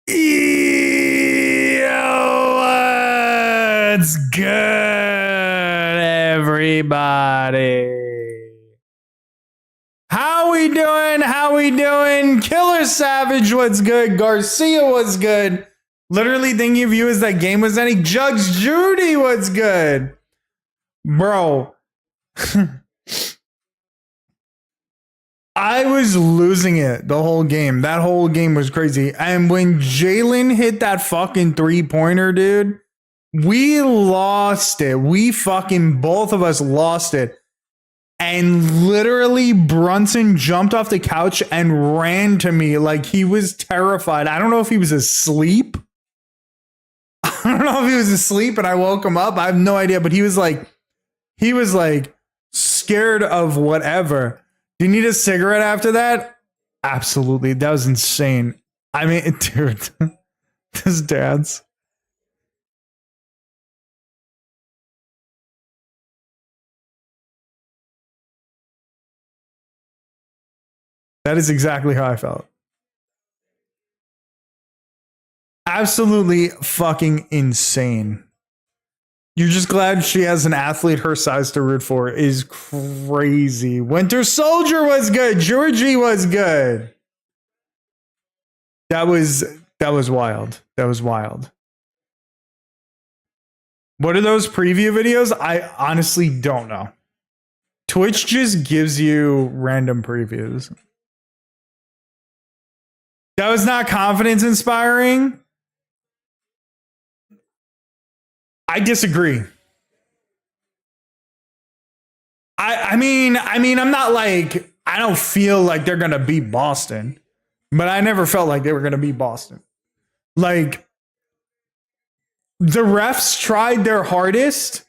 Yo, what's good, everybody? How we doing? How we doing? Killer Savage, what's good? Garcia, what's good? Literally thinking of you as that game was ending. Judge Judy, what's good? Bro. I was losing it the whole game. That whole game was crazy. And when Jalen hit that fucking 3-pointer, dude, we lost it. We fucking, both of us lost it. And literally Brunson jumped off the couch and ran to me like he was terrified. I don't know if he was asleep. I don't know if he was asleep and I woke him up. I have no idea, but he was like scared of whatever. Do you need a cigarette after that? Absolutely. That was insane. I mean, dude, this dance. That is exactly how I felt. Absolutely fucking insane. You're just glad she has an athlete her size to root for is crazy. Winter Soldier was good. Georgie was good. That was wild. That was wild. What are those preview videos? I honestly don't know. Twitch just gives you random previews. That was not confidence inspiring. I disagree. I mean, I'm not like, I don't feel like they're going to beat Boston, but I never felt like they were going to beat Boston. Like, the refs tried their hardest.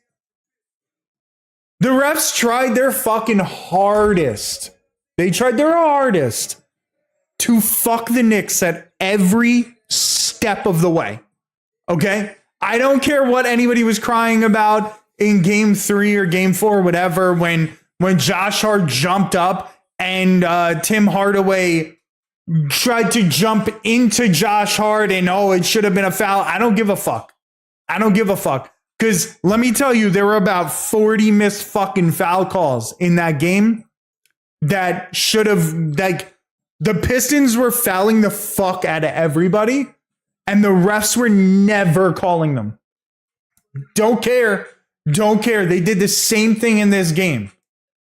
The refs tried their fucking hardest. They tried their hardest to fuck the Knicks at every step of the way. Okay? I don't care what anybody was crying about in game 3 or game 4, whatever, when Josh Hart jumped up and Tim Hardaway tried to jump into Josh Hart and, oh, it should have been a foul. I don't give a fuck. I don't give a fuck. Because let me tell you, there were about 40 missed fucking foul calls in that game that should have, like, the Pistons were fouling the fuck out of everybody. And the refs were never calling them. Don't care. Don't care. They did the same thing in this game.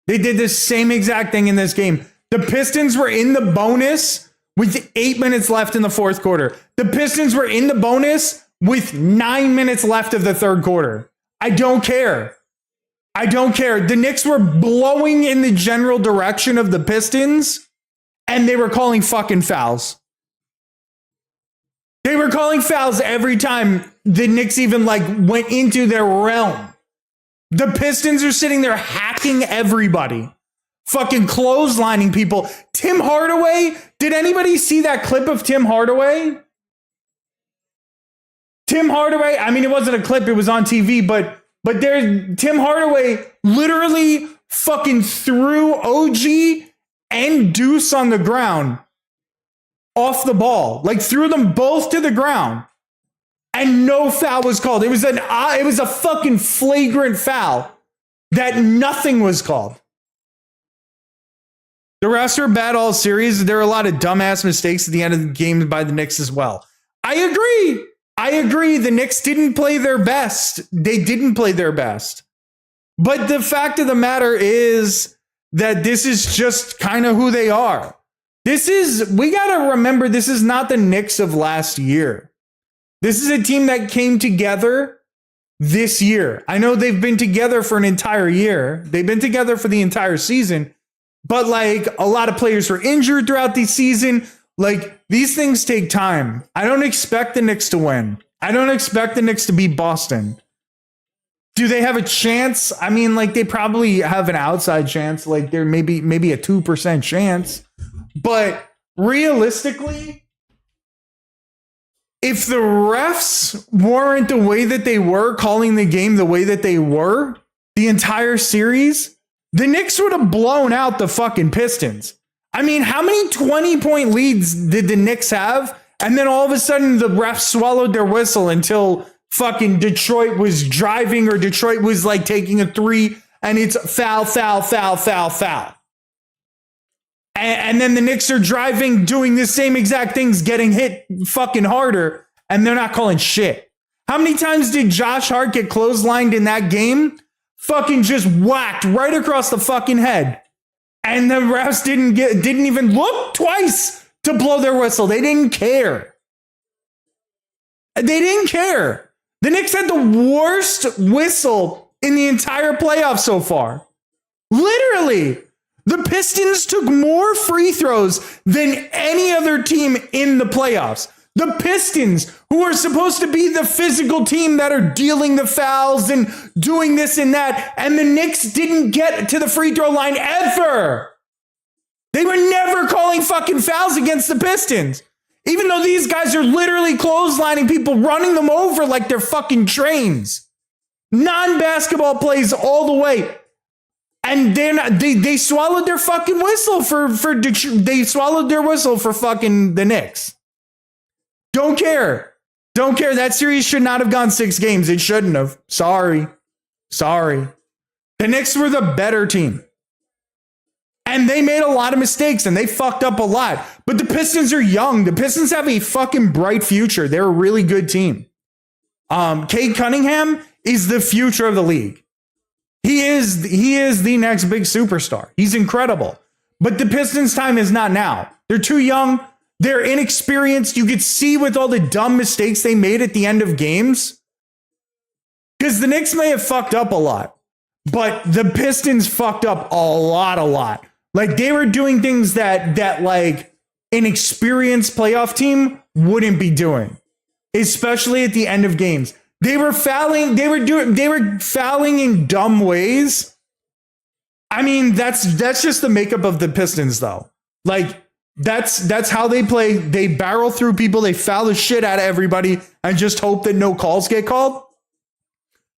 They did the same exact thing in this game. The Pistons were in the bonus with 8 minutes left in the fourth quarter. The Pistons were in the bonus with 9 minutes left of the third quarter. I don't care. I don't care. The Knicks were blowing in the general direction of the Pistons, and they were calling fucking fouls. They were calling fouls every time the Knicks even went into their realm. The Pistons are sitting there hacking everybody. Fucking clotheslining people. Tim Hardaway. Did anybody see that clip of Tim Hardaway? Tim Hardaway. I mean, it wasn't a clip. It was on TV. But Tim Hardaway literally fucking threw OG and Deuce on the ground. Off the ball, threw them both to the ground, and no foul was called. It was a fucking flagrant foul that nothing was called. The refs were bad all series. There were a lot of dumbass mistakes at the end of the game by the Knicks as well. I agree. The Knicks didn't play their best. They didn't play their best. But the fact of the matter is that this is just kind of who they are. We got to remember, this is not the Knicks of last year. This is a team that came together this year. I know they've been together for an entire year. They've been together for the entire season. But a lot of players were injured throughout the season. These things take time. I don't expect the Knicks to win. I don't expect the Knicks to beat Boston. Do they have a chance? I mean, they probably have an outside chance. There may be maybe a 2% chance. But realistically, if the refs weren't the way that they were, calling the game the way that they were the entire series, the Knicks would have blown out the fucking Pistons. I mean, how many 20-point leads did the Knicks have And then all of a sudden the refs swallowed their whistle until fucking Detroit was driving, or Detroit was like taking a three, and it's foul, foul, foul, foul, foul. And then the Knicks are driving, doing the same exact things, getting hit fucking harder, and they're not calling shit. How many times did Josh Hart get clotheslined in that game? Fucking just whacked right across the fucking head. And the refs didn't even look twice to blow their whistle. They didn't care. They didn't care. The Knicks had the worst whistle in the entire playoffs so far. Literally. The Pistons took more free throws than any other team in the playoffs. The Pistons, who are supposed to be the physical team that are dealing the fouls and doing this and that, and the Knicks didn't get to the free throw line ever. They were never calling fucking fouls against the Pistons, even though these guys are literally clotheslining people, running them over like they're fucking trains. Non-basketball plays all the way. And they swallowed their fucking whistle they swallowed their whistle for fucking the Knicks. Don't care. Don't care. That series should not have gone 6 games. It shouldn't have. Sorry. The Knicks were the better team. And they made a lot of mistakes and they fucked up a lot. But the Pistons are young. The Pistons have a fucking bright future. They're a really good team. Cade Cunningham is the future of the league. He is the next big superstar. He's incredible. But the Pistons' time is not now. They're too young. They're inexperienced. You could see with all the dumb mistakes they made at the end of games. Because the Knicks may have fucked up a lot, but the Pistons fucked up a lot. Like, they were doing things that like an experienced playoff team wouldn't be doing, especially at the end of games. They were fouling. They were fouling in dumb ways. I mean, that's just the makeup of the Pistons, though. Like, that's how they play. They barrel through people. They foul the shit out of everybody and just hope that no calls get called.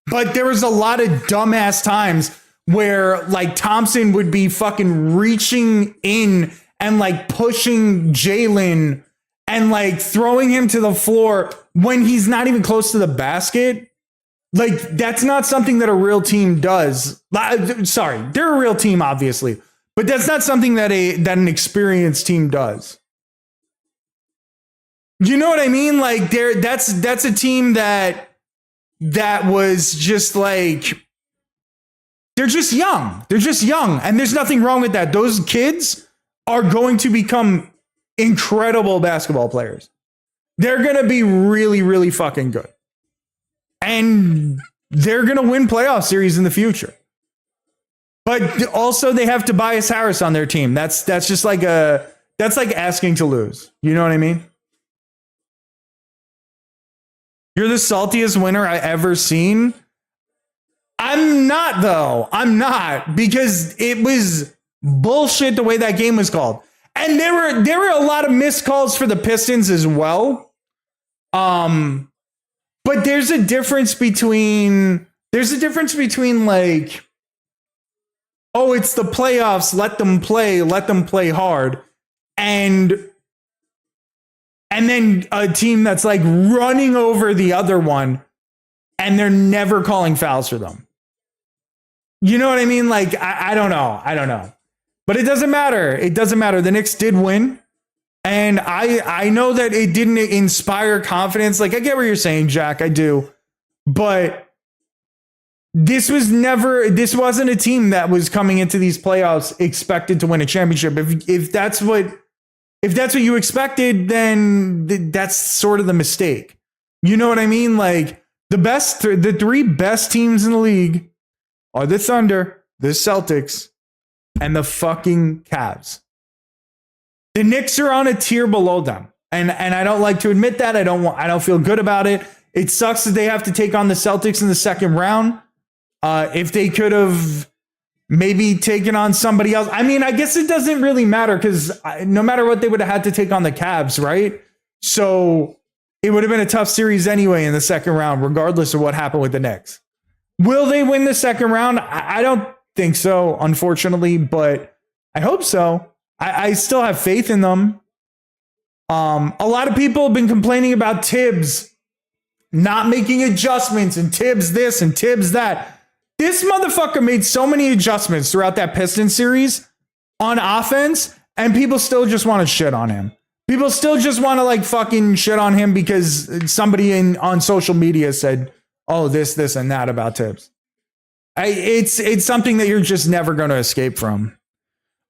But there was a lot of dumbass times where like Thompson would be fucking reaching in and like pushing Jalen and like throwing him to the floor when he's not even close to the basket. Like, that's not something that a real team does. Sorry, they're a real team, obviously, but that's not something that an experienced team does. You know what I mean? Like, that's a team that was just like, they're just young. They're just young, and there's nothing wrong with that. Those kids are going to become incredible basketball players. They're going to be really, really fucking good. And they're going to win playoff series in the future. But also they have Tobias Harris on their team. That's just like that's like asking to lose. You know what I mean? You're the saltiest winner I ever seen. I'm not, though. I'm not, because it was bullshit the way that game was called. And there were a lot of missed calls for the Pistons as well. But there's a difference between like, oh, it's the playoffs, let them play hard. And then a team that's like running over the other one and they're never calling fouls for them. You know what I mean? Like, I don't know. But it doesn't matter. The Knicks did win. And I know that it didn't inspire confidence. Like, I get what you're saying, Jack. I do. But this wasn't a team that was coming into these playoffs expected to win a championship. If that's what you expected, then that's sort of the mistake. You know what I mean? Like, the 3 best teams in the league are the Thunder, the Celtics, and the fucking Cavs. The Knicks are on a tier below them. And I don't like to admit that. I don't feel good about it. It sucks that they have to take on the Celtics in the second round. If they could have maybe taken on somebody else. I mean, I guess it doesn't really matter, because no matter what, they would have had to take on the Cavs, right? So it would have been a tough series anyway in the second round, regardless of what happened with the Knicks. Will they win the second round? I don't think so, unfortunately, but I hope so. I still have faith in them. A lot of people have been complaining about Tibbs not making adjustments and Tibbs this and Tibbs that. This motherfucker made so many adjustments throughout that Pistons series on offense, and people still just want to shit on him. People still just want to like fucking shit on him because somebody on social media said, oh, this, and that about Tibbs. It's something that you're just never going to escape from.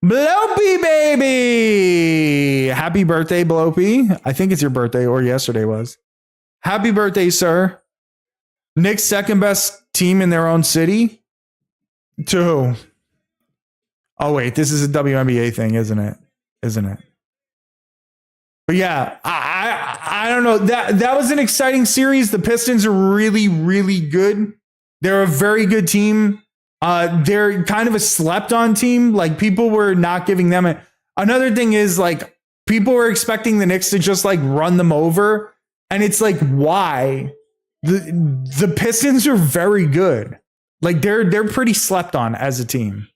Blopey, baby. Happy birthday, Blopey. I think it's your birthday or yesterday was. Happy birthday, sir. Knicks second best team in their own city. To who? Oh, wait, this is a WNBA thing, isn't it? Isn't it? But yeah, I don't know. That was an exciting series. The Pistons are really, really good. They're a very good team. They're kind of a slept on team. Like people were not giving them a. Another thing is like people were expecting the Knicks to just like run them over. And it's like, why? The Pistons are very good. Like they're pretty slept on as a team.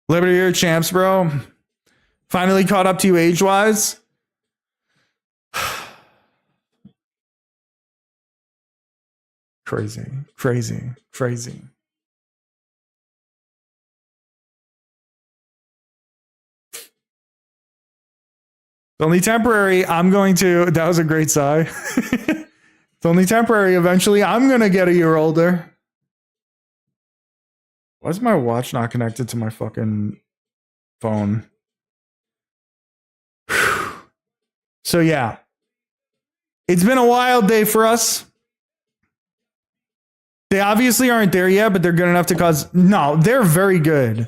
Liberty Air champs, bro. Finally caught up to you age-wise. Crazy. It's only temporary. That was a great sigh. It's only temporary. Eventually, I'm going to get a year older. Why is my watch not connected to my fucking phone? So yeah, it's been a wild day for us. They obviously aren't there yet, but they're good enough to cause. No, they're very good.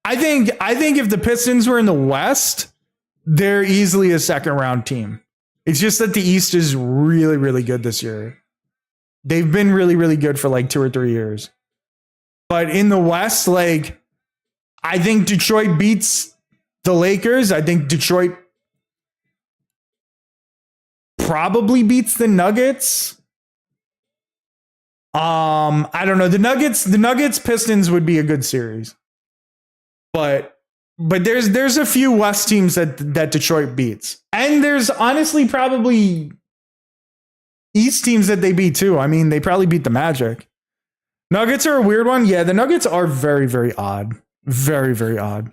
I think if the Pistons were in the West, they're easily a second round team. It's just that the East is really, really good this year. They've been really, really good for like 2 or 3 years. But in the West, like, I think Detroit beats the Lakers. I think Detroit probably beats the Nuggets. I don't know. The Nuggets Pistons would be a good series. But there's a few West teams that Detroit beats. And there's honestly probably East teams that they beat too. I mean, they probably beat the Magic. Nuggets are a weird one. Yeah, the Nuggets are very, very odd. Very, very odd.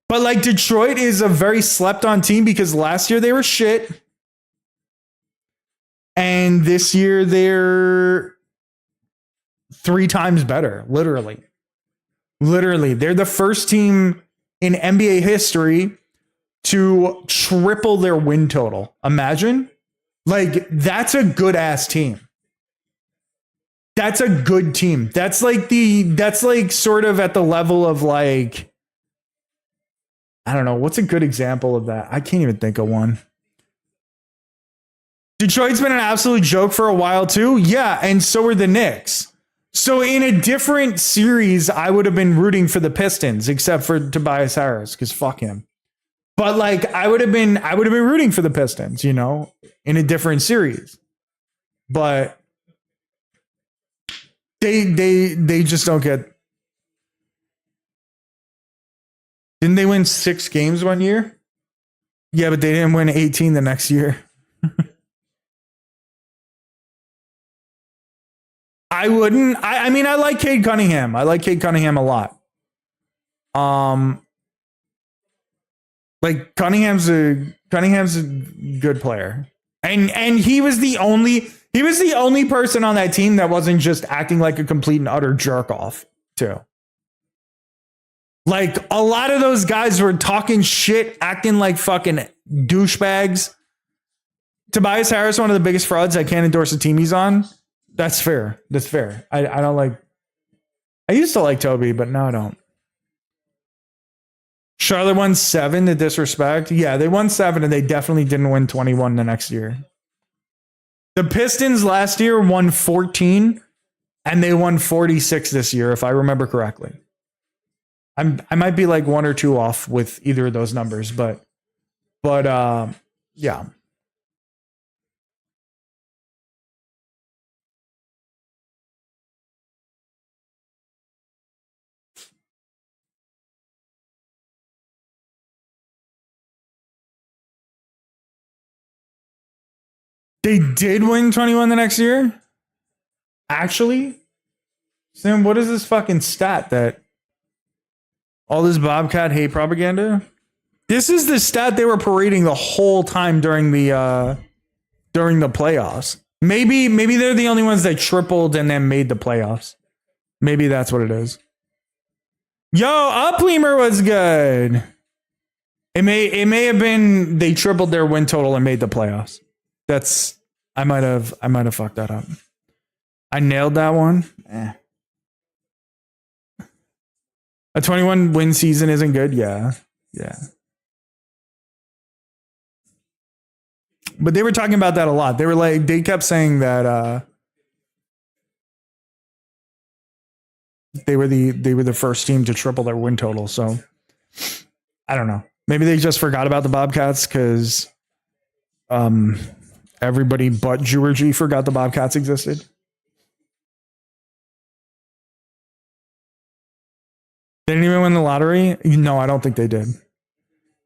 But like Detroit is a very slept on team because last year they were shit. And this year they're 3 times better, literally. Literally. They're the first team in NBA history to triple their win total. Imagine. Like, that's a good ass team. That's a good team. That's like sort of at the level of like, I don't know, what's a good example of that? I can't even think of one. Detroit's been an absolute joke for a while too. Yeah, and so are the Knicks. So in a different series, I would have been rooting for the Pistons, except for Tobias Harris, because fuck him. But like I would have been rooting for the Pistons, you know, in a different series. But they just don't get. Didn't they win 6 games one year? Yeah, but they didn't win 18 the next year. I wouldn't. I mean, I like Cade Cunningham. I like Cade Cunningham a lot. Like Cunningham's a good player, and he was the only person on that team that wasn't just acting like a complete and utter jerk off too. Like a lot of those guys were talking shit, acting like fucking douchebags. Tobias Harris, one of the biggest frauds. I can't endorse the team he's on. That's fair. That's fair. I don't like. I used to like Toby, but now I don't. Charlotte won 7 to disrespect. Yeah, they won 7 and they definitely didn't win 21 the next year. The Pistons last year won 14 and they won 46 this year, if I remember correctly. I might be like 1 or 2 off with either of those numbers, but yeah. They did win 21 the next year? Actually? Sam, what is this fucking stat that all this Bobcat hate propaganda? This is the stat they were parading the whole time during the playoffs. Maybe they're the only ones that tripled and then made the playoffs. Maybe that's what it is. Yo, Upleamer was good. It may have been they tripled their win total and made the playoffs. I might have fucked that up. I nailed that one. A 21 win season isn't good. Yeah. But they were talking about that a lot. They kept saying that they were the first team to triple their win total. So I don't know. Maybe they just forgot about the Bobcats because everybody but Georgie forgot the Bobcats existed. They didn't even win the lottery? No, I don't think they did.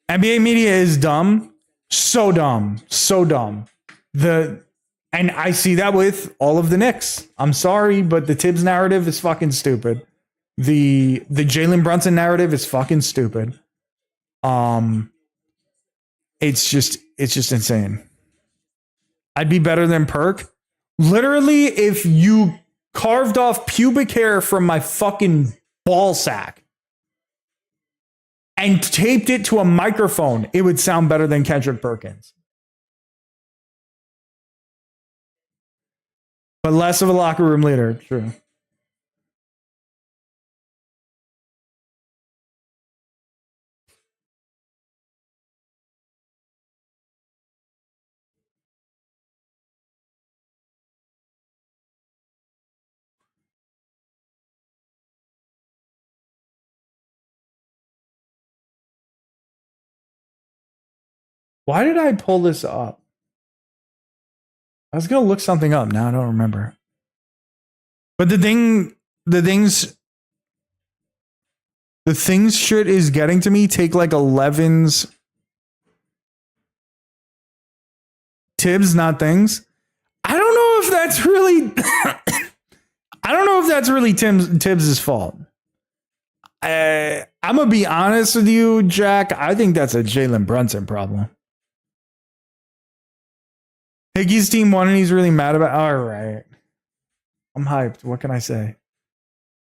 NBA media is dumb. So dumb. And I see that with all of the Knicks. I'm sorry, but the Tibbs narrative is fucking stupid. The Jalen Brunson narrative is fucking stupid. It's just insane. I'd be better than Perk. Literally, if you carved off pubic hair from my fucking ball sack and taped it to a microphone, it would sound better than Kendrick Perkins. But less of a locker room leader, true. Why did I pull this up? I was going to look something up. Now I don't remember. But the things shit is getting to me. Take like 11's Tibbs, not things. I don't know if that's really Tibbs' fault. I'm going to be honest with you, Jack. I think that's a Jalen Brunson problem. Hickey's team won and he's really mad about it. All right. I'm hyped. What can I say?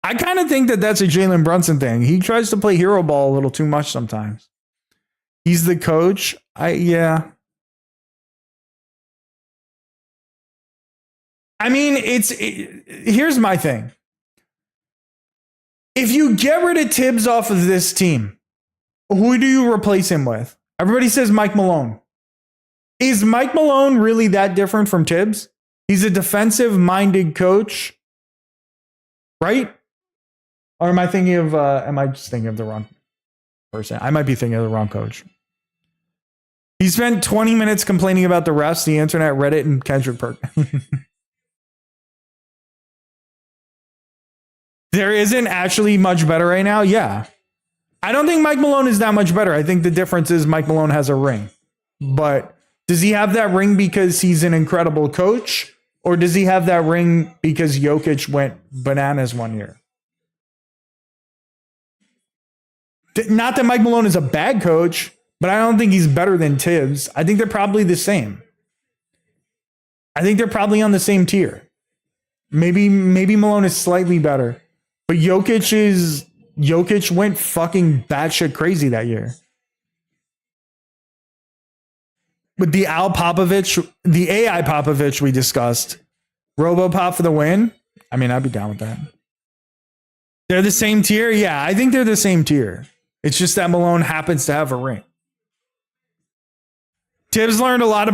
I kind of think that that's a Jalen Brunson thing. He tries to play hero ball a little too much sometimes. He's the coach. Yeah. I mean, here's my thing. If you get rid of Tibbs off of this team, who do you replace him with? Everybody says Mike Malone. Is Mike Malone really that different from Tibbs? He's a defensive-minded coach, right? Or am I just thinking of the wrong person? I might be thinking of the wrong coach. He spent 20 minutes complaining about the refs, the internet, Reddit, and Kendrick Perkins. There isn't actually much better right now? Yeah. I don't think Mike Malone is that much better. I think the difference is Mike Malone has a ring. But does he have that ring because he's an incredible coach? Or does he have that ring because Jokic went bananas one year? Not that Mike Malone is a bad coach, but I don't think he's better than Tibbs. I think they're probably the same. I think they're probably on the same tier. Maybe Malone is slightly better. But Jokic went fucking batshit crazy that year. With the AI Popovich we discussed, RoboPop for the win. I mean, I'd be down with that. They're the same tier? Yeah, I think they're the same tier. It's just that Malone happens to have a ring. Tibbs learned a bit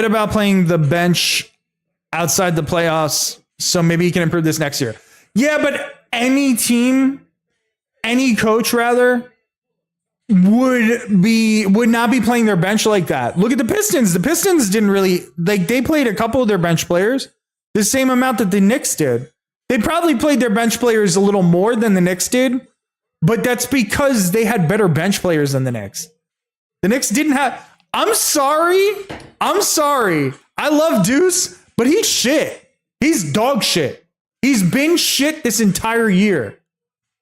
about playing the bench outside the playoffs, so maybe he can improve this next year. Yeah, but any coach rather, would not be playing their bench like that. Look at the Pistons. The Pistons didn't really, they played a couple of their bench players the same amount that the Knicks did. They probably played their bench players a little more than the Knicks did, but that's because they had better bench players than the Knicks. The Knicks didn't have, I'm sorry. I'm sorry. I love Deuce, but he's shit. He's dog shit. He's been shit this entire year.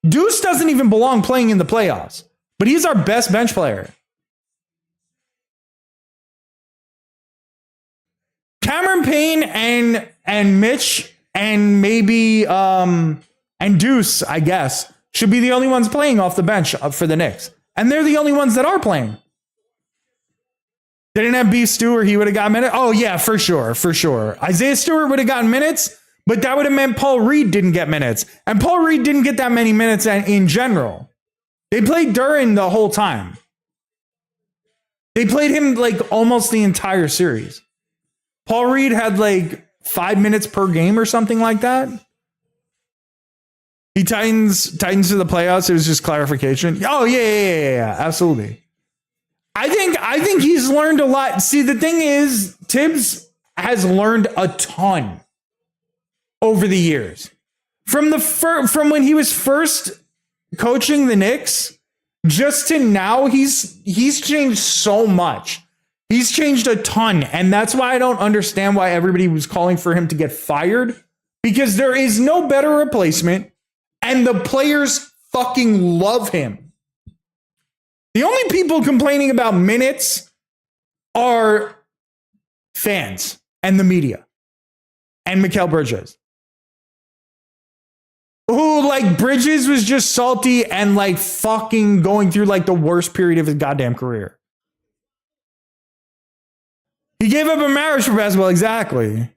Deuce doesn't even belong playing in the playoffs, but he's our best bench player. Cameron Payne and Mitch and maybe and Deuce, I guess, should be the only ones playing off the bench for the Knicks. And they're the only ones that are playing. They didn't have B. Stewart, he would have gotten minutes. Oh, yeah, for sure, for sure. Isaiah Stewart would have gotten minutes, but that would have meant Paul Reed didn't get minutes. And Paul Reed didn't get that many minutes in general. They played Duran the whole time. They played him like almost the entire series. Paul Reed had like 5 minutes per game or something like that. He tightens to the playoffs. It was just clarification. Oh, yeah, absolutely. I think he's learned a lot. See, the thing is, Tibbs has learned a ton over the years. From when he was first coaching the Knicks, just to now, he's changed so much. He's changed a ton, and that's why I don't understand why everybody was calling for him to get fired, because there is no better replacement, and the players fucking love him. The only people complaining about minutes are fans and the media and Mikal Bridges. Who, like, Bridges was just salty and, like, fucking going through, like, the worst period of his goddamn career. He gave up a marriage for basketball, exactly.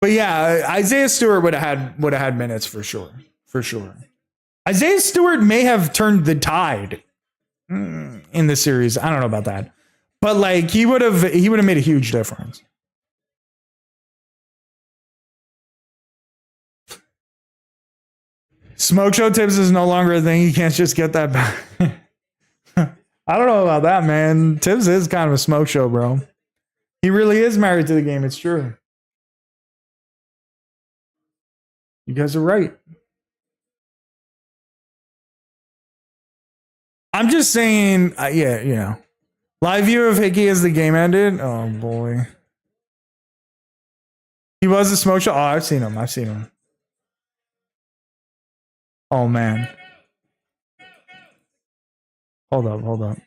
But yeah, Isaiah Stewart would have had minutes for sure. For sure. Isaiah Stewart may have turned the tide in the series. I don't know about that. But like he would have made a huge difference. Smoke show tips is no longer a thing. You can't just get that back. I don't know about that, man. Tibbs is kind of a smoke show, bro. He really is married to the game. It's true. You guys are right. I'm just saying, yeah, you know. Live view of Hickey as the game ended. Oh, boy. He was a smoke show. Oh, I've seen him. Oh, man. Hold up.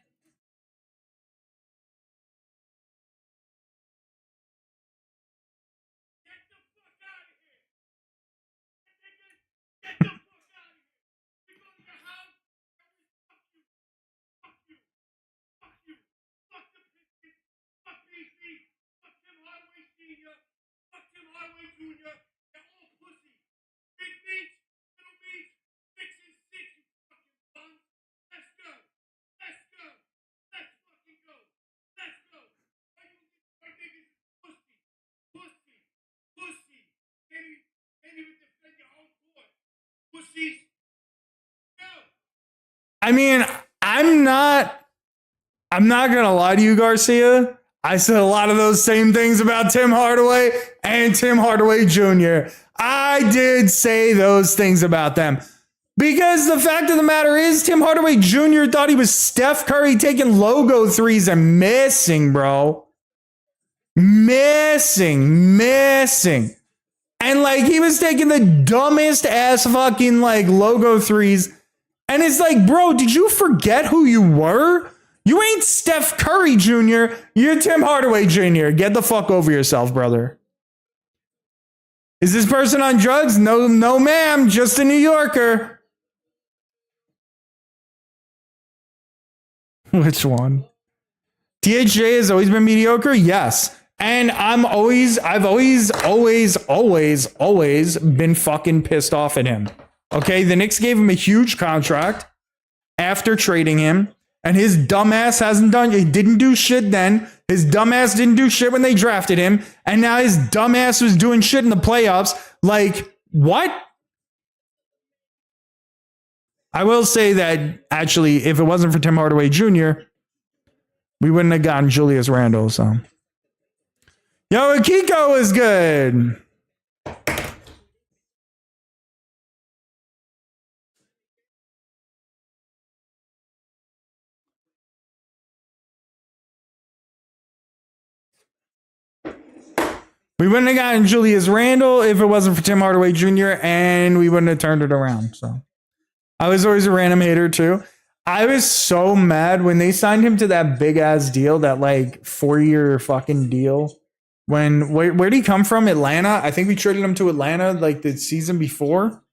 I mean, I'm not gonna lie to you, Garcia. I said a lot of those same things about Tim Hardaway and Tim Hardaway Jr. I did say those things about them. Because the fact of the matter is, Tim Hardaway Jr. thought he was Steph Curry taking logo threes and missing, bro. Missing. And like he was taking the dumbest ass fucking like logo threes. And it's like, bro, did you forget who you were? You ain't Steph Curry Jr. You're Tim Hardaway Jr. Get the fuck over yourself, brother. Is this person on drugs? No, ma'am. Just a New Yorker. Which one? THJ has always been mediocre? Yes. And I've always been fucking pissed off at him. Okay, the Knicks gave him a huge contract after trading him, and his dumbass he didn't do shit then. His dumbass didn't do shit when they drafted him, and now his dumbass was doing shit in the playoffs. Like, what? I will say that, actually, if it wasn't for Tim Hardaway Jr., we wouldn't have gotten Julius Randle, so. Yo, Akiko is good. We wouldn't have gotten Julius Randle if it wasn't for Tim Hardaway Jr., and we wouldn't have turned it around. So I was always a random hater too. I was so mad when they signed him to that big ass deal, that like 4-year fucking deal. Where'd he come from? Atlanta? I think we traded him to Atlanta like the season before,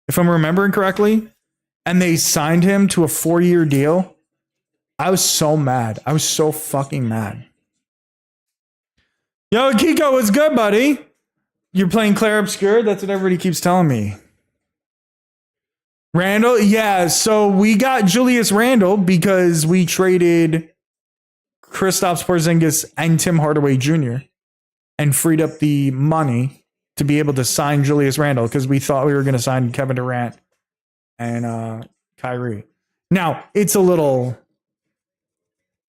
if I'm remembering correctly. And they signed him to a 4-year deal. I was so mad. I was so fucking mad. Yo, Kiko, what's good, buddy? You're playing Claire Obscure? That's what everybody keeps telling me. Randall? Yeah, so we got Julius Randle because we traded Kristaps Porzingis and Tim Hardaway Jr. and freed up the money to be able to sign Julius Randle because we thought we were going to sign Kevin Durant and Kyrie. Now, it's a little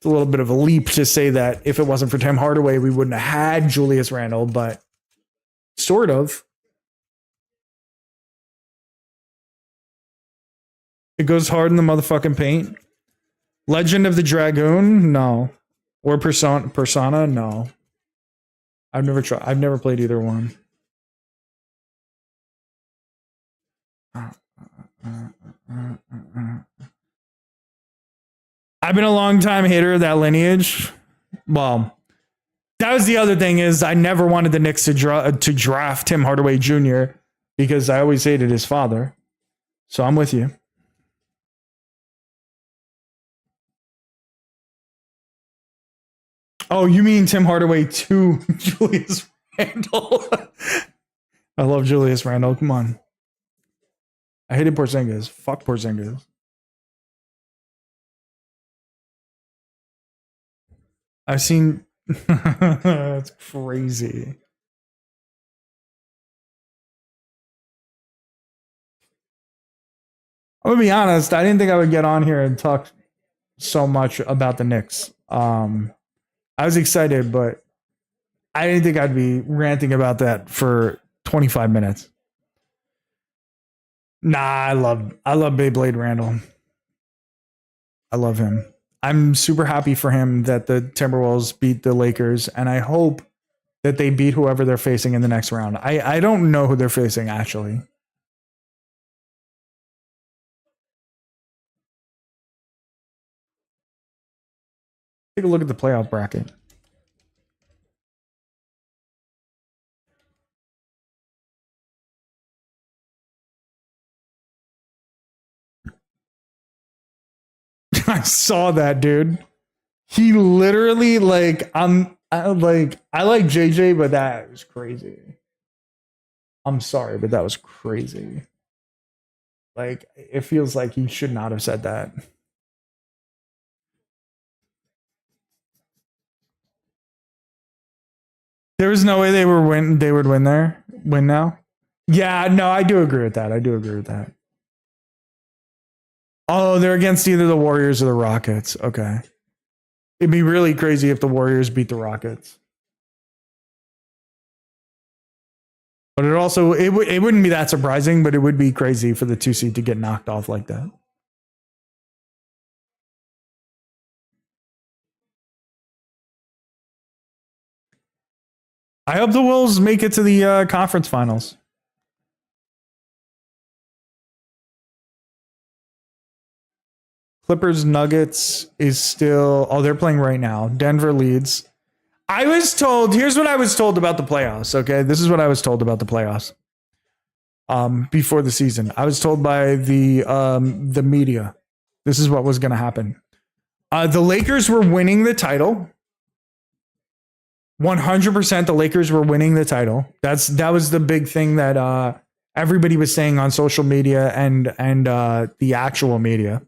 bit of a leap to say that if it wasn't for Tim Hardaway, we wouldn't have had Julius Randle, but sort of. It goes hard in the motherfucking paint. Legend of the Dragoon? No. Or Persona? No. I've never tried. I've never played either one. I've been a long time hater of that lineage. Well, that was the other thing, is I never wanted the Knicks to draft Tim Hardaway Jr. because I always hated his father. So I'm with you. Oh, you mean Tim Hardaway to Julius Randle? I love Julius Randle. Come on. I hated Porzingis. Fuck Porzingis. I've seen. That's crazy. I'm gonna be honest. I didn't think I would get on here and talk so much about the Knicks. I was excited, but I didn't think I'd be ranting about that for 25 minutes. Nah, I love Beyblade Randall. I love him. I'm super happy for him that the Timberwolves beat the Lakers, and I hope that they beat whoever they're facing in the next round. I don't know who they're facing, actually. Take a look at the playoff bracket. I saw that, dude. He literally I like JJ, but that was crazy. I'm sorry, but that was crazy. Like, it feels like he should not have said that. There was no way they would win now. Yeah, no, I do agree with that. Oh, they're against either the Warriors or the Rockets. Okay. It'd be really crazy if the Warriors beat the Rockets. But it wouldn't be that surprising, but it would be crazy for the 2 seed to get knocked off like that. I hope the Wolves make it to the conference finals. Clippers Nuggets is still... Oh, they're playing right now. Denver leads. I was told... Here's what I was told about the playoffs, okay? This is what I was told about the playoffs. Before the season. I was told by the media. This is what was going to happen. The Lakers were winning the title. 100% the Lakers were winning the title. That was the big thing that everybody was saying on social media and the actual media.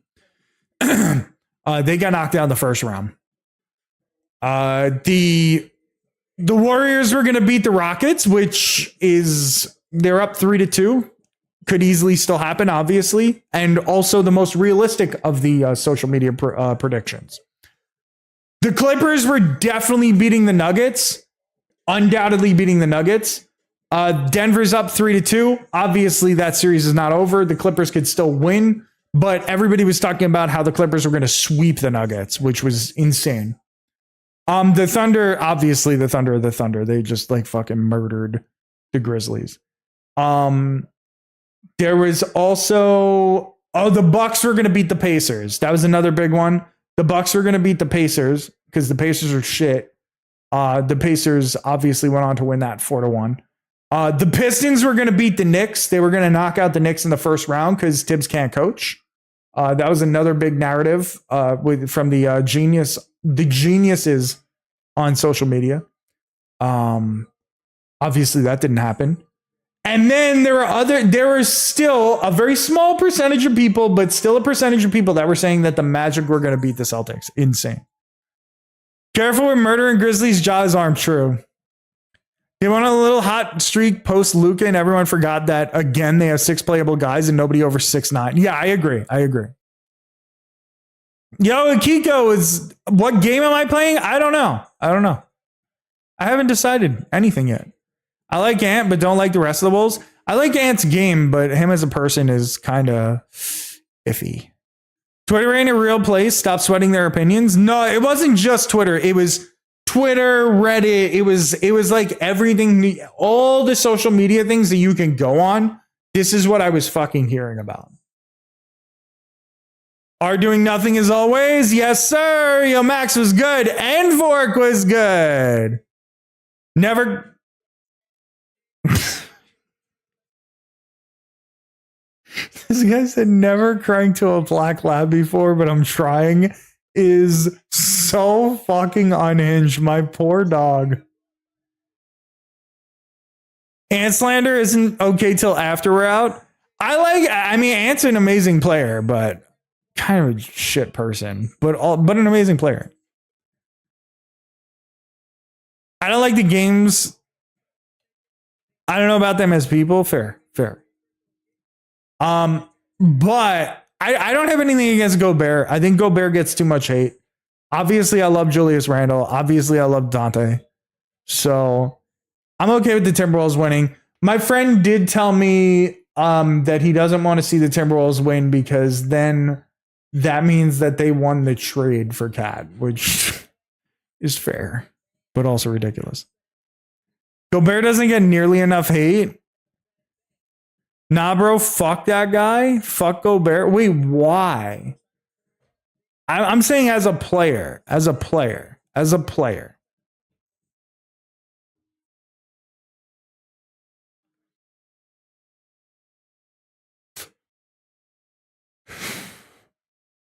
They got knocked out in the first round. The Warriors were going to beat the Rockets, which is they're up 3-2. Could easily still happen, obviously, and also the most realistic of the social media predictions. The Clippers were definitely beating the Nuggets, undoubtedly beating the Nuggets. Denver's up 3-2. Obviously, that series is not over. The Clippers could still win. But everybody was talking about how the Clippers were going to sweep the Nuggets, which was insane. The Thunder, obviously the Thunder are the Thunder. They just like fucking murdered the Grizzlies. There was also, the Bucks were going to beat the Pacers. That was another big one. The Bucks were going to beat the Pacers because the Pacers are shit. The Pacers obviously went on to win that 4-1. The Pistons were going to beat the Knicks. They were going to knock out the Knicks in the first round because Tibbs can't coach. That was another big narrative from the geniuses on social media. Obviously that didn't happen. And then there was still a very small percentage of people, but still a percentage of people that were saying that the Magic were going to beat the Celtics. Insane. Careful with murdering Grizzlies' jaws aren't true. They went on a little hot streak post Luka, and everyone forgot that, again, they have 6 playable guys and nobody over 6'9". Yeah, I agree. Yo, Akiko is, what game am I playing? I don't know. I haven't decided anything yet. I like Ant, but don't like the rest of the Wolves. I like Ant's game, but him as a person is kind of iffy. Twitter ain't a real place. Stop sweating their opinions. No, it wasn't just Twitter. It was Twitter, Reddit. It was like everything, all the social media things that you can go on. This is what I was fucking hearing about. Are doing nothing as always? Yes, sir. Yo, Max was good. And Vork was good. Never. This guy said never crying to a black lab before, but I'm trying is so fucking unhinged. My poor dog. Ant slander isn't okay till after we're out. I mean, Ant's an amazing player, but kind of a shit person, but an amazing player. I don't like the games. I don't know about them as people. Fair. But I don't have anything against Gobert. I think Gobert gets too much hate. Obviously, I love Julius Randle. Obviously, I love Dante. So I'm okay with the Timberwolves winning. My friend did tell me that he doesn't want to see the Timberwolves win because then that means that they won the trade for Cat, which is fair, but also ridiculous. Gobert doesn't get nearly enough hate. Nah, bro, fuck that guy. Fuck Gobert. Wait, why? I'm saying as a player.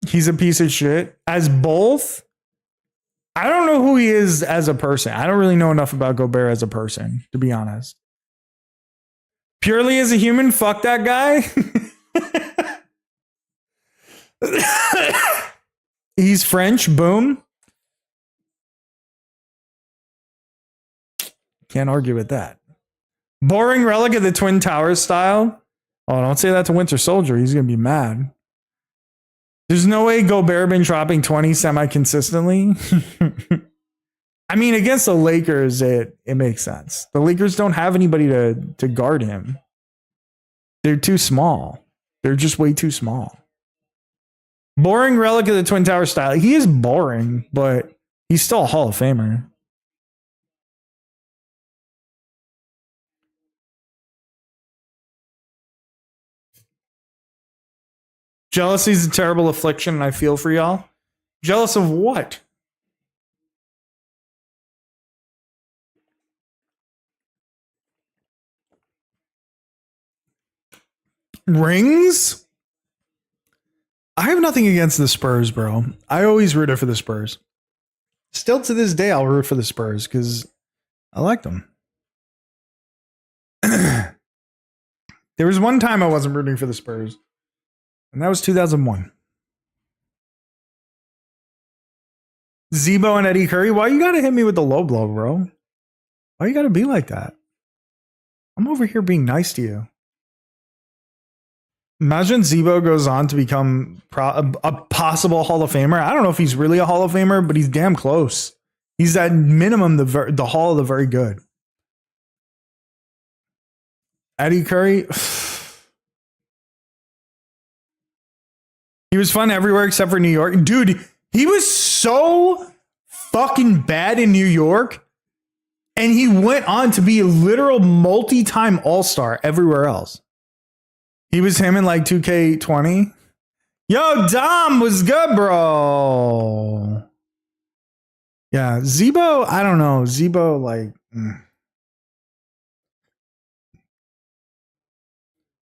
He's a piece of shit. As both, I don't know who he is as a person. I don't really know enough about Gobert as a person, to be honest. Purely as a human, fuck that guy. He's French, boom. Can't argue with that. Boring relic of the Twin Towers style. Oh, don't say that to Winter Soldier. He's going to be mad. There's no way Gobert been dropping 20 semi-consistently. I mean, against the Lakers, it makes sense. The Lakers don't have anybody to guard him. They're too small. They're just way too small. Boring relic of the Twin Tower style. He is boring, but he's still a Hall of Famer. Jealousy is a terrible affliction, and I feel for y'all. Jealous of what? Rings? I have nothing against the Spurs, bro. I always rooted for the Spurs. Still to this day, I'll root for the Spurs because I like them. There was one time I wasn't rooting for the Spurs, and that was 2001. Zebo and Eddie Curry, why you gotta hit me with the low blow, bro? Why you gotta be like that? I'm over here being nice to you. Imagine Zebo goes on to become a possible Hall of Famer. I don't know if he's really a Hall of Famer, but he's damn close. He's at minimum the Hall of the very good. Eddie Curry. He was fun everywhere except for New York. Dude, he was so fucking bad in New York, and he went on to be a literal multi-time all-star everywhere else. He was him in like 2K20. Yo, Dom was good, bro. Yeah, Zebo, I don't know. Zebo, like,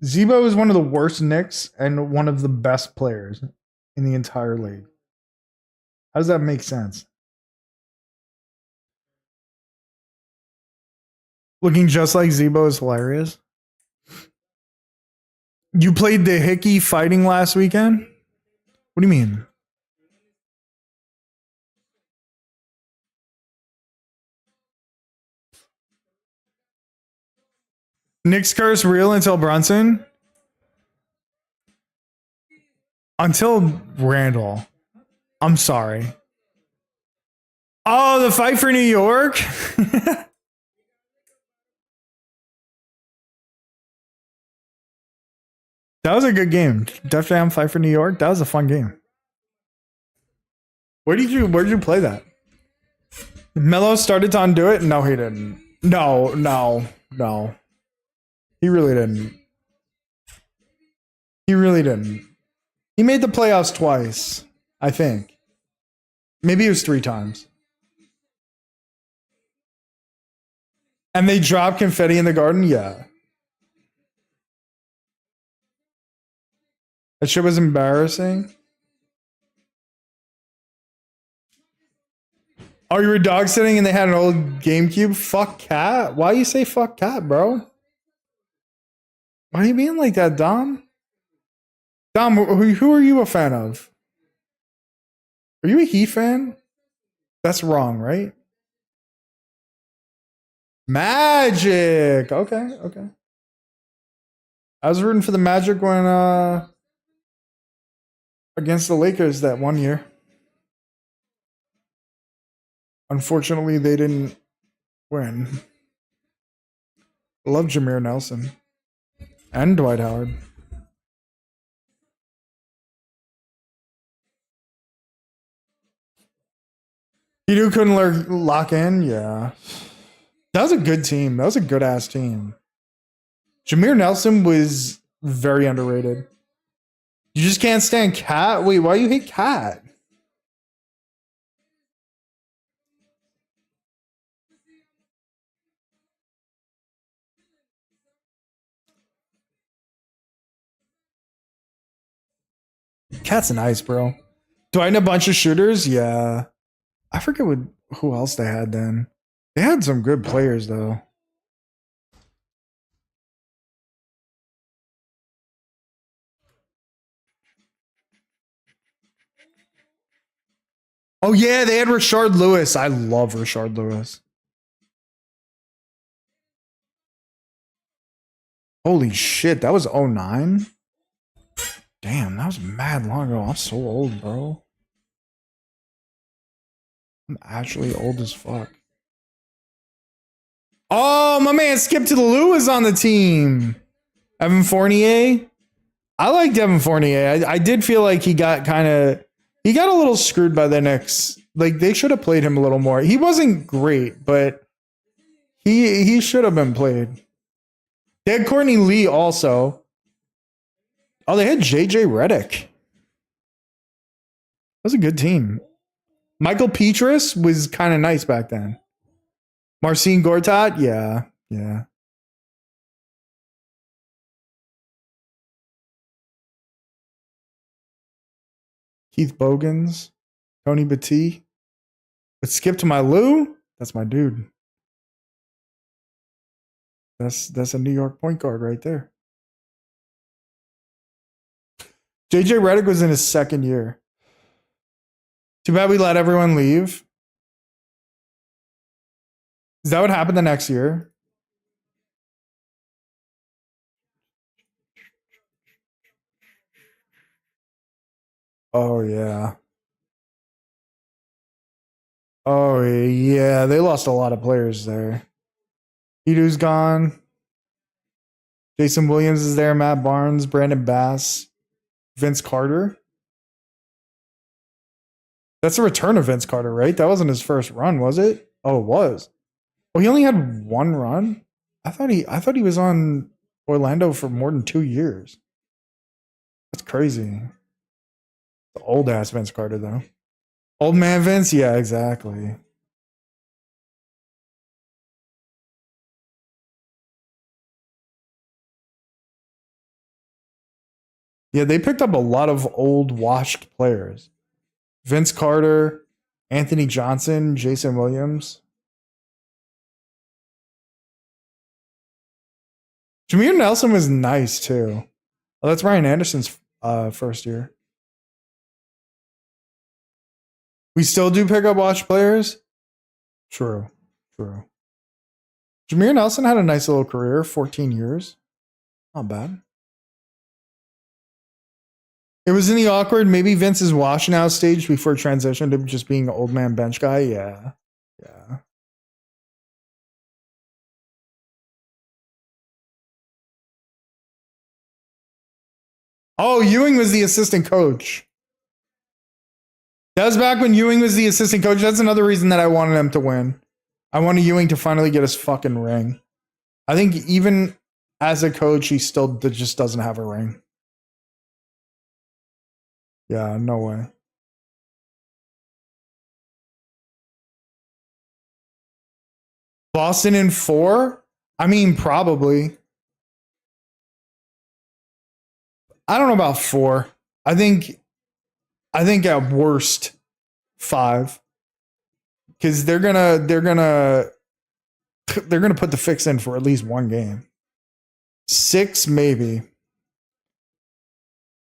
Zebo is one of the worst Knicks and one of the best players in the entire league. How does that make sense? Looking just like Zebo is hilarious. You played the Hickey fighting last weekend? What do you mean? Knicks curse real until Brunson? Until Randall. I'm sorry. Oh, the fight for New York? That was a good game. Def Jam fight for New York. That was a fun game. Where did you play that? Melo started to undo it? No, he didn't. No. He really didn't. He really didn't. He made the playoffs twice, I think. Maybe it was 3 times. And they dropped confetti in the garden? Yeah. That shit was embarrassing. Oh, you were dog sitting and they had an old GameCube? Fuck cat? Why you say fuck cat, bro? Why are you being like that, Dom? Dom, who are you a fan of? Are you a Heat fan? That's wrong, right? Magic. Okay. I was rooting for the Magic when against the Lakers that one year. Unfortunately, they didn't win. I love Jameer Nelson and Dwight Howard. You couldn't lock in? Yeah. That was a good team. That was a good ass team. Jameer Nelson was very underrated. You just can't stand Cat? Wait, why you hate Cat? Cat's nice, bro. Do I know a bunch of shooters? Yeah. I forget who else they had then. They had some good players though. Oh yeah, they had Rashard Lewis. I love Rashard Lewis. Holy shit, that was 09? Damn, that was mad long ago. I'm so old, bro. I'm actually old as fuck. Oh, my man Skip to the Lou is on the team. Evan Fournier. I liked Evan Fournier. I did feel like he got a little screwed by the Knicks. Like they should have played him a little more. He wasn't great, but he should have been played. They had Courtney Lee also. Oh, they had JJ Redick. That was a good team. Michael Petrus was kind of nice back then. Marcin Gortat, yeah. Keith Bogans, Tony Battie. But skip to my Lou. That's my dude. That's a New York point guard right there. JJ Redick was in his second year. Too bad we let everyone leave. Is that what happened the next year? Oh yeah. Oh yeah. They lost a lot of players there. Edu's gone. Jason Williams is there. Matt Barnes, Brandon Bass, Vince Carter. That's the return of Vince Carter, right? That wasn't his first run, was it? Oh, it was. Well, he only had one run. I thought he was on Orlando for more than 2 years. That's crazy. The old ass Vince Carter though. Old man Vince, yeah, exactly. Yeah, they picked up a lot of old washed players. Vince Carter, Anthony Johnson, Jason Williams. Jameer Nelson was nice too. Oh, that's Ryan Anderson's first year. We still do pick up watch players. True, true. Jameer Nelson had a nice little career, 14 years. Not bad. It was in the awkward, maybe Vince's washing out stage before transition to just being an old man bench guy. Yeah. Yeah. Oh, Ewing was the assistant coach. That was back when Ewing was the assistant coach. That's another reason that I wanted him to win. I wanted Ewing to finally get his fucking ring. I think even as a coach, he still just doesn't have a ring. Yeah, no way. Boston in 4? I mean, probably. I don't know about 4. I think at worst 5. Because they're gonna put the fix in for at least one game. 6, maybe.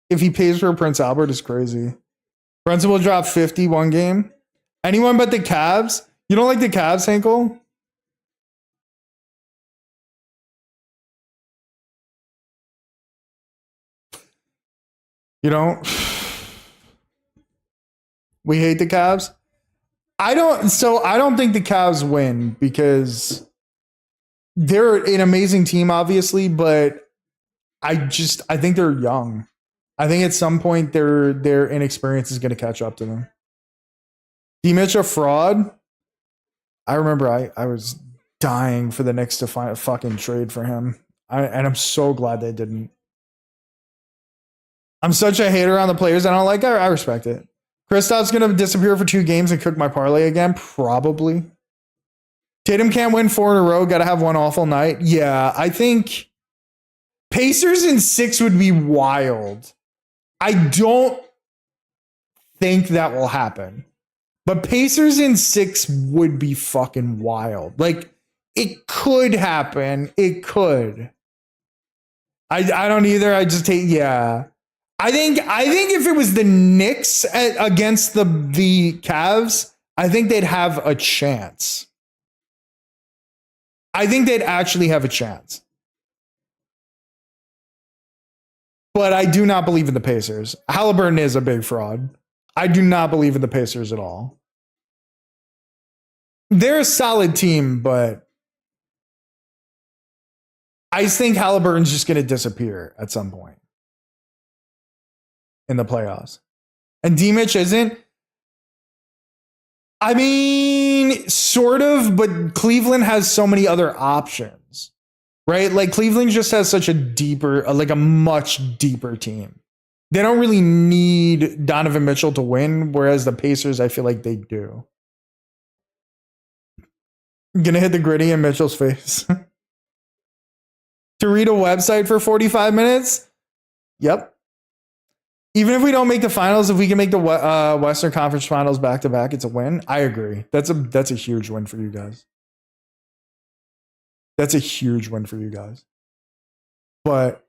If he pays for Prince Albert, is crazy. Brunson will drop 50 one game. Anyone but the Cavs? You don't like the Cavs, Hankel? You don't? We hate the Cavs. I don't think the Cavs win because they're an amazing team, obviously, but I think they're young. I think at some point their inexperience is going to catch up to them. D-Mitch a fraud. I remember I was dying for the Knicks to find a fucking trade for him. And I'm so glad they didn't. I'm such a hater on the players I don't like. I respect it. Kristaps going to disappear for 2 games and cook my parlay again? Probably. Tatum can't win 4 in a row. Got to have one awful night. Yeah, I think Pacers in 6 would be wild. I don't think that will happen. But Pacers in 6 would be fucking wild. Like, it could happen. It could. I don't either. I just hate, yeah. I think if it was the Knicks against the Cavs, I think they'd have a chance. I think they'd actually have a chance. But I do not believe in the Pacers. Halliburton is a big fraud. I do not believe in the Pacers at all. They're a solid team, but I think Halliburton's just going to disappear at some point in the playoffs. And D-Mitch isn't. I mean, sort of, but Cleveland has so many other options, right? Like Cleveland just has such a deeper, like a much deeper team. They don't really need Donovan Mitchell to win, whereas the Pacers, I feel like they do. Gonna hit the gritty in Mitchell's face. To read a website for 45 minutes? Yep. Even if we don't make the finals, if we can make the Western Conference Finals back to back, it's a win. I agree. That's a huge win for you guys. That's a huge win for you guys. But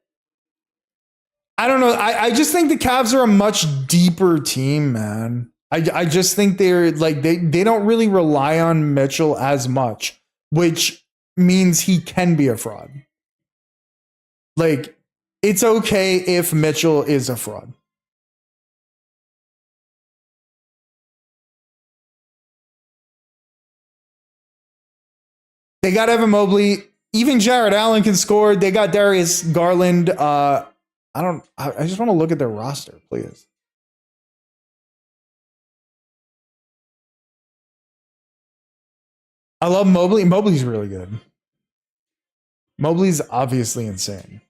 I don't know. I just think the Cavs are a much deeper team, man. I just think they're like they don't really rely on Mitchell as much, which means he can be a fraud. Like, it's okay if Mitchell is a fraud. They got Evan Mobley. Even Jared Allen can score. They got Darius Garland. I just want to look at their roster, please. I love Mobley. Mobley's really good. Mobley's obviously insane.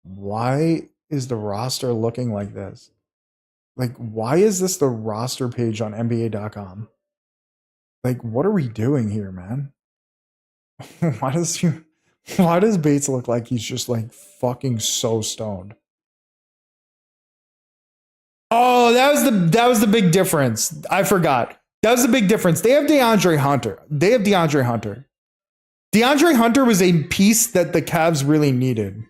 Why is the roster looking like this? Like, why is this the roster page on NBA.com? Like, what are we doing here, man? why does you why does Bates look like he's just like fucking so stoned? Oh, that was the big difference. I forgot. That was the big difference. They have DeAndre Hunter. DeAndre Hunter was a piece that the Cavs really needed.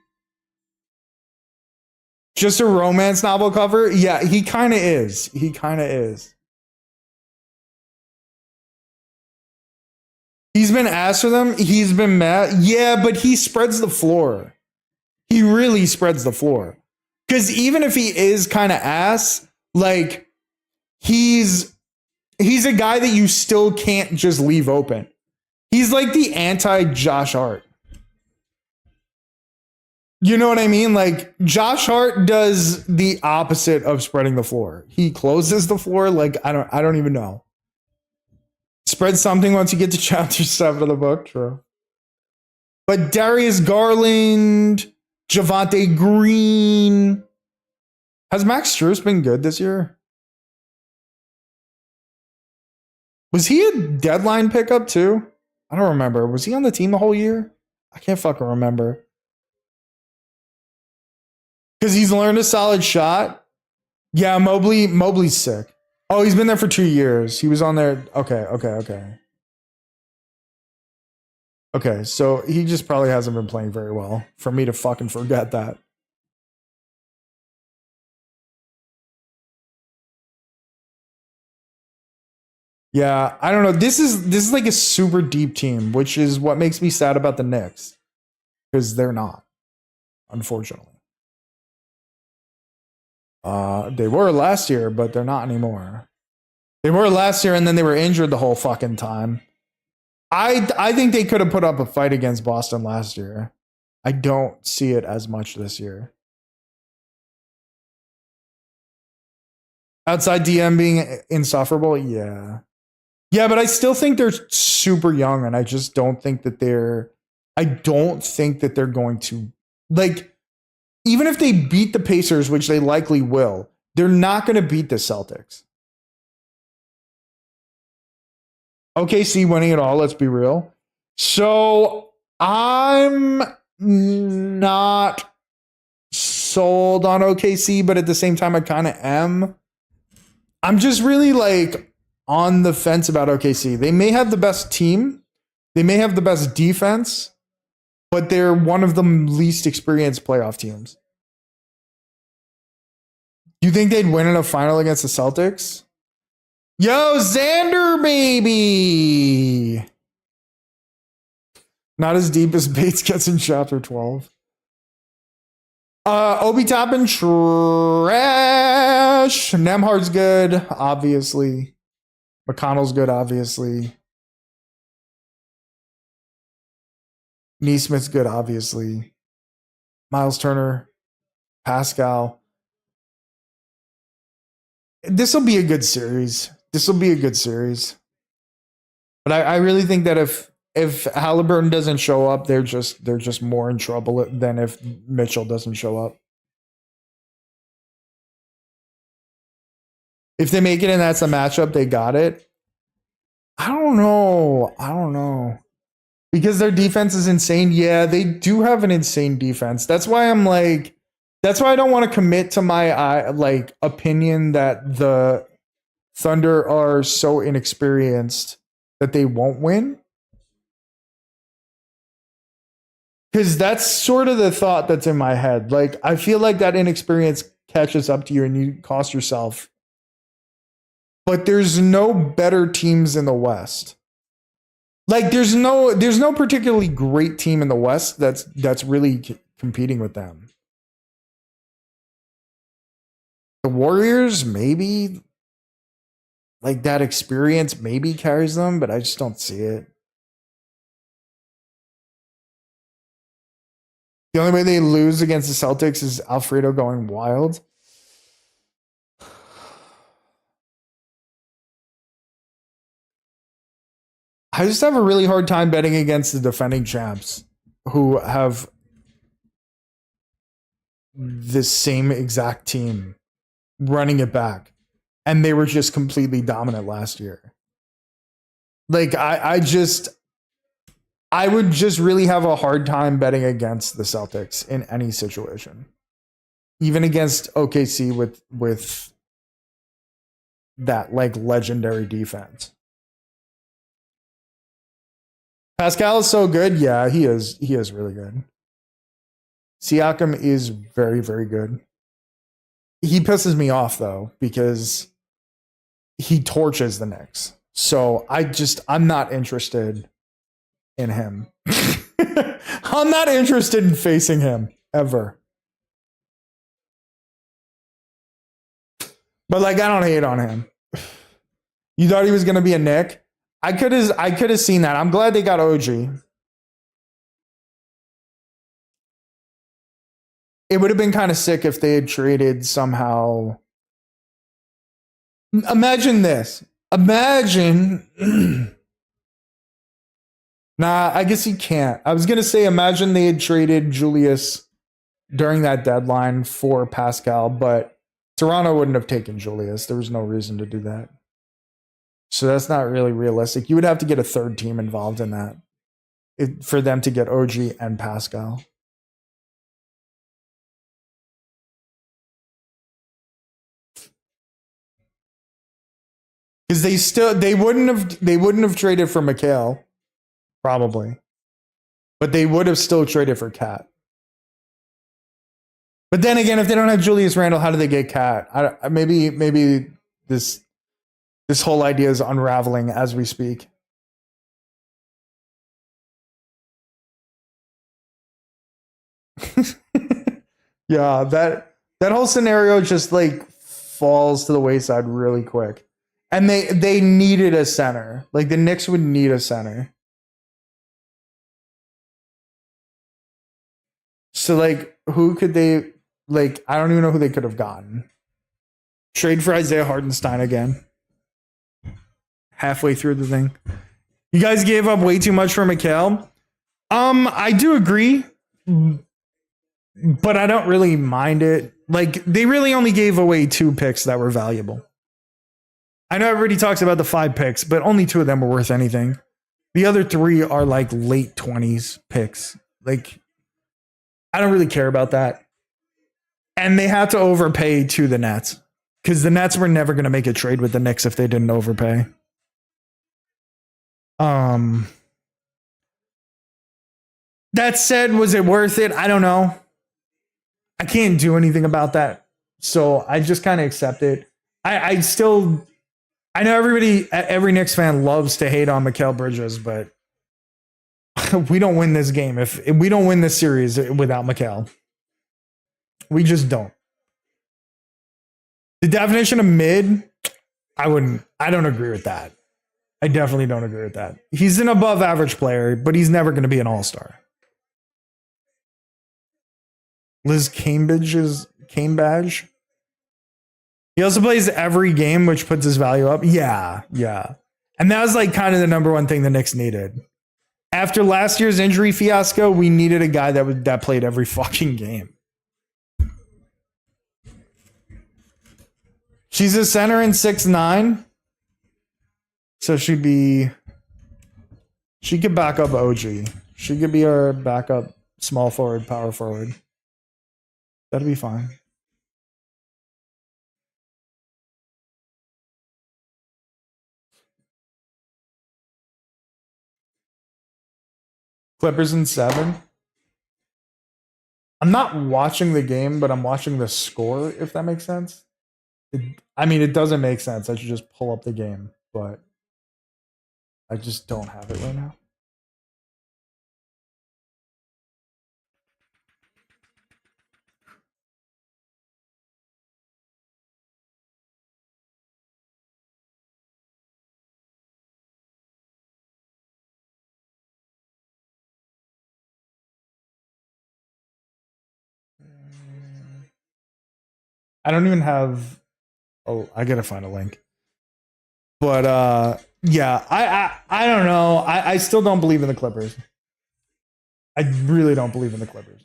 Just a romance novel cover? Yeah, he kind of is. He kind of is. He's been asked for them. He's been mad. Yeah, but he spreads the floor. He really spreads the floor. Because even if he is kind of ass, like he's a guy that you still can't just leave open. He's like the anti Josh Hart. You know what I mean? Like Josh Hart does the opposite of spreading the floor. He closes the floor like I don't even know. Spread something once you get to chapter 7 of the book, true. But Darius Garland, Javonte Green. Has Max Strus been good this year? Was he a deadline pickup too? I don't remember. Was he on the team the whole year? I can't fucking remember. Because he's learned a solid shot. Yeah, Mobley's sick. Oh, he's been there for 2 years. He was on there. Okay. Okay, so he just probably hasn't been playing very well for me to fucking forget that. Yeah, I don't know. This is like a super deep team, which is what makes me sad about the Knicks. Because they're not, unfortunately. They were last year, but they're not anymore. They were last year, and then they were injured the whole fucking time. I think they could have put up a fight against Boston last year. I don't see it as much this year. Outside DM being insufferable, yeah. Yeah, but I still think they're super young, and I just don't think that I don't think that they're going to, like, even if they beat the Pacers, which they likely will, they're not going to beat the Celtics. OKC winning it all, let's be real. So I'm not sold on OKC, but at the same time, I kind of am. I'm just really like on the fence about OKC. They may have the best team, they may have the best defense, but they're one of the least experienced playoff teams. You think they'd win in a final against the Celtics? Yo, Xander, baby! Not as deep as Bates gets in chapter 12. Obi Toppin, trash. Nemhard's good, obviously. McConnell's good, obviously. Neesmith's good, obviously. Miles Turner, Pascal. This will be a good series. But I really think that if Halliburton doesn't show up, they're just more in trouble than if Mitchell doesn't show up. If they make it and that's a matchup, they got it. I don't know. Because their defense is insane. Yeah, they do have an insane defense. That's why I don't want to commit to my like opinion that the Thunder are so inexperienced that they won't win. Because that's sort of the thought that's in my head. Like, I feel like that inexperience catches up to you and you cost yourself. But there's no better teams in the West. Like, there's no particularly great team in the West that's really competing with them. The Warriors, maybe. Like, that experience maybe carries them, but I just don't see it. The only way they lose against the Celtics is Alfredo going wild. I just have a really hard time betting against the defending champs who have the same exact team running it back. And they were just completely dominant last year. Like, I would just really have a hard time betting against the Celtics in any situation. Even against OKC with that like legendary defense. Pascal is so good. Yeah, he is. He is really good. Siakam is very, very good. He pisses me off though because he torches the Knicks. So I'm not interested in him. I'm not interested in facing him ever. But like, I don't hate on him. You thought he was going to be a Knick? I could have seen that. I'm glad they got OG. It would have been kind of sick if they had traded somehow. Imagine this. Imagine. Nah, I guess you can't. I was going to say, imagine they had traded Julius during that deadline for Pascal, but Toronto wouldn't have taken Julius. There was no reason to do that. So that's not really realistic. You would have to get a third team involved in that for them to get OG and Pascal. Because they wouldn't have traded for Mikhail, probably. But they would have still traded for Cat. But then again, if they don't have Julius Randle, how do they get Cat? Maybe this whole idea is unraveling as we speak. Yeah, that whole scenario just like falls to the wayside really quick. And they needed a center. Like the Knicks would need a center. So like who could they like I don't even know who they could have gotten. Trade for Isaiah Hartenstein again. Halfway through the thing. You guys gave up way too much for Mikhail. I do agree. But I don't really mind it. Like they really only gave away 2 picks that were valuable. I know everybody talks about the 5 picks, but only 2 of them were worth anything. The other 3 are like late 20s picks. Like I don't really care about that. And they had to overpay to the Nets because the Nets were never going to make a trade with the Knicks if they didn't overpay. That said, was it worth it? I don't know. I can't do anything about that. So I just kind of accept it. I know every Knicks fan loves to hate on Mikal Bridges, but we don't win this game if we don't win this series without Mikal. We just don't. The definition of mid, I don't agree with that. I definitely don't agree with that. He's an above average player, but he's never going to be an all-star. Liz Cambage. He also plays every game, which puts his value up. Yeah. And that was like kind of the number one thing the Knicks needed. After last year's injury fiasco, we needed a guy that played every fucking game. She's a center in 6'9". So she could back up OG. She could be our backup small forward, power forward. That'd be fine. Clippers in 7. I'm not watching the game, but I'm watching the score, if that makes sense. It doesn't make sense. I should just pull up the game, but I just don't have it right now. I don't even have. Oh, I gotta find a link. But yeah, I don't know. I still don't believe in the Clippers. I really don't believe in the Clippers.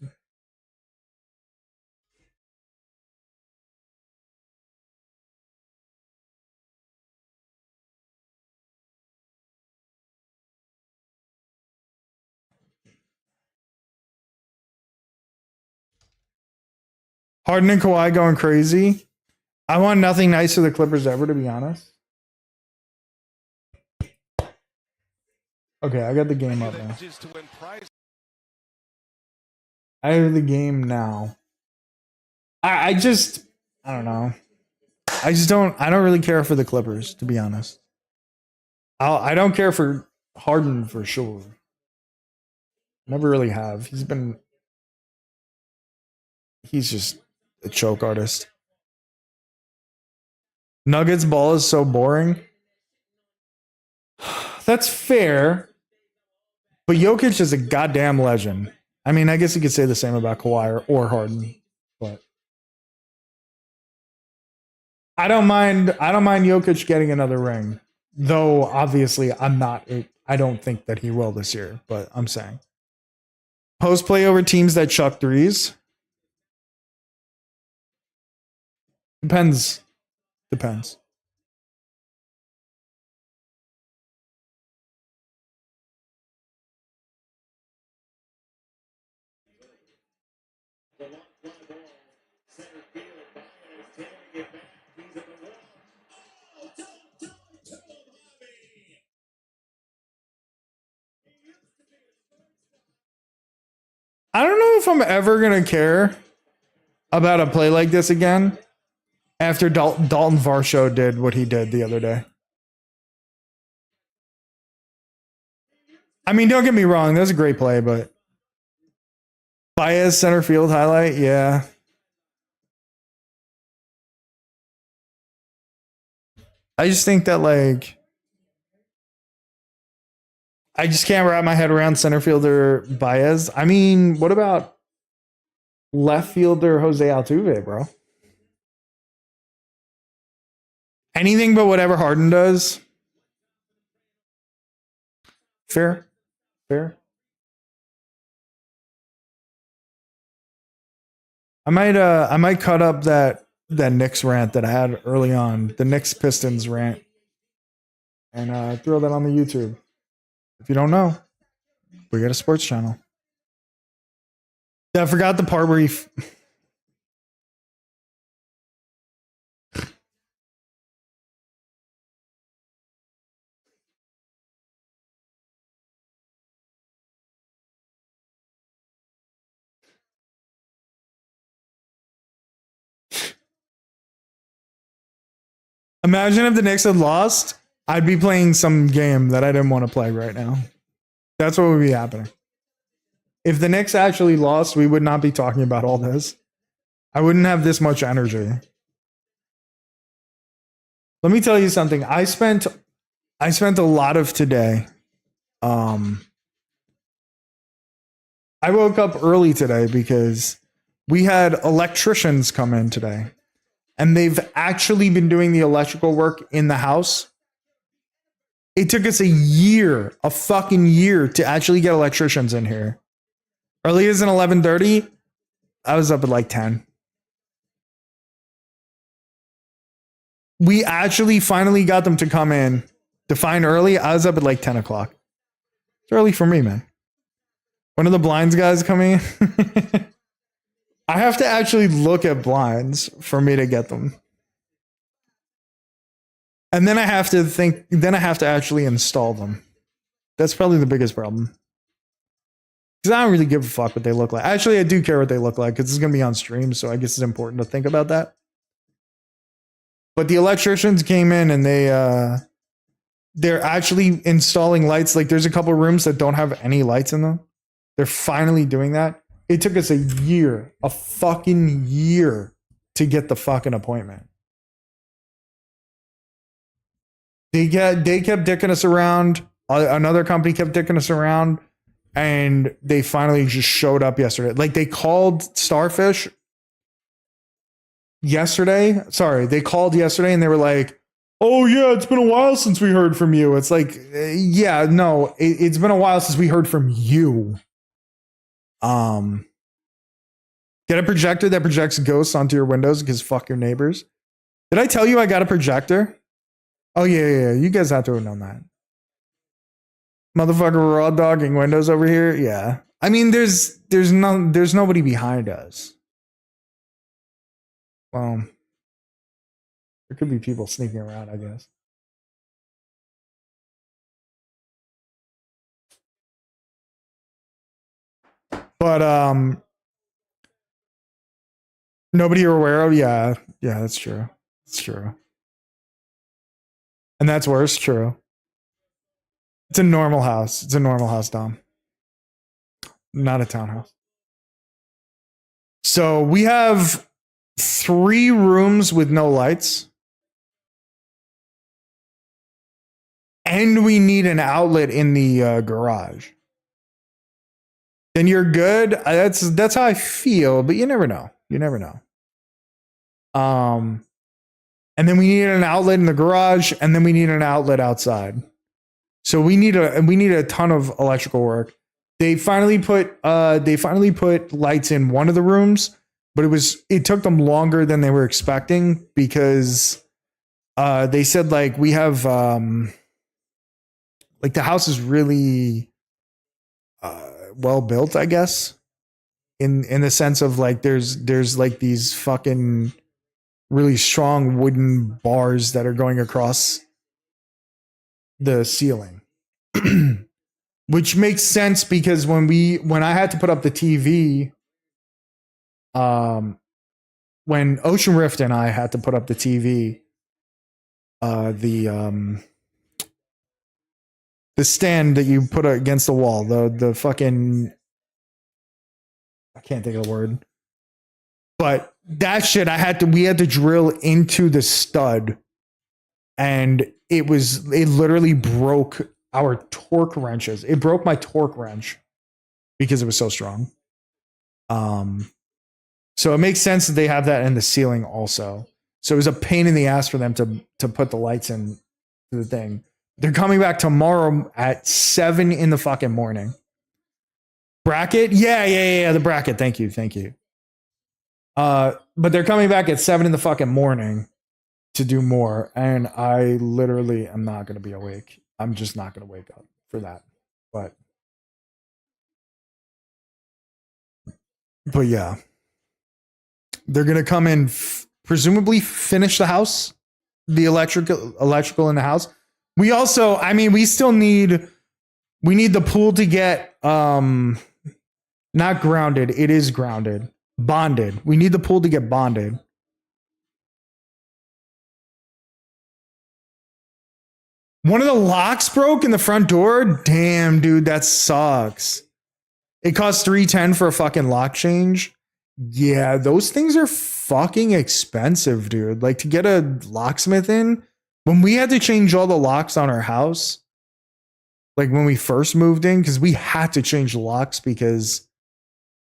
Harden and Kawhi going crazy. I want nothing nice for the Clippers ever, to be honest. Okay, I got the game up now. I have the game now. I don't know. I don't really care for the Clippers, to be honest. I don't care for Harden for sure. Never really have. He's just a choke artist. Nuggets ball is so boring. That's fair. But Jokic is a goddamn legend. I mean, I guess you could say the same about Kawhi or Harden, but I don't mind Jokic getting another ring. Though obviously I don't think that he will this year, but I'm saying. Post play over teams that chuck threes. Depends. I don't know if I'm ever gonna care about a play like this again after Dalton Varsho did what he did the other day. I mean, don't get me wrong, that was a great play, but Baez center field highlight, yeah. I just think that I just can't wrap my head around center fielder Baez. I mean, what about left fielder Jose Altuve, bro? Anything but whatever Harden does. Fair. I might cut up that Knicks rant that I had early on, the Knicks Pistons rant, and throw that on the YouTube. If you don't know, we got a sports channel. Yeah, I forgot the part where he. Imagine if the Knicks had lost, I'd be playing some game that I didn't want to play right now. That's what would be happening. If the Knicks actually lost, we would not be talking about all this. I wouldn't have this much energy. Let me tell you something. I spent a lot of today. I woke up early today because we had electricians come in today. And they've actually been doing the electrical work in the house. It took us a fucking year to actually get electricians in here. Early as in 11:30, I was up at like 10. We actually finally got them to come in. Define early, I was up at like 10 o'clock. It's early for me, man. One of the blinds guys coming in. I have to actually look at blinds for me to get them. And then I have to actually install them. That's probably the biggest problem. Because I don't really give a fuck what they look like. Actually, I do care what they look like because it's going to be on stream, so I guess it's important to think about that. But the electricians came in and they're actually installing lights. Like there's a couple rooms that don't have any lights in them. They're finally doing that. It took us a fucking year to get the fucking appointment. They kept dicking us around. Another company kept dicking us around, and they finally just showed up yesterday. Like they called Starfish yesterday. Sorry, they called yesterday and they were like, "Oh yeah, it's been a while since we heard from you." It's like, yeah, no, it's been a while since we heard from you. Um, get a projector that projects ghosts onto your windows because fuck your neighbors. Did I tell you I got a projector? Oh yeah. You guys have to have known that. Motherfucker, raw dogging windows over here. Yeah, I mean, there's nobody behind us. Well, there could be people sneaking around, I guess. But nobody you're aware of. Yeah, that's true. It's true, and that's worse. True. It's a normal house. It's a normal house, Dom. Not a townhouse. So we have 3 rooms with no lights, and we need an outlet in the garage. Then you're good. That's how I feel, but you never know. You never know. And then we need an outlet in the garage, and then we need an outlet outside. So we need a ton of electrical work. They finally put lights in one of the rooms, but it took them longer than they were expecting because they said like we have like the house is really well built, I guess, in the sense of like there's like these fucking really strong wooden bars that are going across the ceiling. Which makes sense because when I had to put up the TV, when Ocean Rift and I had to put up the TV, the stand that you put against the wall, the fucking, I can't think of the word, but that shit we had to drill into the stud, and it literally broke our torque wrenches. It broke my torque wrench because it was so strong. So it makes sense that they have that in the ceiling also. So it was a pain in the ass for them to put the lights in the thing. They're coming back tomorrow at 7 in the fucking morning. Bracket? Yeah, the bracket. Thank you. But they're coming back at 7 in the fucking morning to do more, and I literally am not going to be awake. I'm just not going to wake up for that. But yeah, they're going to come in, presumably finish the house, the electrical in the house. We also, I mean, we need the pool to get not grounded. It is grounded, bonded. We need the pool to get bonded. One of the locks broke in the front door. Damn, dude, that sucks. It costs $310 for a fucking lock change. Yeah, those things are fucking expensive, dude. Like to get a locksmith in, when we had to change all the locks on our house, like when we first moved in, because we had to change the locks because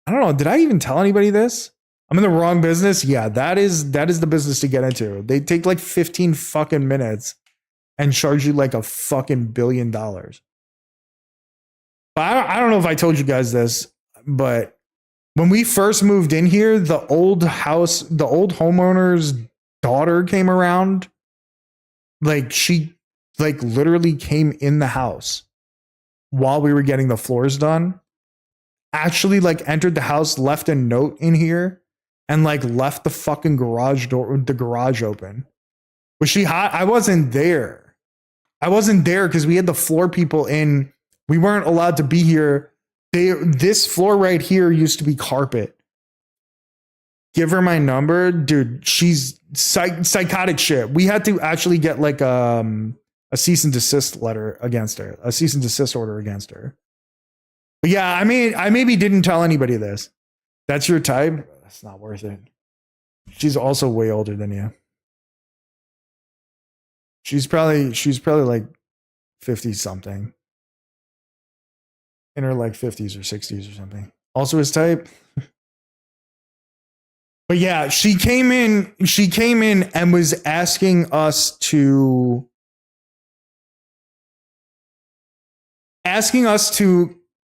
I don't know, did I even tell anybody this? I'm in the wrong business. Yeah, that is the business to get into. They take like 15 fucking minutes and charge you like a fucking $1 billion. But I don't know if I told you guys this, but when we first moved in here, the old homeowner's daughter came around. Like she like literally came in the house while we were getting the floors done. Actually like entered the house, left a note in here, and like left the fucking garage open. Was she hot? I wasn't there because we had the floor people in. We weren't allowed to be here. This floor right here used to be carpet. Give her my number, dude. She's psychotic shit. We had to actually get like a cease and desist letter against her, a cease and desist order against her. But yeah, I mean, I maybe didn't tell anybody this. That's your type. That's not worth it. She's also way older than you. She's probably like 50 something. In her like 50s or 60s or something. Also his type. But yeah, she came in and was asking us to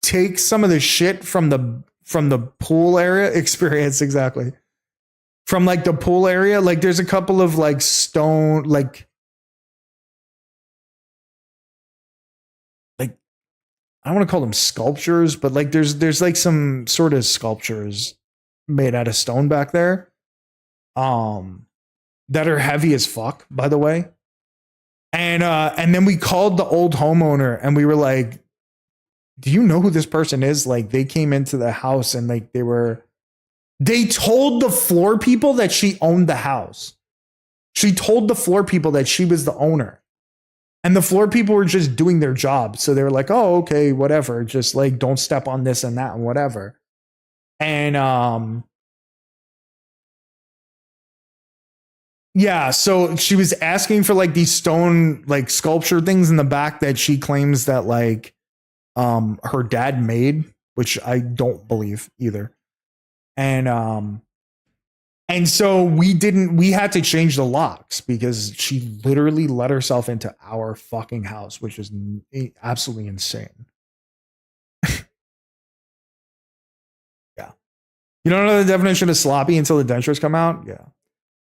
take some of the shit from the pool area experience. Exactly. From like the pool area, like there's a couple of like stone, like I don't want to call them sculptures, but like there's like some sort of sculptures made out of stone back there, um, that are heavy as fuck, by the way. And then we called the old homeowner and we were like, "Do you know who this person is?" Like they came into the house and like they told the floor people that she owned the house. She told the floor people that she was the owner. And the floor people were just doing their job. So they were like, "Oh, okay, whatever. Just like don't step on this and that and whatever." And yeah, so she was asking for like these stone like sculpture things in the back that she claims that like her dad made, which I don't believe either. And so we had to change the locks because she literally let herself into our fucking house, which is absolutely insane. Yeah. You don't know the definition of sloppy until the dentures come out? Yeah.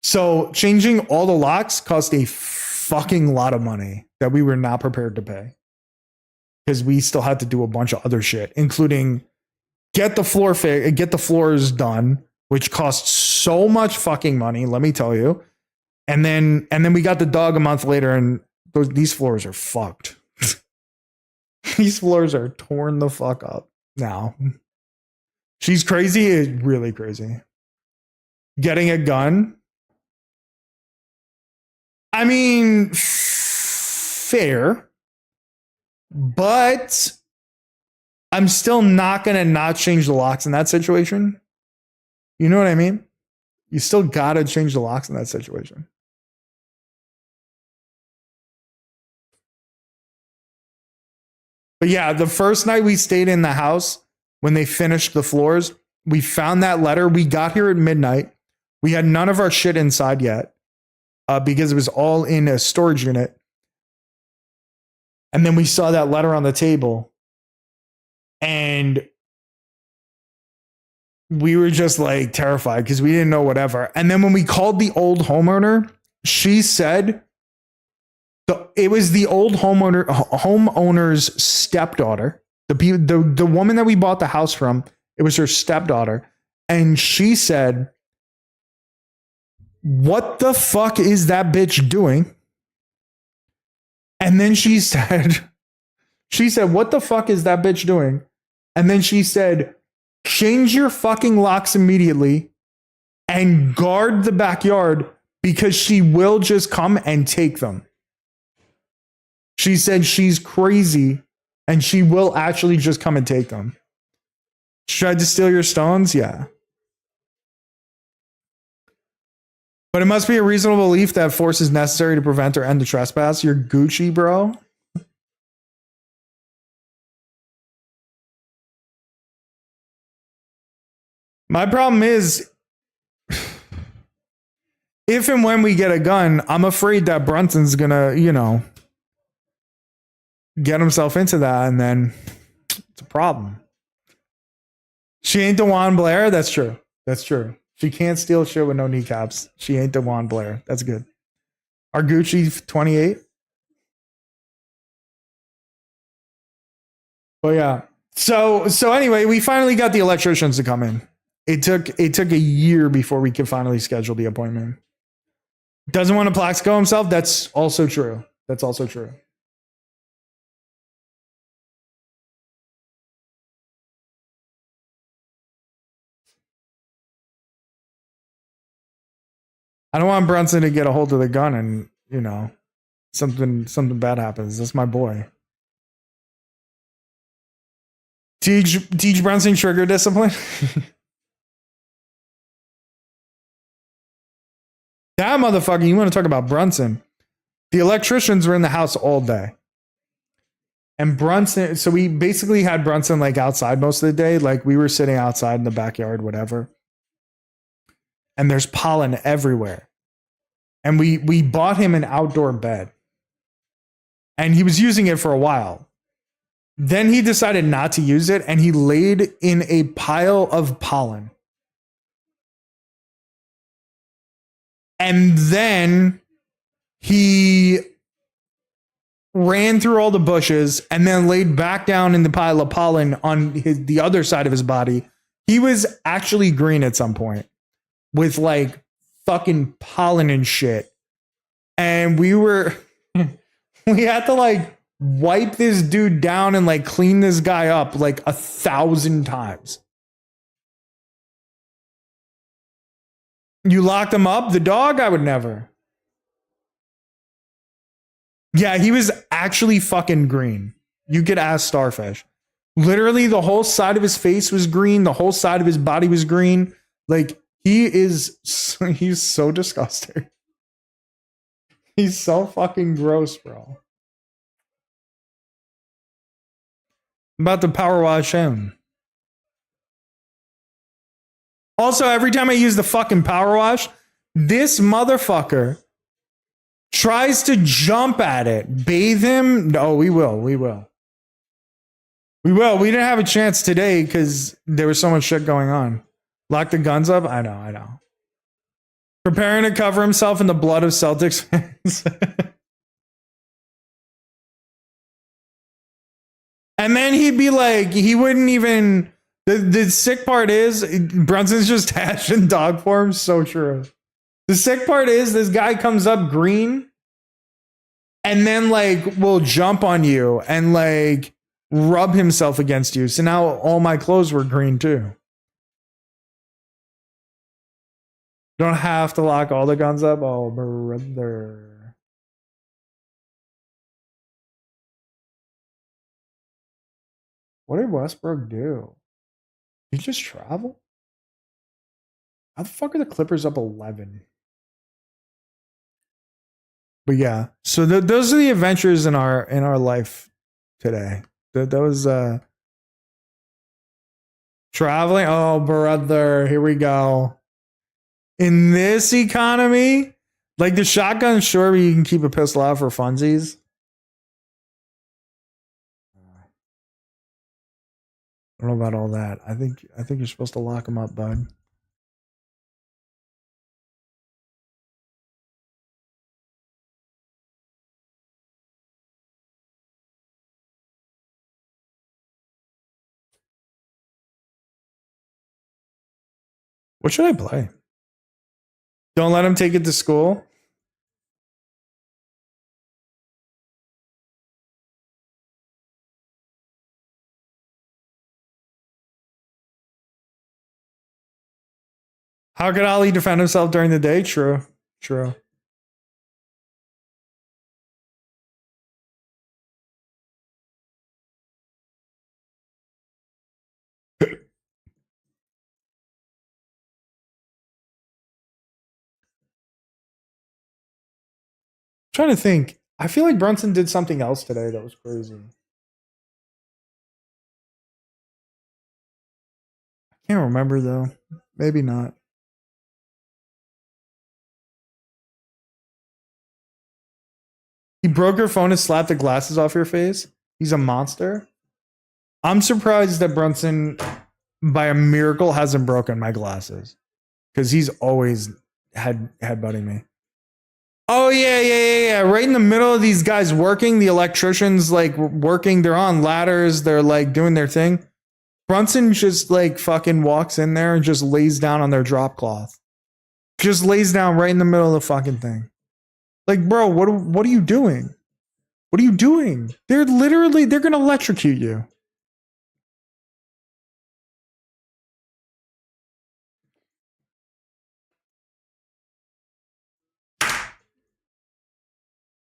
So changing all the locks cost a fucking lot of money that we were not prepared to pay because we still had to do a bunch of other shit, including get the floors done, which costs so much fucking money, let me tell you. And then we got the dog a month later, and these floors are fucked. These floors are torn the fuck up now. She's crazy, is really crazy. Getting a gun. I mean, fair, but I'm still not going to not change the locks in that situation. You know what I mean? You still got to change the locks in that situation. But yeah, the first night we stayed in the house, when they finished the floors, we found that letter. We got here at midnight. We had none of our shit inside yet because it was all in a storage unit. And then we saw that letter on the table. And we were just like terrified because we didn't know whatever. And then when we called the old homeowner, she said it was the old homeowner's stepdaughter. The woman that we bought the house from, it was her stepdaughter. And she said, "What the fuck is that bitch doing?" And then she said, "What the fuck is that bitch doing?" And then she said, "Change your fucking locks immediately and guard the backyard because she will just come and take them." She said she's crazy and she will actually just come and take them. She tried to steal your stones? Yeah. But it must be a reasonable belief that force is necessary to prevent or end the trespass. You're Gucci, bro. My problem is, if and when we get a gun, I'm afraid that Brunson's gonna, get himself into that, and then it's a problem. She ain't DeJuan Blair. That's true. That's true. She can't steal shit with no kneecaps. She ain't DeJuan Blair. That's good. Our Gucci 28. But yeah. So anyway, we finally got the electricians to come in. It took a year before we could finally schedule the appointment. Doesn't want to Plaxico himself. That's also true. That's also true. I don't want Brunson to get a hold of the gun and, something bad happens. That's my boy. Teach Brunson trigger discipline. That motherfucker, you want to talk about Brunson? The electricians were in the house all day. And Brunson, so we basically had Brunson like outside most of the day. Like we were sitting outside in the backyard, whatever. and there's pollen everywhere. And we bought him an outdoor bed. And he was using it for a while. Then he decided not to use it, and he laid in a pile of pollen. And then he ran through all the bushes and then laid back down in the pile of pollen on the other side of his body. He was actually green at some point with like fucking pollen and shit. And we had to like wipe this dude down and like clean this guy up like 1,000 times. You locked him up? The dog? I would never. Yeah, he was actually fucking green. You could ask Starfish. Literally, the whole side of his face was green. The whole side of his body was green. Like, he's so disgusting. He's so fucking gross, bro. I'm about to power wash him. Also, every time I use the fucking power wash, this motherfucker tries to jump at it. Bathe him? No, we will. We didn't have a chance today because there was so much shit going on. Lock the guns up? I know. Preparing to cover himself in the blood of Celtics fans. And then he'd be like, he wouldn't even. The sick part is, Brunson's just hatched in dog form. So true. The sick part is, this guy comes up green and then like will jump on you and like rub himself against you. So now all my clothes were green too. Don't have to lock all the guns up. Oh, brother. What did Westbrook do? Did he just travel? How the fuck are the Clippers up 11? But yeah, so those are the adventures in our life today. That was traveling. Oh, brother, here we go. In this economy, like the shotgun, sure, you can keep a pistol out for funsies. I don't know about all that. I think you're supposed to lock them up, bud. What should I play? Don't let him take it to school. How could Ali defend himself during the day? True. Trying to think. I feel like Brunson did something else today that was crazy. I can't remember though. Maybe not. He broke your phone and slapped the glasses off your face. He's a monster. I'm surprised that Brunson, by a miracle, hasn't broken my glasses. Because he's always headbutting me. Oh, yeah. Right in the middle of these guys working, the electricians like working, they're on ladders, they're like doing their thing. Brunson just like fucking walks in there and just lays down on their drop cloth. Just lays down right in the middle of the fucking thing. Like, bro, what are you doing? What are you doing? They're gonna electrocute you.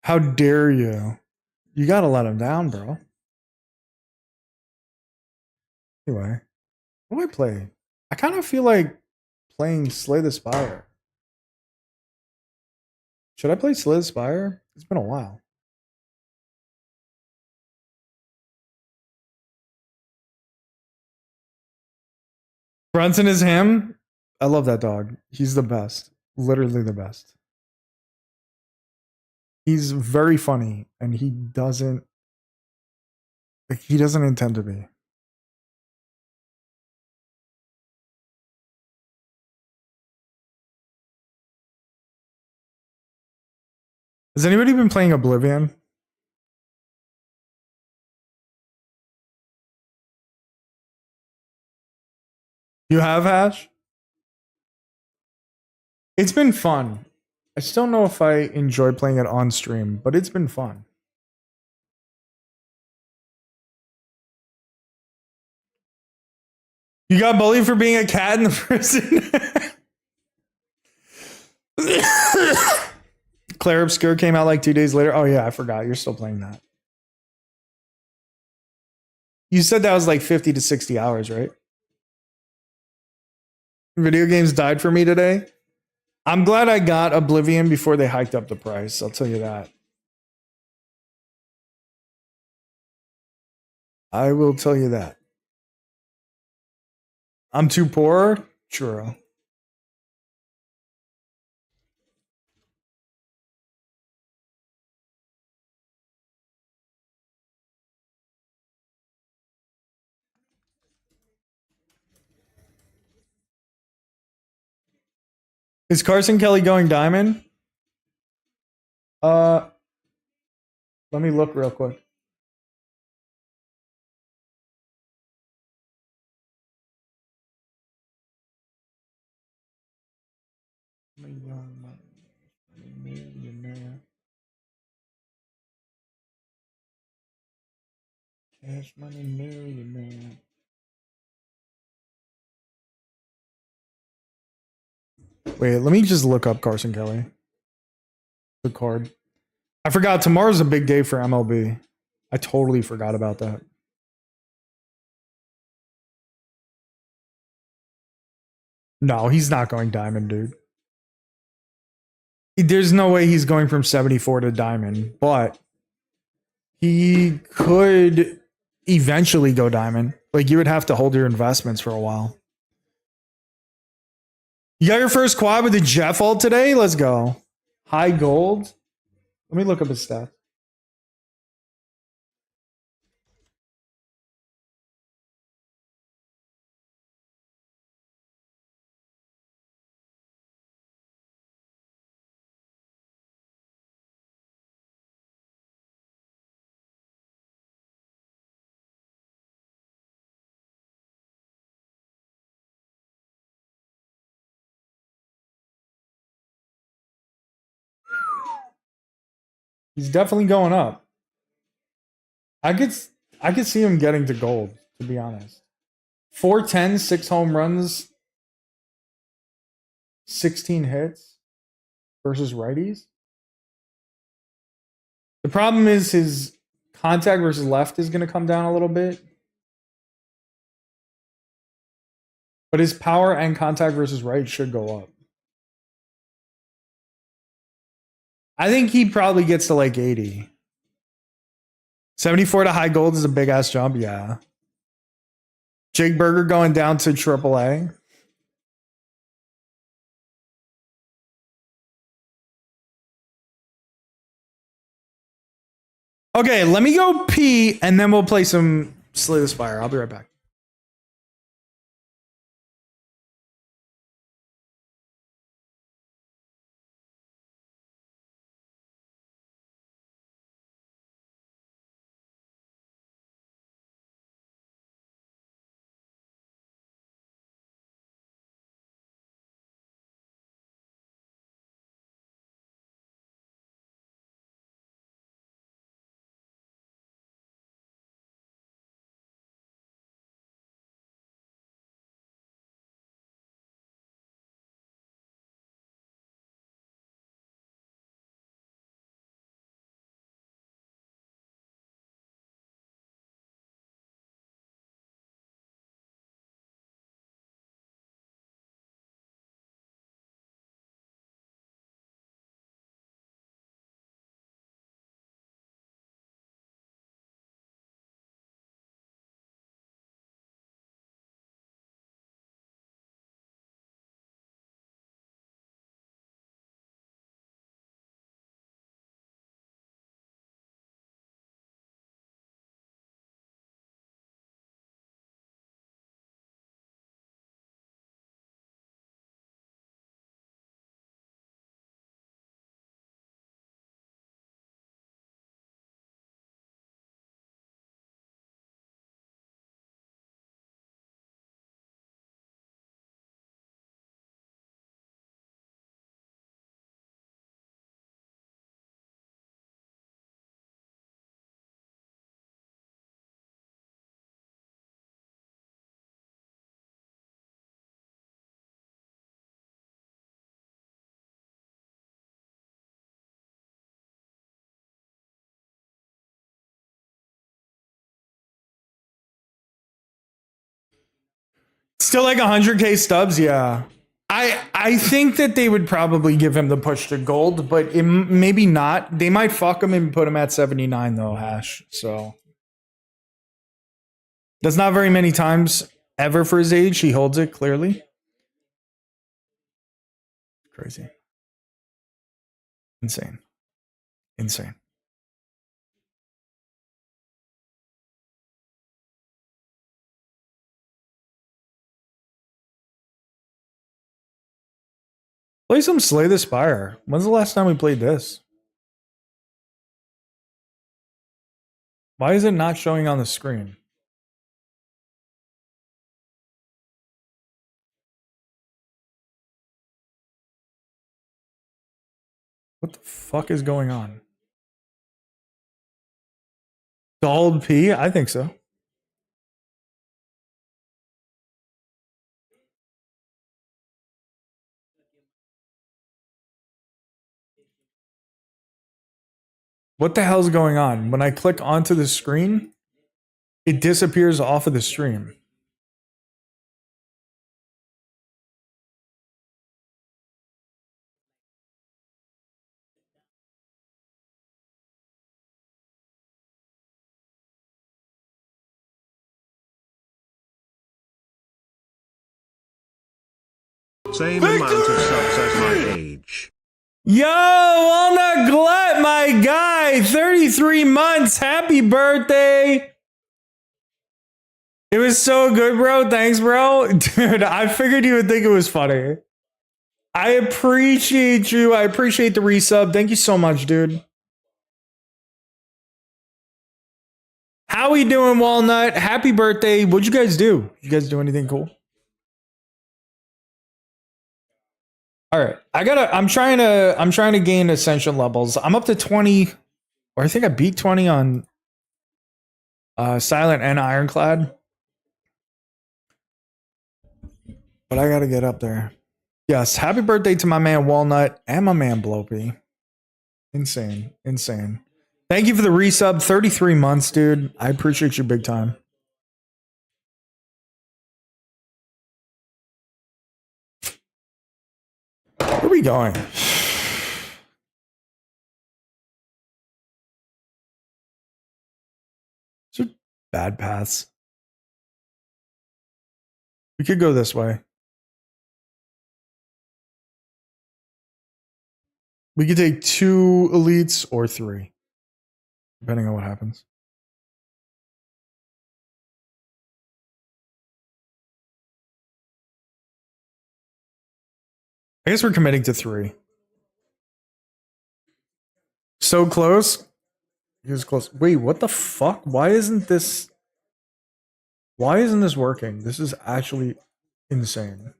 How dare you? You gotta let him down, bro. Anyway, what do I play? I kind of feel like playing Slay the Spire. Should I play Slay the Spire? It's been a while. Brunson is him? I love that dog. He's the best. Literally the best. He's very funny and he doesn't intend to be. Has anybody been playing Oblivion? You have, Hash? It's been fun. I still don't know if I enjoy playing it on stream, but it's been fun. You got bullied for being a cat in the prison? Claire Obscure came out like 2 days later. Oh yeah, I forgot. You're still playing that. You said that was like 50 to 60 hours, right? Video games died for me today. I'm glad I got Oblivion before they hiked up the price. I'll tell you that. I will tell you that. I'm too poor? True. Is Carson Kelly going diamond? Uh, Let me look real quick. Cash money millionaire. Wait, let me just look up Carson Kelly. The card. I forgot tomorrow's a big day for MLB. I totally forgot about that. No, he's not going diamond, dude. There's no way he's going from 74 to diamond, but he could eventually go diamond. Like you would have to hold your investments for a while. You got your first quad with the Jeff ult today? Let's go. High gold. Let me look up his stats. He's definitely going up. I could I could see him getting to gold, to be honest. 410, 6 home runs, 16 hits versus righties. The problem is his contact versus left is going to come down a little bit. But his power and contact versus right should go up. I think he probably gets to like 80. 74 to high gold is a big ass jump, yeah. Jake Berger going down to AAA. Okay, let me go pee and then we'll play some Slay the Spire. I'll be right back. Still like 100K stubs, yeah. I think that they would probably give him the push to gold, but maybe not. They might fuck him and put him at 79 though, Hash. So that's not very many times ever for his age. He holds it clearly. Crazy. Insane. Insane. Play some Slay the Spire. When's the last time we played this? Why is it not showing on the screen? What the fuck is going on? The old P? I think so. What the hell's going on? When I click onto the screen, it disappears off of the stream. Same amount of subs as my age. Yo, Walnut Glut, my guy, 33 months. Happy birthday. It was so good, bro. Thanks, bro. Dude, I figured you would think it was funny. I appreciate you. I appreciate the resub. Thank you so much, dude. How we doing, Walnut? Happy birthday. What'd you guys do? You guys do anything cool? All right. I'm trying to gain ascension levels. I'm up to 20, or I think I beat 20 on Silent and Ironclad. But I gotta get up there. Yes, happy birthday to my man Walnut and my man Blopey. Insane. Insane. Thank you for the resub. 33 months, dude. I appreciate you big time. Where are we going? These are bad paths. We could go this way. We could take 2 elites or 3, depending on what happens. I guess we're committing to 3. So close. He was close. Wait, what the fuck? Why isn't this working? This is actually insane.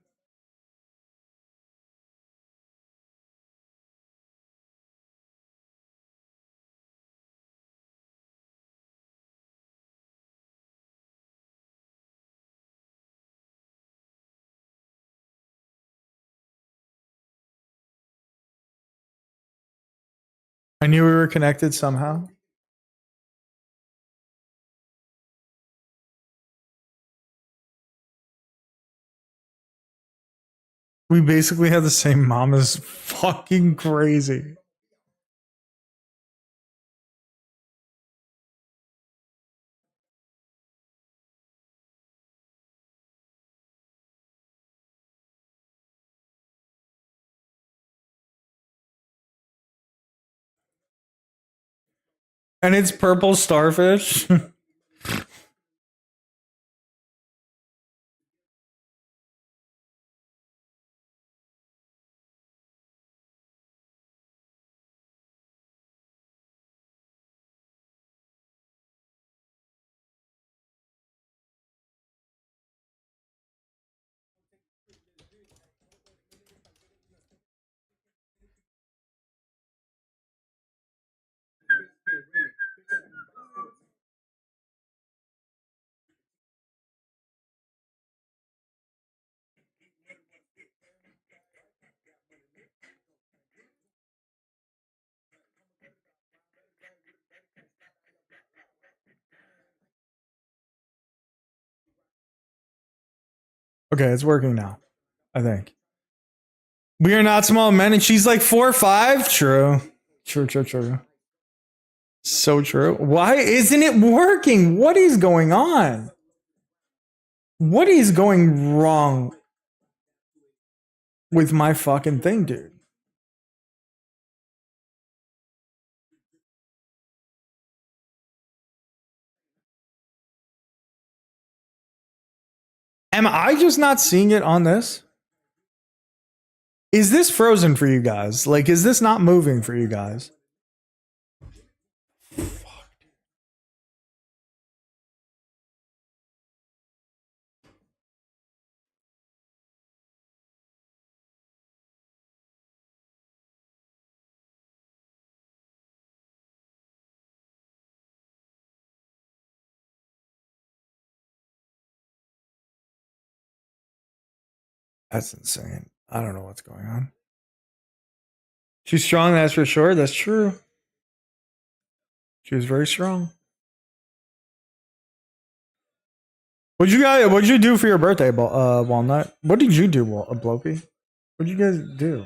I knew we were connected somehow. We basically have the same mom. Is fucking crazy. And it's purple starfish. Okay, it's working now. I think. We are not small men, and she's like 4'5". True. True. So true. Why isn't it working? What is going on? What is going wrong with my fucking thing, dude? Am I just not seeing it on this? Is this frozen for you guys? Like, is this not moving for you guys? That's insane. I don't know what's going on. She's strong, that's for sure. That's true. She was very strong. What'd you do for your birthday, Walnut? What did you do, Blopey? What'd you guys do?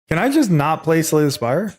Can I just not play Slay the Spire?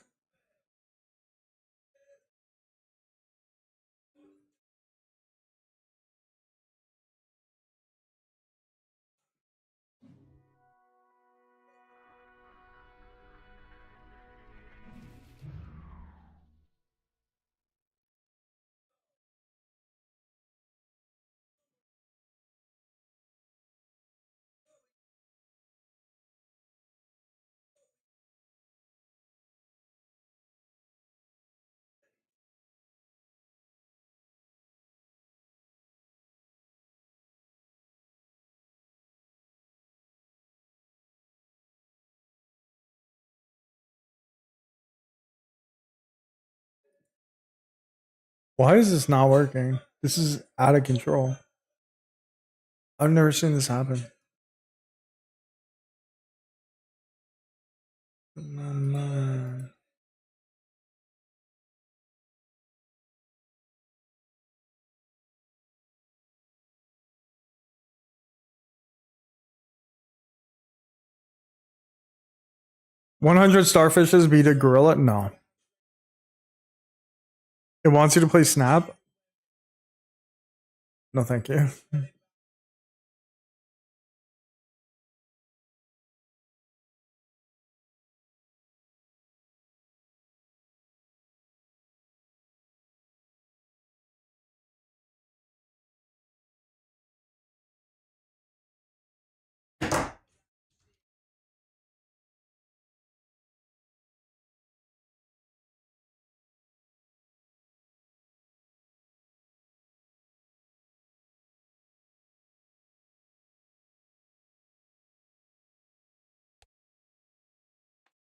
Why is this not working? This is out of control. I've never seen this happen. 100 starfishes beat a gorilla? No. It wants you to play Snap? No, thank you.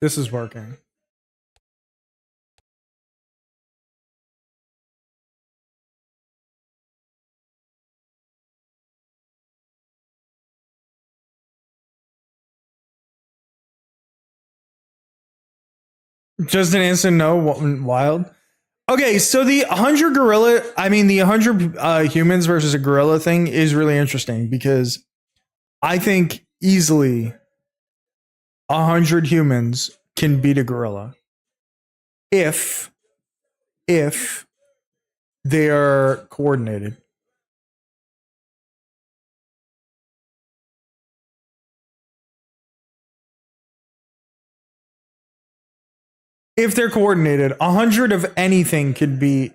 This is working. Just an instant no, wild. Okay, so the 100 humans versus a gorilla thing is really interesting because I think easily 100 humans can beat a gorilla if they are coordinated. If they're coordinated, 100 of anything could be.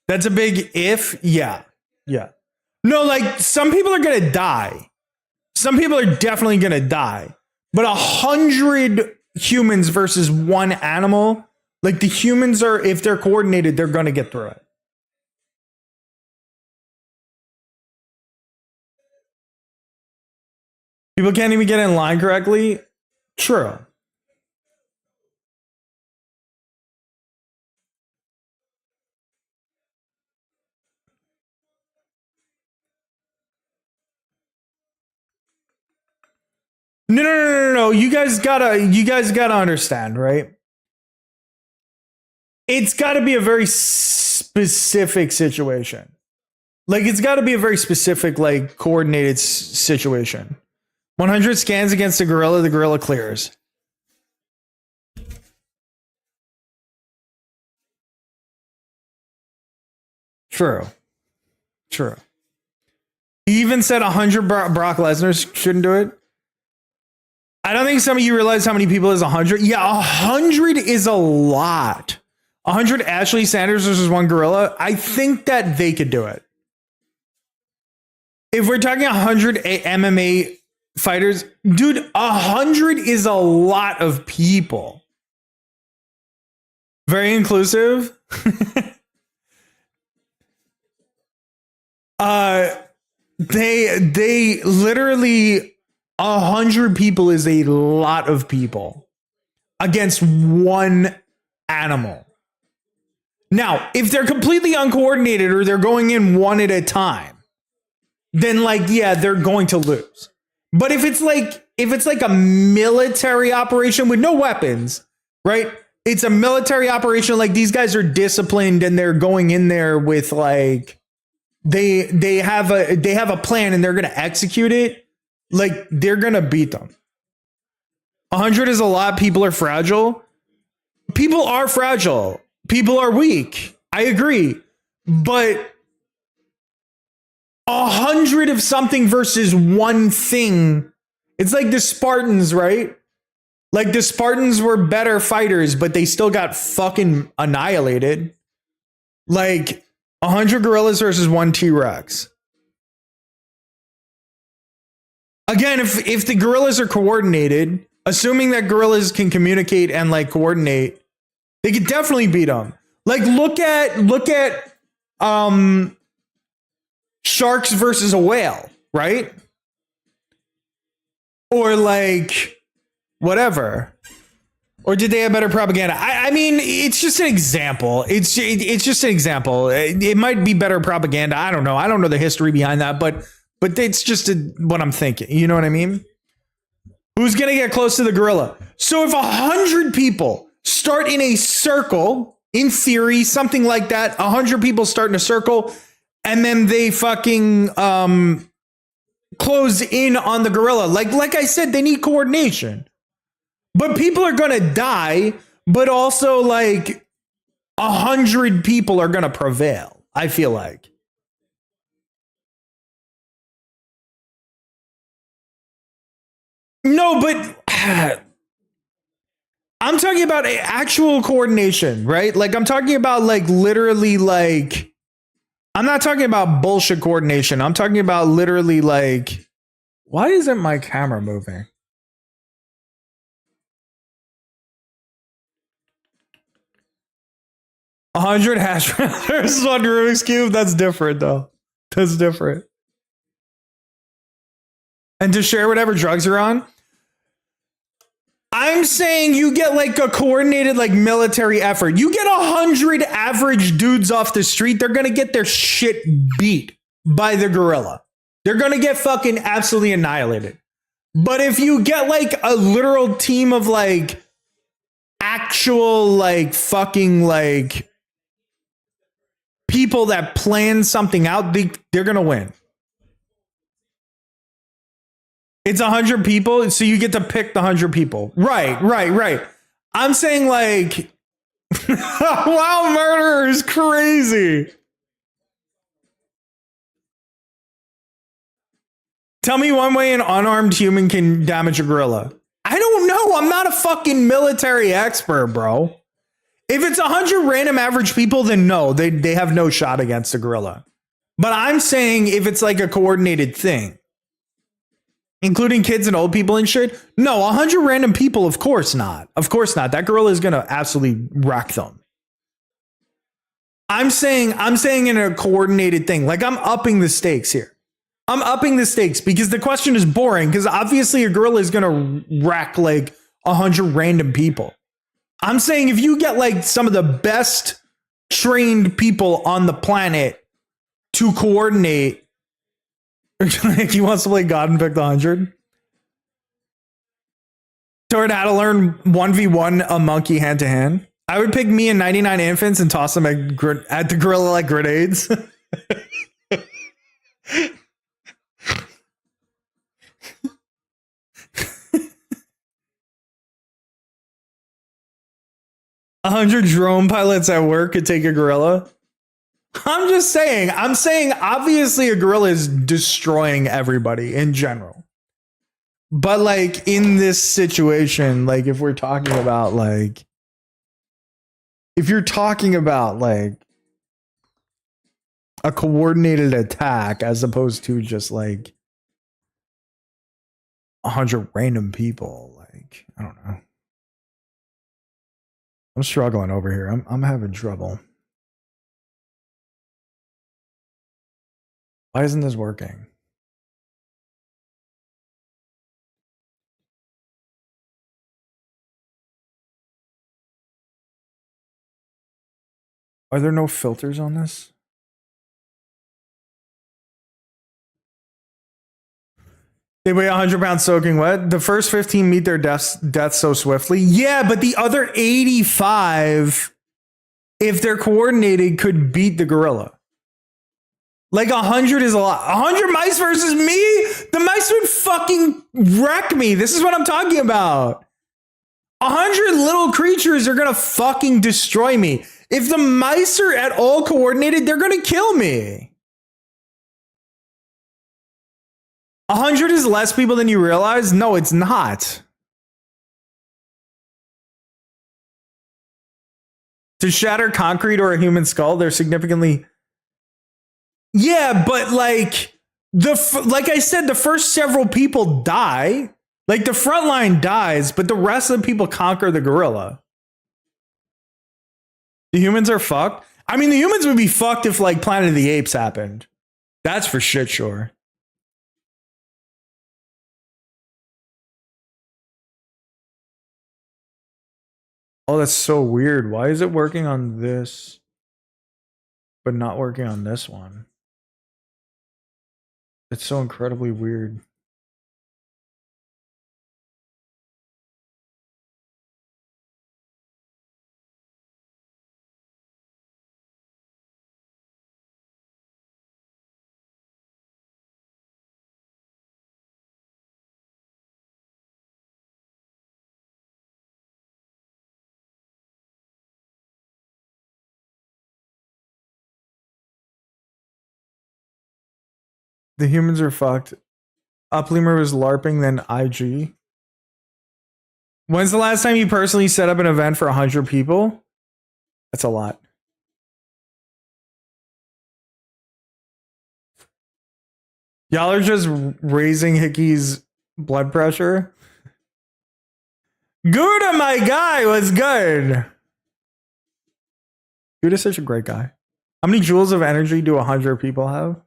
That's a big if. Yeah. No, like some people are gonna die. Some people are definitely gonna die. But 100 humans versus one animal, like the humans are, if they're coordinated, they're gonna get through it. People can't even get in line correctly. True. No. You guys gotta understand, right? It's got to be a very specific situation. Like, it's got to be a very specific, like, coordinated situation. 100 scans against the gorilla clears. True. He even said 100 Brock Lesnar shouldn't do it. I don't think some of you realize how many people is 100. Yeah, 100 is a lot. 100 Ashley Sanders versus one gorilla. I think that they could do it. If we're talking 100 MMA fighters, dude, 100 is a lot of people. Very inclusive. They literally 100 people is a lot of people against one animal. Now, if they're completely uncoordinated or they're going in one at a time, then like, yeah, they're going to lose. But if it's like a military operation with no weapons, right? It's a military operation. Like, these guys are disciplined and they're going in there with like, they have a plan and they're going to execute it. Like, they're going to beat them. 100 is a lot. People are fragile. People are fragile. People are weak. I agree. But 100 of something versus one thing. It's like the Spartans, right? Like, the Spartans were better fighters, but they still got fucking annihilated. Like, 100 gorillas versus one T-Rex. Again, if the gorillas are coordinated, assuming that gorillas can communicate and like coordinate, they could definitely beat them. Like, look at sharks versus a whale, right? Or like whatever. Or did they have better propaganda? I mean, it's just an example. It's just an example. It might be better propaganda. I don't know. I don't know the history behind that, but it's just what I'm thinking. You know what I mean? Who's going to get close to the gorilla? So if 100 people start in a circle, in theory, something like that, 100 people start in a circle, and then they fucking close in on the gorilla. Like I said, they need coordination. But people are going to die, but also like 100 people are going to prevail, I feel like. No, but I'm talking about actual coordination, right? Like, I'm talking about like literally like, I'm not talking about bullshit coordination. I'm talking about literally like, why isn't my camera moving? $100 hash versus one Rubik's Cube. That's different, though. That's different. And to share whatever drugs you're on. I'm saying you get like a coordinated like military effort. You get 100 average dudes off the street, they're gonna get their shit beat by the gorilla. They're gonna get fucking absolutely annihilated. But if you get like a literal team of like actual like fucking like people that plan something out, they're gonna win. It's 100 people, so you get to pick the 100 people. Right. I'm saying like, wow, murder is crazy. Tell me one way an unarmed human can damage a gorilla. I don't know. I'm not a fucking military expert, bro. If it's 100 random average people, then no, they have no shot against a gorilla. But I'm saying if it's like a coordinated thing, including kids and old people and shit, no, 100 random people, of course not. Of course not. That gorilla is going to absolutely wreck them. I'm saying in a coordinated thing, like I'm upping the stakes here. I'm upping the stakes because the question is boring because obviously a gorilla is going to wreck like 100 random people. I'm saying if you get like some of the best trained people on the planet to coordinate, he wants to play God and pick the 100. Toward how to learn 1v1 a monkey hand to hand. I would pick me and 99 infants and toss them at the gorilla like grenades. A 100 drone pilots at work could take a gorilla. I'm just saying. I'm saying obviously a gorilla is destroying everybody in general. But like in this situation, like if we're talking about like, if you're talking about like a coordinated attack as opposed to just like 100 random people, like I don't know. I'm struggling over here. I'm having trouble. Why isn't this working? Are there no filters on this? They weigh 100 pounds soaking wet. The first 15 meet their deaths so swiftly. Yeah, but the other 85, if they're coordinated, could beat the gorilla. Like 100 is a lot. 100 mice versus me? The mice would fucking wreck me. This is what I'm talking about. 100 little creatures are gonna fucking destroy me. If the mice are at all coordinated, they're gonna kill me. 100 is less people than you realize? No, it's not. To shatter concrete or a human skull, they're significantly... Yeah, but like I said, the first several people die. Like the front line dies, but the rest of the people conquer the gorilla. The humans are fucked. I mean, the humans would be fucked if like Planet of the Apes happened. That's for shit sure. Oh, that's so weird. Why is it working on this, but not working on this one? It's so incredibly weird. The humans are fucked. Uplemer was LARPing, then IG. When's the last time you personally set up an event for 100 people? That's a lot. Y'all are just raising Hickey's blood pressure. Gouda, my guy, was good. Gouda's such a great guy. How many joules of energy do 100 people have?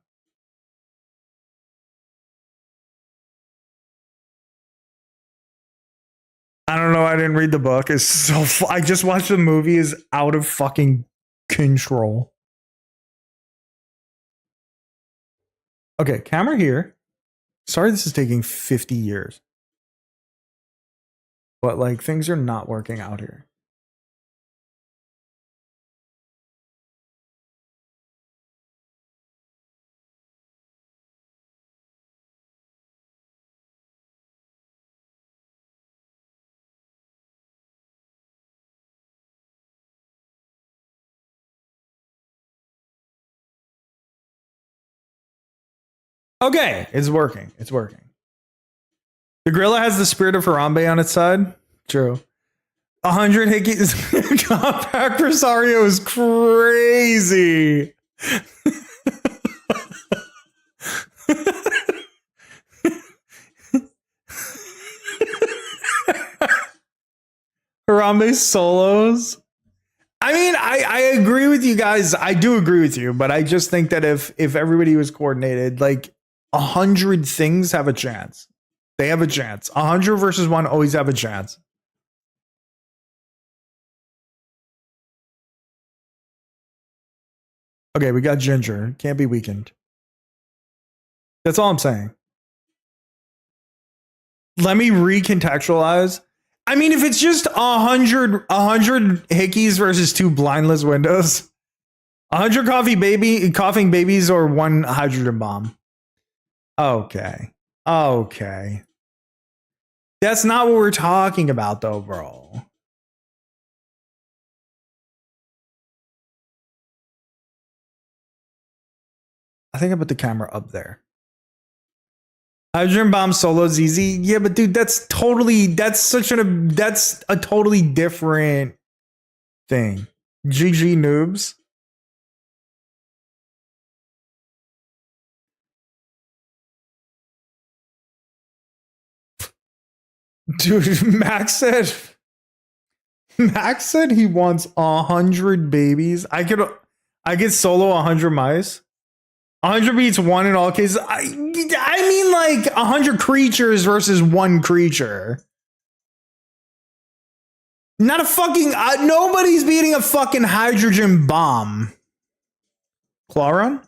I don't know. I didn't read the book. It's so I just watched the movie. Is out of fucking control. Okay, camera here. Sorry this is taking 50 years. But like things are not working out here. Okay, it's working. It's working. The gorilla has the spirit of Harambe on its side. True. 100 Hickeys. Compact Rosario is crazy. Harambe solos. I mean, I agree with you guys. I do agree with you, but I just think that if everybody was coordinated, like 100 things have a chance. They have a chance. 100 versus 1 always have a chance. Okay, we got Ginger. Can't be weakened. That's all I'm saying. Let me recontextualize. I mean, if it's just a hundred hickeys versus two blindless windows, 100 coughing babies, or one hydrogen bomb. Okay. Okay. That's not what we're talking about, though, bro. I think I put the camera up there. Hydrogen bomb solo's easy. Yeah, but dude, that's a totally different thing. GG noobs. Dude, Max said he wants 100 babies. I could solo 100 mice. 100 beats one in all cases. I mean, like 100 creatures versus one creature. Not a fucking. Nobody's beating a fucking hydrogen bomb. Claron?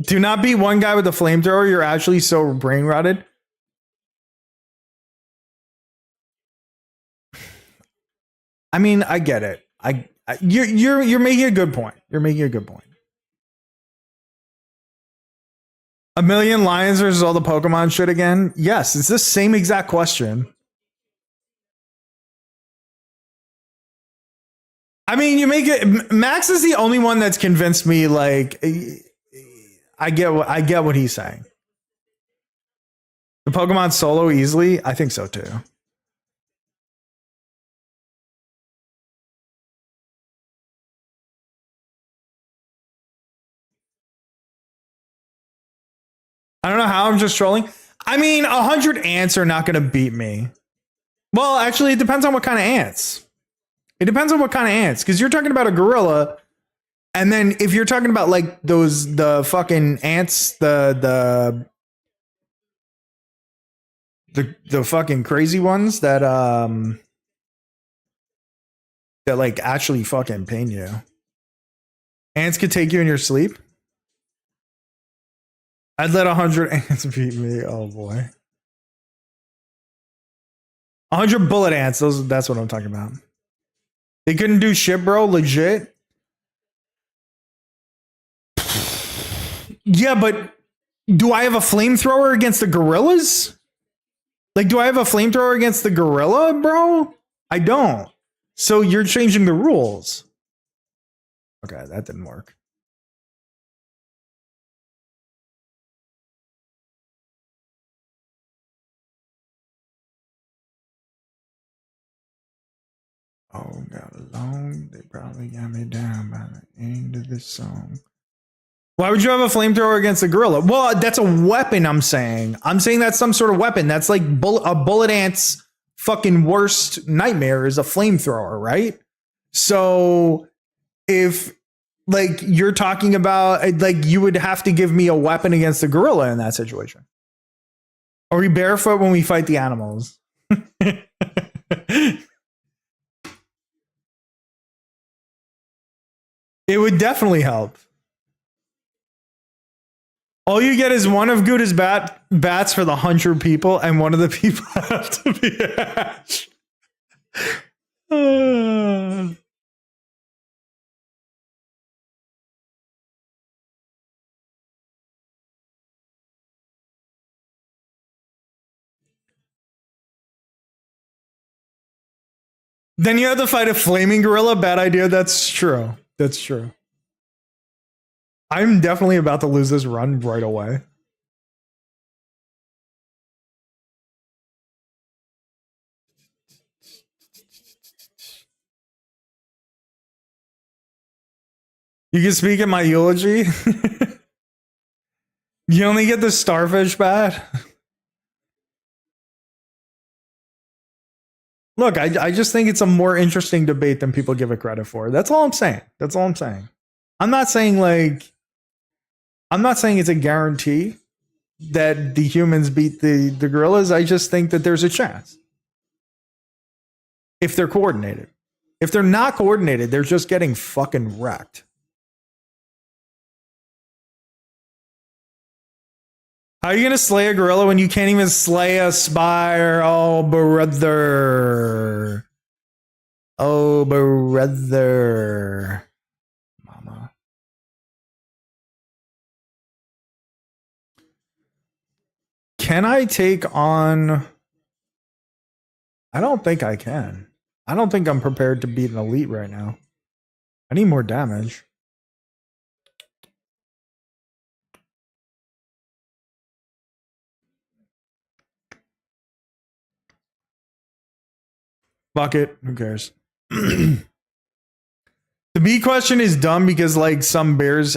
Do not beat one guy with a flamethrower. You're actually so brain rotted. I mean, I get it. You're making a good point. You're making a good point. A million lions versus all the Pokemon shit again? Yes, it's the same exact question. I mean, you make it. Max is the only one that's convinced me. Like, I get what he's saying. The Pokemon solo easily. I think so too. I don't know how. I'm just trolling. I mean, 100 ants are not going to beat me. Well, actually, it depends on what kind of ants. It depends on what kind of ants, because you're talking about a gorilla, and then if you're talking about like the fucking ants, the fucking crazy ones that like actually fucking pain you. Ants could take you in your sleep. I'd let 100 ants beat me. Oh boy. 100 bullet ants. That's what I'm talking about. They couldn't do shit, bro. Legit. Yeah, but do I have a flamethrower against the gorillas? Like, do I have a flamethrower against the gorilla, bro? I don't. So you're changing the rules. Okay, that didn't work. Oh, got along. They probably got me down by the end of this song. Why would you have a flamethrower against a gorilla? Well, that's a weapon, I'm saying. I'm saying that's some sort of weapon. That's like a bullet ant's fucking worst nightmare is a flamethrower, right? So if like you're talking about, like, you would have to give me a weapon against a gorilla in that situation. Are we barefoot when we fight the animals? It would definitely help. All you get is one of Gouda's bats for the 100 people, and one of the people have to be Ash. Then you have to fight a flaming gorilla. Bad idea. That's true. That's true. I'm definitely about to lose this run right away. You can speak in my eulogy. You only get the starfish bat. Look, I just think it's a more interesting debate than people give it credit for. That's all I'm saying. That's all I'm saying. I'm not saying it's a guarantee that the humans beat the gorillas. I just think that there's a chance. If they're coordinated. If they're not coordinated, they're just getting fucking wrecked. How are you gonna slay a gorilla when you can't even slay a spider? Oh, brother. Oh, brother. Mama. Can I take on... I don't think I can. I don't think I'm prepared to beat an elite right now. I need more damage. Fuck it. Who cares? The B question is dumb because like some bears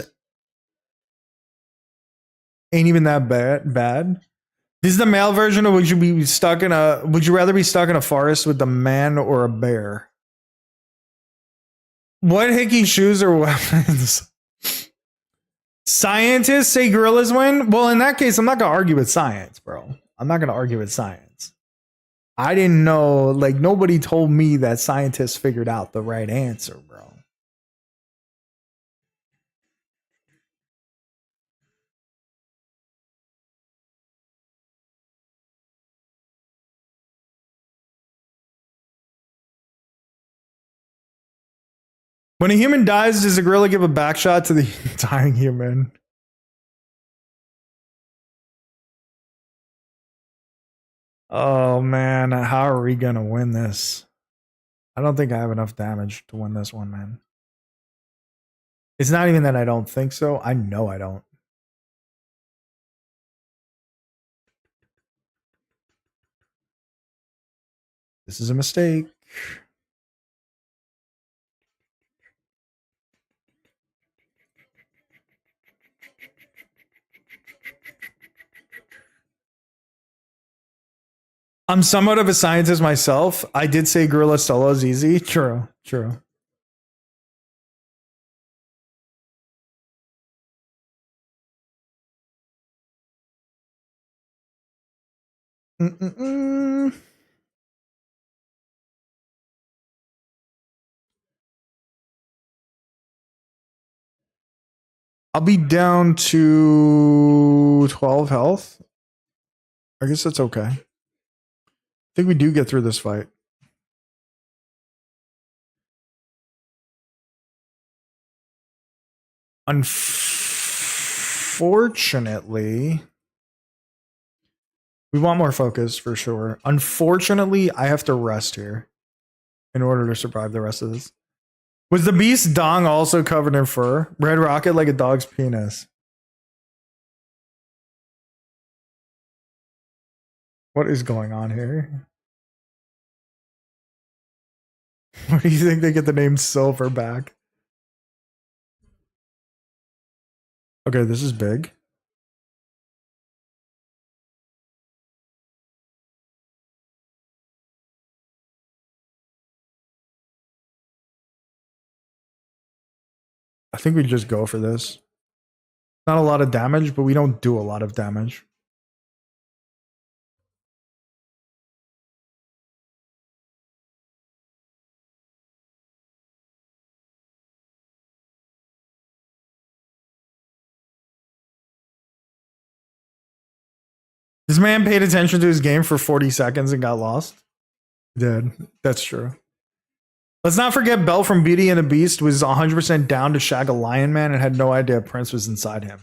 ain't even that bad. This is the male version, or would you be stuck in a would you rather be stuck in a forest with a man or a bear? What hickey shoes or weapons? Scientists say gorillas win? Well, in that case, I'm not gonna argue with science, bro. I'm not gonna argue with science. I didn't know, like, nobody told me that scientists figured out the right answer, bro. When a human dies, does a gorilla give a back shot to the dying human? Oh man, how are we gonna win this? I don't think I have enough damage to win this one, man. It's not even that I don't think so. I know I don't. This is a mistake. I'm somewhat of a scientist myself. I did say gorilla solo is easy. True, true. Mm-mm-mm. I'll be down to 12 health. I guess that's okay. I think we do get through this fight. Unfortunately, we want more focus for sure. Unfortunately, I have to rest here in order to survive the rest of this. Was the beast dong also covered in fur? Red rocket like a dog's penis. What is going on here? What do you think they get the name Silver back? Okay, this is big. I think we just go for this. Not a lot of damage, but we don't do a lot of damage. This man paid attention to his game for 40 seconds and got lost. He did. That's true. Let's not forget Belle from Beauty and the Beast was 100% down to shag a lion man and had no idea Prince was inside him.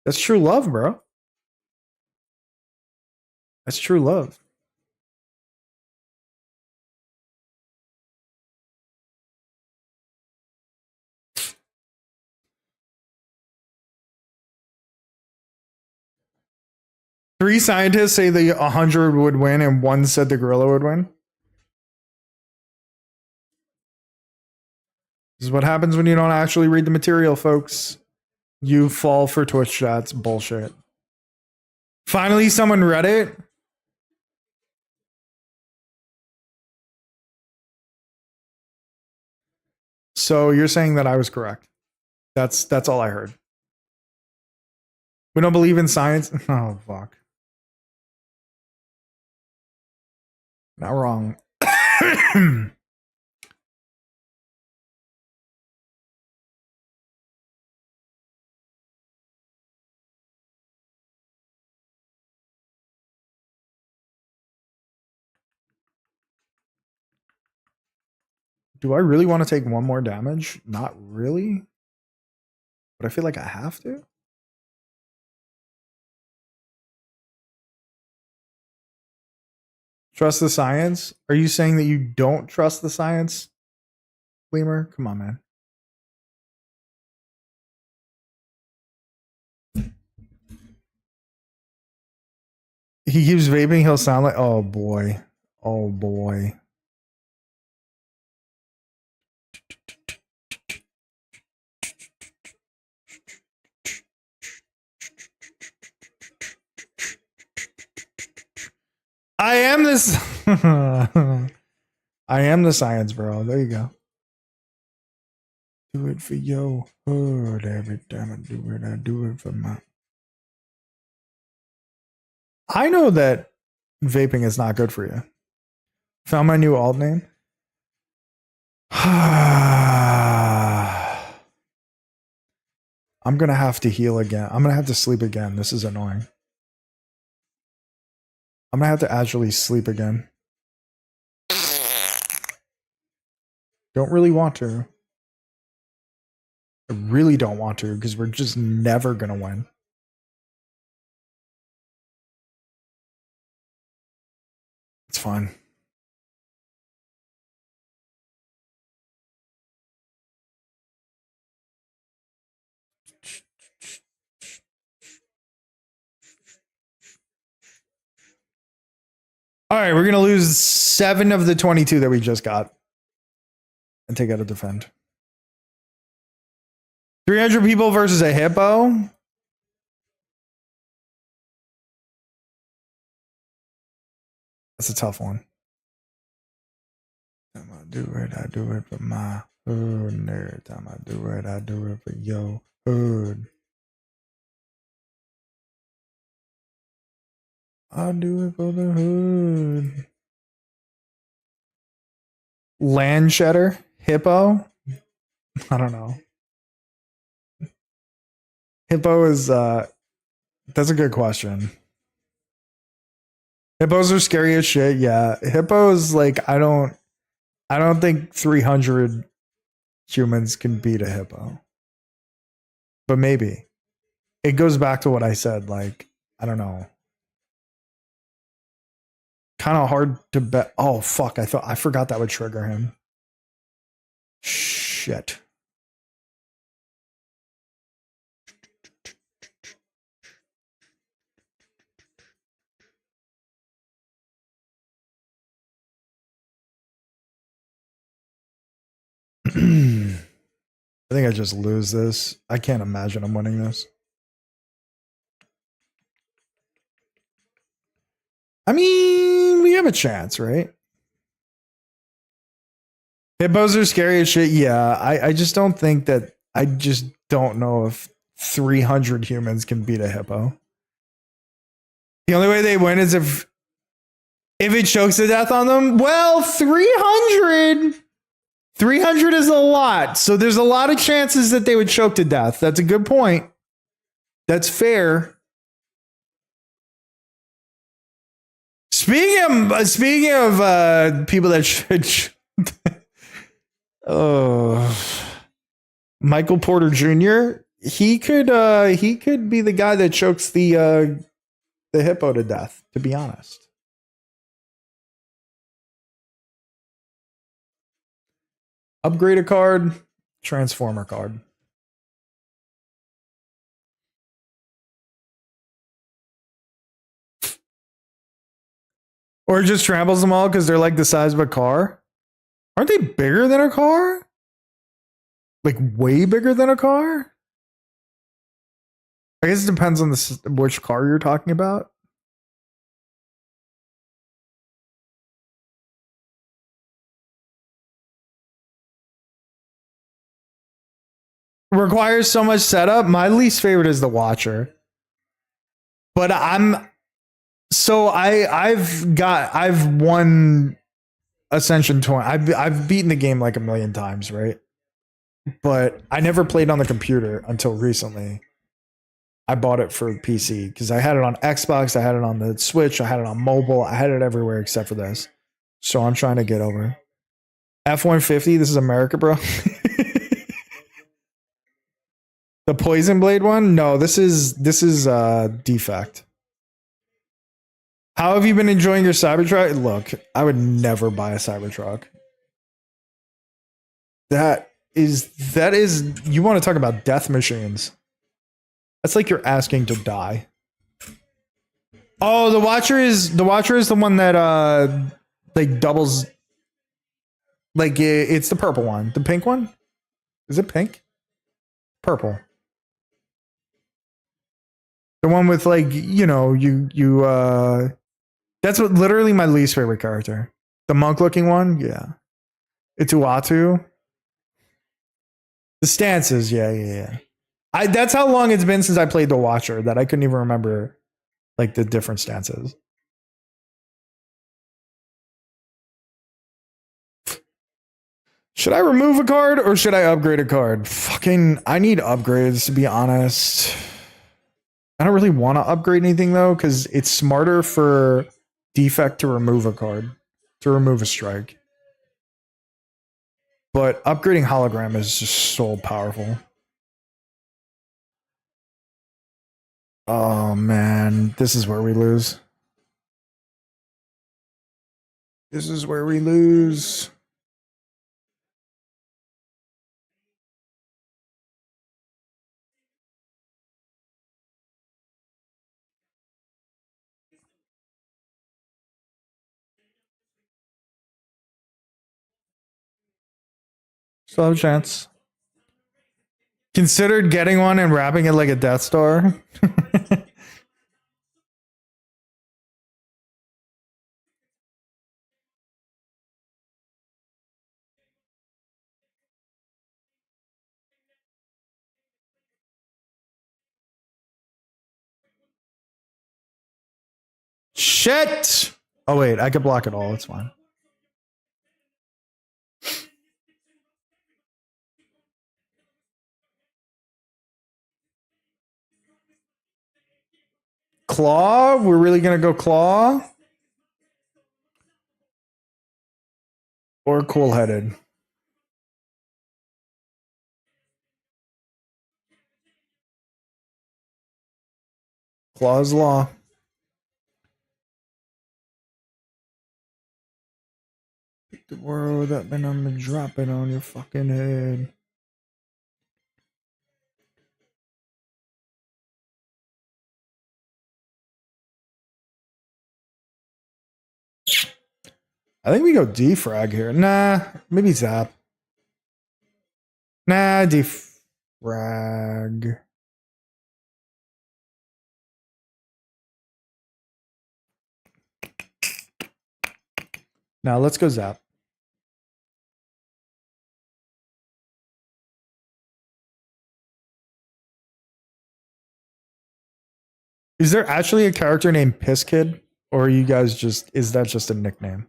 That's true love, bro. That's true love. Three scientists say the 100 would win, and one said the gorilla would win. This is what happens when you don't actually read the material, folks. You fall for Twitch chats. Bullshit. Finally, someone read it. So you're saying that I was correct. That's all I heard. We don't believe in science. Oh fuck. Not wrong. Do I really want to take one more damage? Not really. But I feel like I have to. Trust the science? Are you saying that you don't trust the science, Lemur? Come on, man. He keeps vaping, he'll sound like, oh boy. Oh boy. I am this. I am the science, bro. There you go. Do it for yo hood every time I do it for my. I know that vaping is not good for you. Found my new alt name. I'm gonna have to heal again. I'm gonna have to sleep again. This is annoying. I'm gonna have to actually sleep again. Don't really want to. I really don't want to because we're just never gonna win. It's fine. All right, we're gonna lose 7 of the 22 that we just got, and take out a defend. 300 people versus a hippo. That's a tough one. Time I do it for my hood. Every time I do it for yo hood. I do it for the hood. Land shedder? Hippo? I don't know. Hippo is that's a good question. Hippos are scary as shit, yeah. Hippos, like, I don't think 300 humans can beat a hippo. But maybe. It goes back to what I said, like, I don't know. Kind of hard to bet. Oh fuck! I forgot that would trigger him. Shit. I think I just lose this. I can't imagine I'm winning this. I mean, we have a chance, right? Hippos are scary as shit. Yeah, I just don't think that. I just don't know if 300 humans can beat a hippo. The only way they win is if it chokes to death on them. Well, 300 is a lot. So there's a lot of chances that they would choke to death. That's a good point. That's fair. Speaking of people that should Michael Porter Jr., he could be the guy that chokes the hippo to death, to be honest. Upgrade a card, transformer card. Or just tramples them all because they're like the size of a car. Aren't they bigger than a car? Like way bigger than a car? I guess it depends on which car you're talking about. Requires so much setup. My least favorite is the Watcher. But I've won Ascension 20. I've beaten the game like a million times, right? But I never played on the computer until recently. I bought it for PC because I had it on Xbox, I had it on the Switch, I had it on mobile, I had it everywhere except for this. So I'm trying to get over. F-150. This is America, bro. The Poison Blade one? No, this is Defect. How have you been enjoying your Cybertruck? Look, I would never buy a Cybertruck. That is you want to talk about death machines. That's like you're asking to die. Oh, the Watcher is the one that like doubles, like it's the purple one. The pink one? Is it pink? Purple. The one with like, you know, that's what literally my least favorite character. The monk looking one, yeah. It's Uatu. The stances, yeah. That's how long it's been since I played the Watcher that I couldn't even remember like the different stances. Should I remove a card or should I upgrade a card? Fucking, I need upgrades to be honest. I don't really want to upgrade anything though, because it's smarter for Defect to remove a card, to remove a strike. But upgrading Hologram is just so powerful. Oh man, this is where we lose. This is where we lose. Still have a chance. Considered getting one and wrapping it like a Death Star. Shit! Oh wait, I could block it all. It's fine. Claw? We're really gonna go claw? Or cool-headed? Claw's law. Pick the world up and I'm gonna drop it on your fucking head. I think we go defrag here. Nah, maybe zap. Nah, defrag. Now let's go zap. Is there actually a character named Piss Kid? Or are you guys just, is that just a nickname?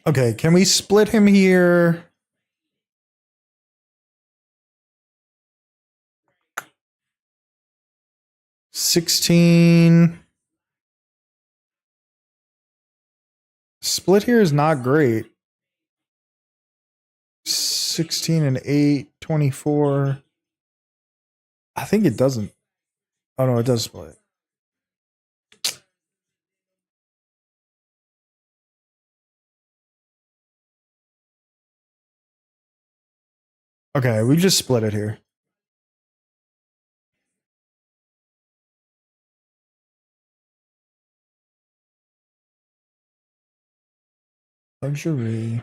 Okay, can we split him here? $16. Split here is not great. 16 and 8, 24. I think it doesn't. Oh no, it does split. Okay, we just split it here. Luxury.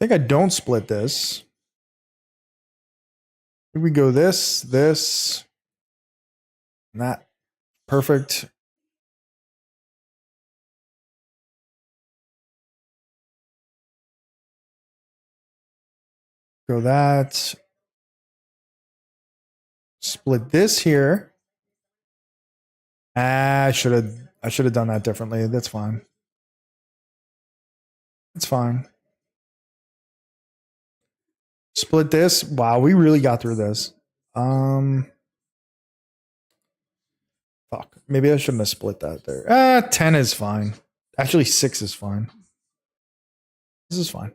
I think I don't split this. Here we go this, and that. Perfect. Go that. Split this here. I should have done that differently. That's fine. It's fine. Split this. Wow, we really got through this. Fuck. Maybe I shouldn't have split that there. 10 is fine. Actually, 6 is fine. This is fine.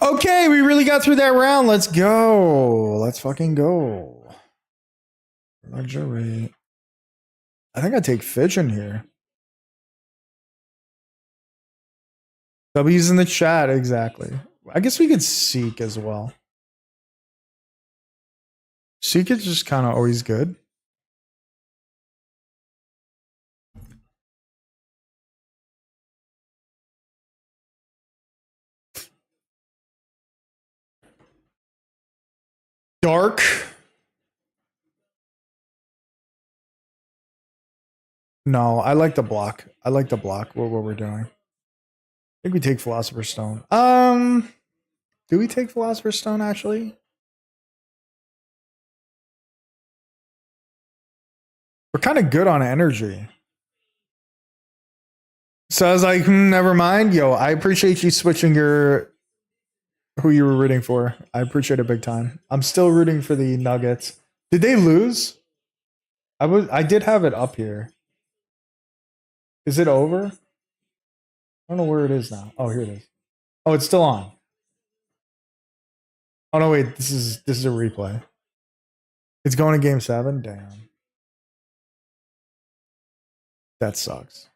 Okay, we really got through that round. Let's go. Let's fucking go. Luxury. I think I take Fish in here. W's in the chat, exactly. I guess we could Seek as well. Seek is just kind of always good. Dark. No, I like the block. I like the block. What we're doing. I think we take Philosopher's Stone. Do we take Philosopher's Stone actually? We're kind of good on energy. So I was like, never mind. Yo, I appreciate you switching your who you were rooting for. I appreciate it big time. I'm still rooting for the Nuggets. Did they lose? I did have it up here. Is it over? I don't know where it is now. Oh, here it is. Oh, it's still on. Oh no, wait, this is a replay. It's going to game 7? Damn. That sucks.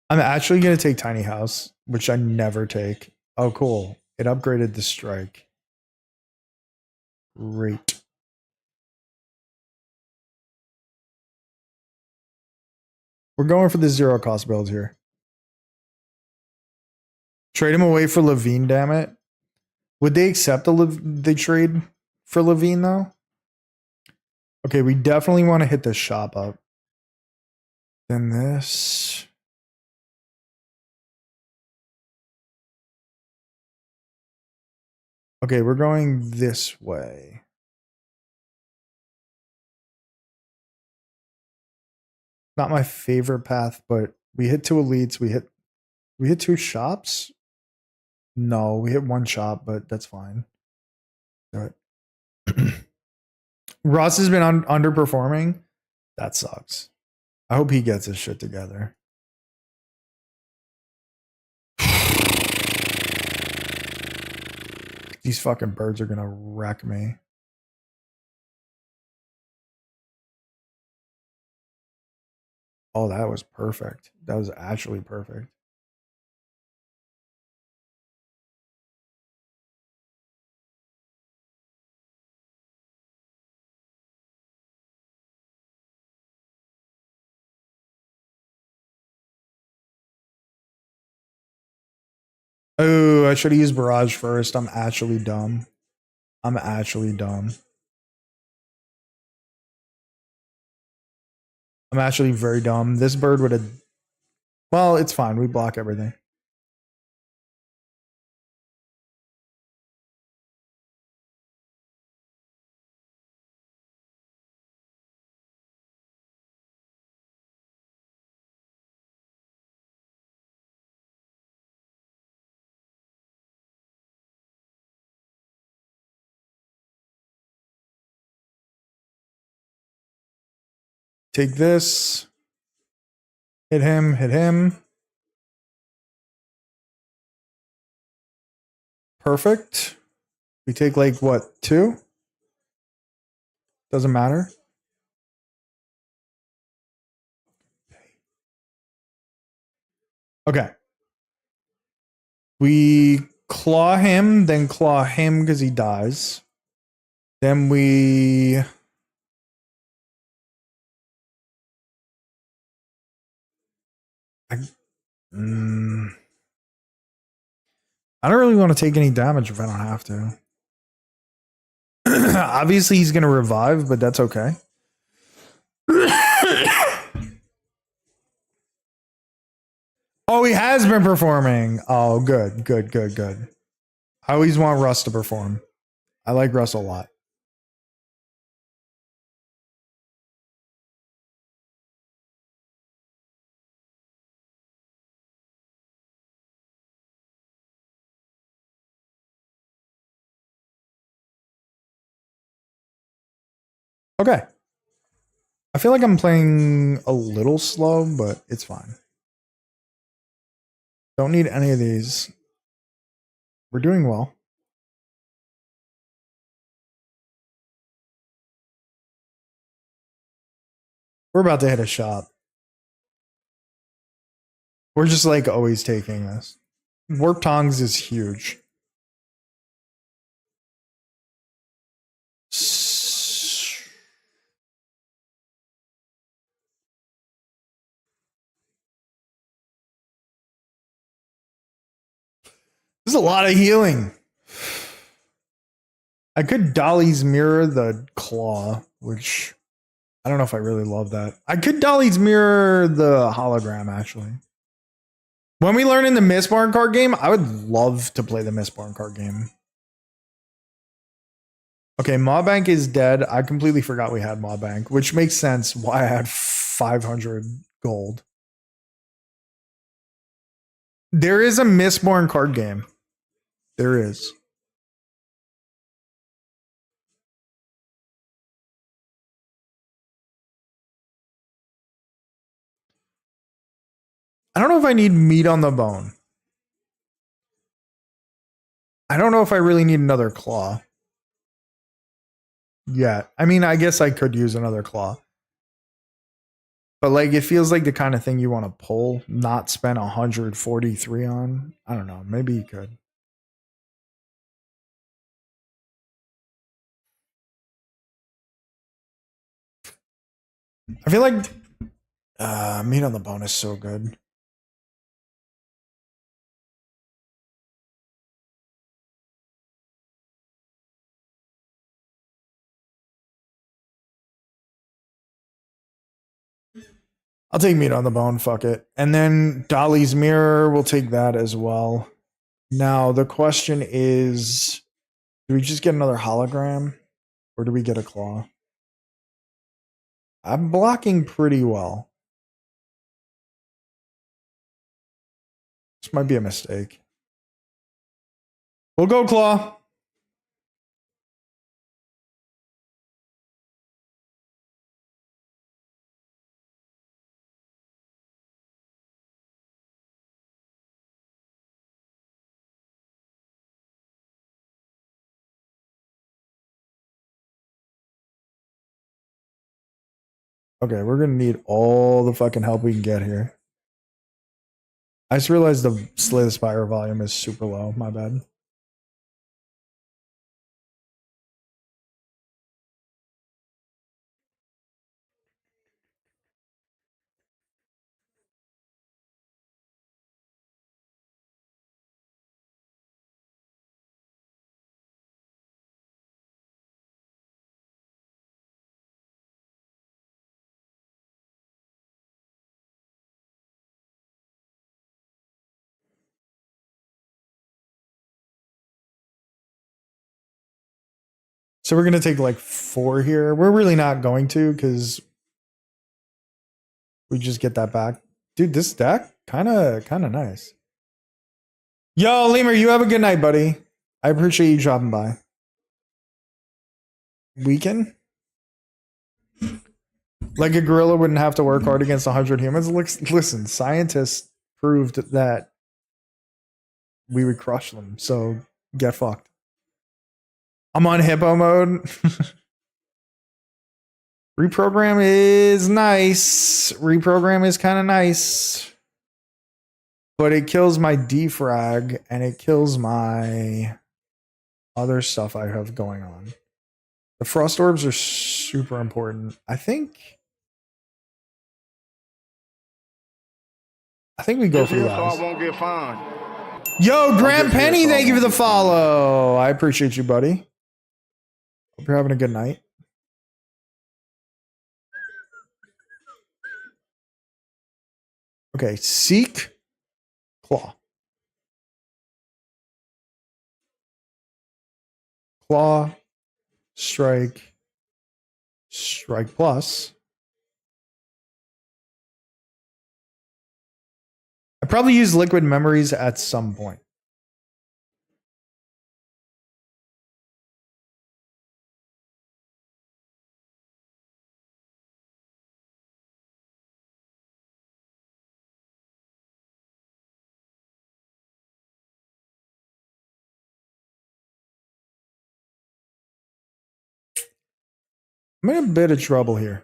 I'm actually going to take Tiny House, which I never take. Oh, cool. It upgraded the strike. Great. We're going for the 0 cost build here. Trade him away for Levine, damn it. Would they accept the trade for Levine, though? Okay, we definitely want to hit this shop up. Then this. Okay, we're going this way. Not my favorite path, but we hit 2 elites. We hit 2 shops. No, we hit 1 shop, but that's fine. Do it. Ross has been underperforming. That sucks. I hope he gets his shit together. These fucking birds are gonna wreck me. Oh, that was perfect. That was actually perfect. Oh, I should have used Barrage first. I'm actually dumb. I'm actually dumb. I'm actually very dumb. This bird would have... Well, it's fine. We block everything. Take this. Hit him. Hit him. Perfect. We take like, what, 2? Doesn't matter. Okay. We claw him, then claw him because he dies. Then we... I don't really want to take any damage if I don't have to. Obviously, he's going to revive, but that's okay. Oh, he has been performing. Oh, good. I always want Russ to perform. I like Russ a lot. Okay. I feel like I'm playing a little slow, but it's fine. Don't need any of these. We're doing well. We're about to hit a shot. We're just like always taking this. Warp Tongs is huge. There's a lot of healing. I could Dolly's mirror the claw, which I don't know if I really love that. I could Dolly's mirror the hologram, actually. When we learn in the Mistborn card game, I would love to play the Mistborn card game. Okay, Mawbank is dead. I completely forgot we had Mawbank, which makes sense why I had 500 gold. There is a Mistborn card game. There is. I don't know if I need meat on the bone. I don't know if I really need another claw. Yeah. I mean, I guess I could use another claw. But like it feels like the kind of thing you want to pull, not spend 143 on. I don't know. Maybe you could. I feel like meat on the bone is so good. I'll take meat on the bone, fuck it. And then Dolly's mirror, we'll take that as well. Now the question is, do we just get another hologram? Or do we get a claw? I'm blocking pretty well. This might be a mistake. We'll go claw. Okay, we're gonna need all the fucking help we can get here. I just realized the Slay the Spire volume is super low. My bad. So we're gonna take like 4 here. We're really not going to because we just get that back. Dude, this deck kinda nice. Yo, Lemur, you have a good night, buddy. I appreciate you dropping by. Weaken? Like a gorilla wouldn't have to work hard against 100 humans. Listen, scientists proved that we would crush them. So get fucked. I'm on hippo mode. Reprogram is nice. Reprogram is kind of nice. But it kills my defrag and it kills my other stuff I have going on. The frost orbs are super important. I think we go for guys. Won't get fined. Yo, Graham Penny, thank you for the follow. I appreciate you, buddy. Hope you're having a good night. Okay, seek, claw. Claw, strike, strike plus. I probably use liquid memories at some point. I'm in a bit of trouble here.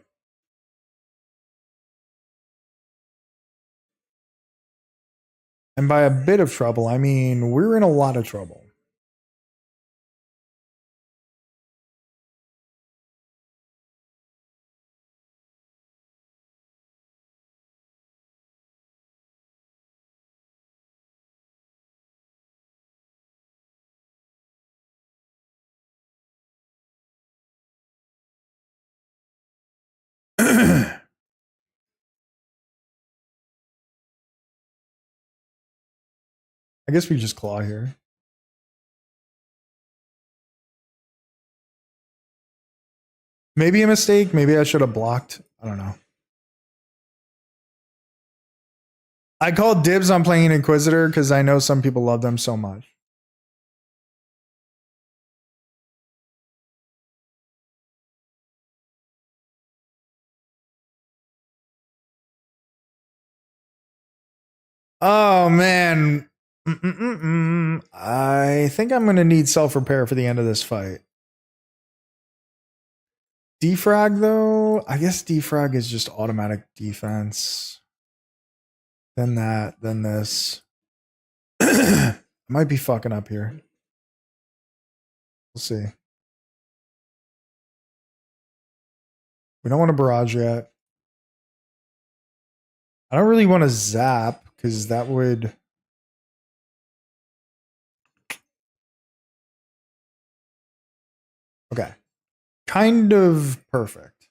And by a bit of trouble, I mean we're in a lot of trouble. I guess we just claw here. Maybe a mistake. Maybe I should have blocked. I don't know. I called dibs on playing an Inquisitor because I know some people love them so much. Oh man. I think I'm gonna need self-repair for the end of this fight. Defrag though, I guess defrag is just automatic defense. Then that, then this. I might be fucking up here. We'll see. We don't want to barrage yet. I don't really want to zap because that would. Okay. Kind of perfect.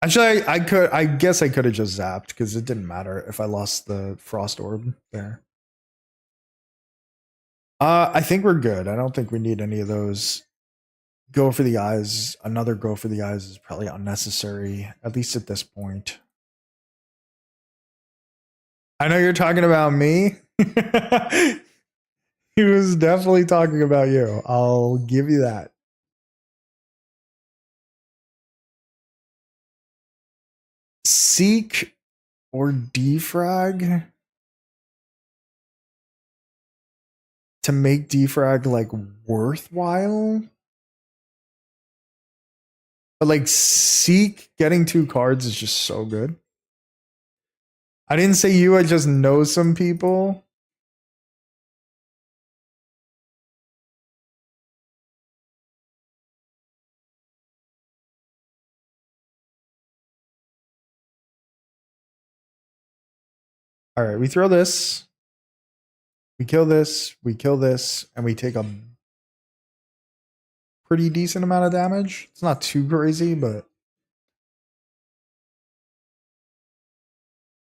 Actually, I guess I could have just zapped because it didn't matter if I lost the frost orb there. I think we're good. I don't think we need any of those. Go for the eyes. Another go for the eyes is probably unnecessary, at least at this point. I know you're talking about me. He was definitely talking about you. I'll give you that. Seek or defrag to make defrag like worthwhile. But like seek getting 2 cards is just so good. I didn't say you, I just know some people. All right, we throw this. We kill this, and we take a pretty decent amount of damage. It's not too crazy, but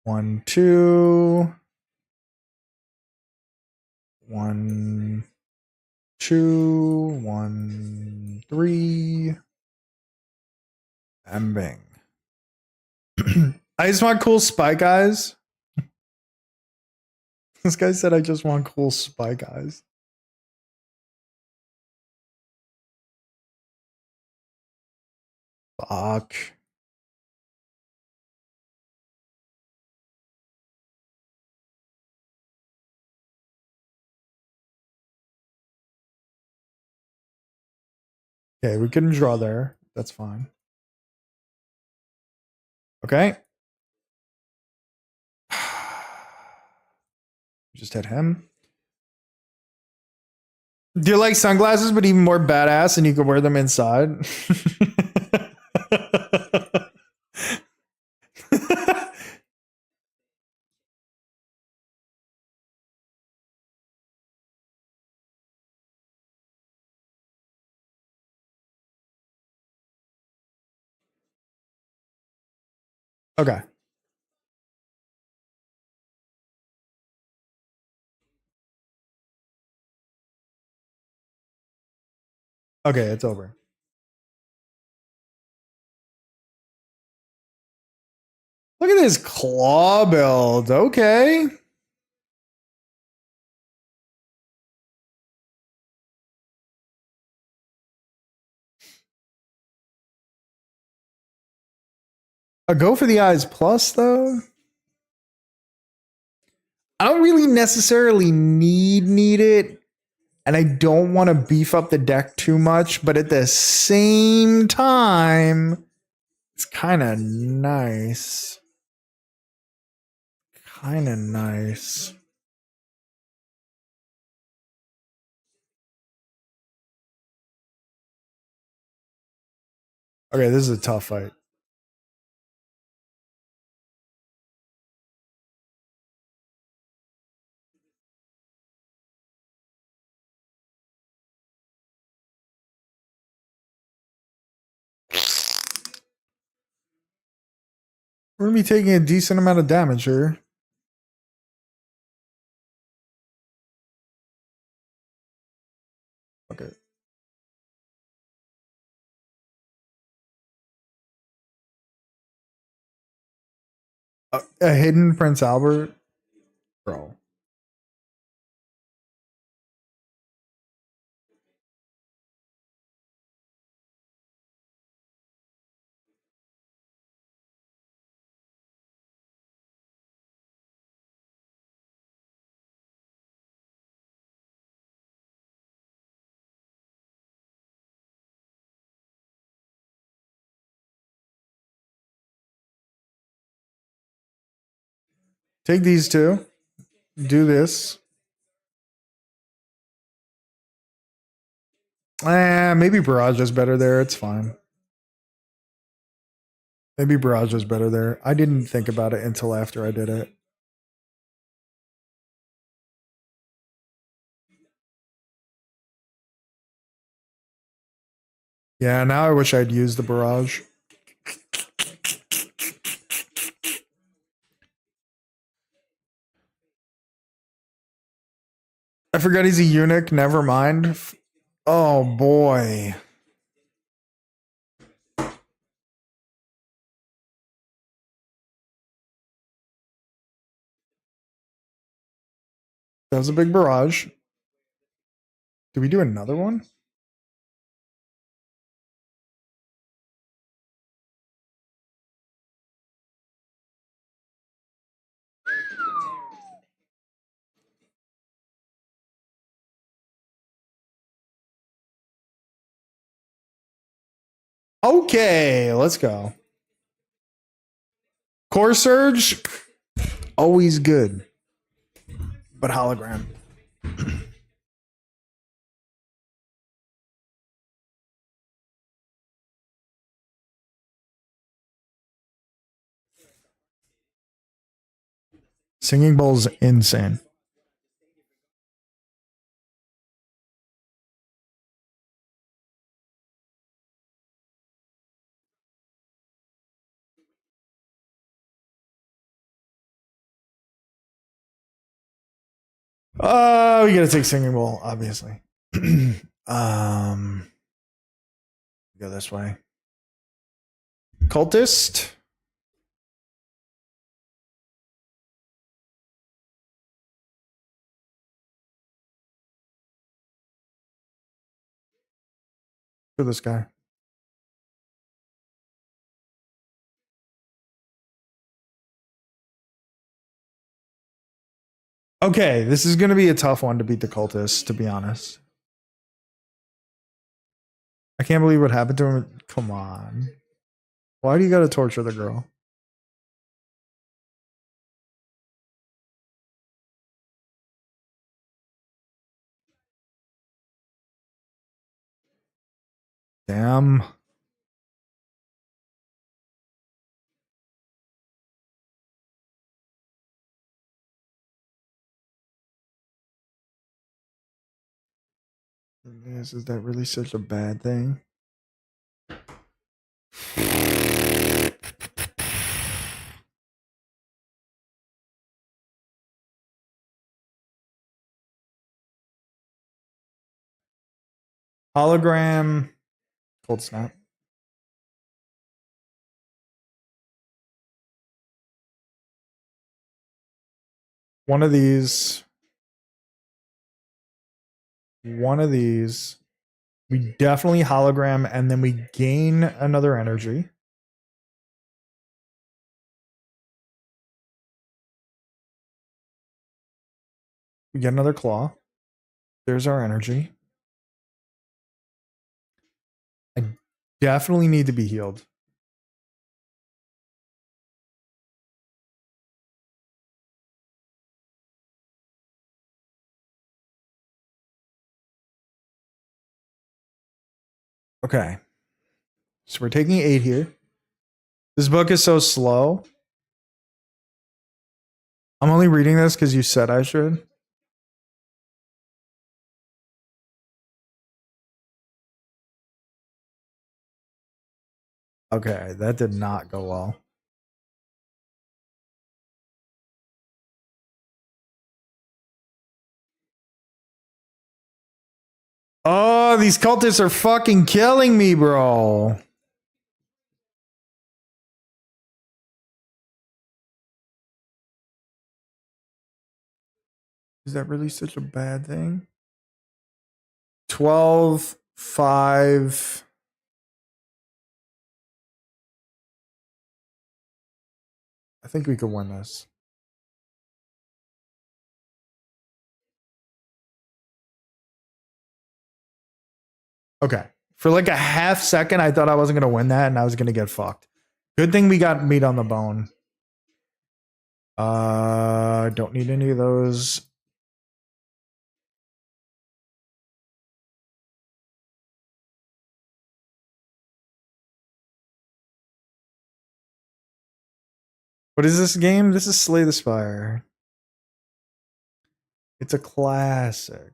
1, 2, 1, 2, 1, 3, and bang. I just want cool spike eyes. This guy said I just want cool spike eyes. Fuck. Okay, we couldn't draw there. That's fine. Okay. Just hit him. Do you like sunglasses, but even more badass, and you can wear them inside? Okay. Okay, it's over. Look at this claw build. Okay. A go for the eyes plus though. I don't really necessarily need it, and I don't want to beef up the deck too much, but at the same time, it's kind of nice. Kind of nice. Okay, this is a tough fight. We're gonna be taking a decent amount of damage here. Okay. A hidden Prince Albert, bro. Take these two. Do this. Maybe Barrage is better there. It's fine. Maybe Barrage is better there. I didn't think about it until after I did it. Yeah, now I wish I'd used the Barrage. I forgot he's a eunuch. Never mind. Oh boy. That was a big barrage. Did we do another one? Okay, let's go. Core Surge, always good. But hologram. Singing Bowl's insane. We gotta take Singing Bowl, obviously. Go this way. Cultist. For this guy. Okay, this is gonna be a tough one to beat the cultist, to be honest. I can't believe what happened to him. Come on. Why do you gotta torture the girl? Damn. Is that really such a bad thing? Hologram. Cold snap. One of these. One of these. We definitely hologram, and then we gain another energy. We get another claw. There's our energy. I definitely need to be healed. Okay. So we're taking 8 here. This book is so slow. I'm only reading this because you said I should. Okay, that did not go well. Oh, these cultists are fucking killing me, bro. Is that really such a bad thing? 12, 5. I think we could win this. Okay. For like a half second, I thought I wasn't going to win that and I was going to get fucked. Good thing we got meat on the bone. Don't need any of those. What is this game? This is Slay the Spire. It's a classic.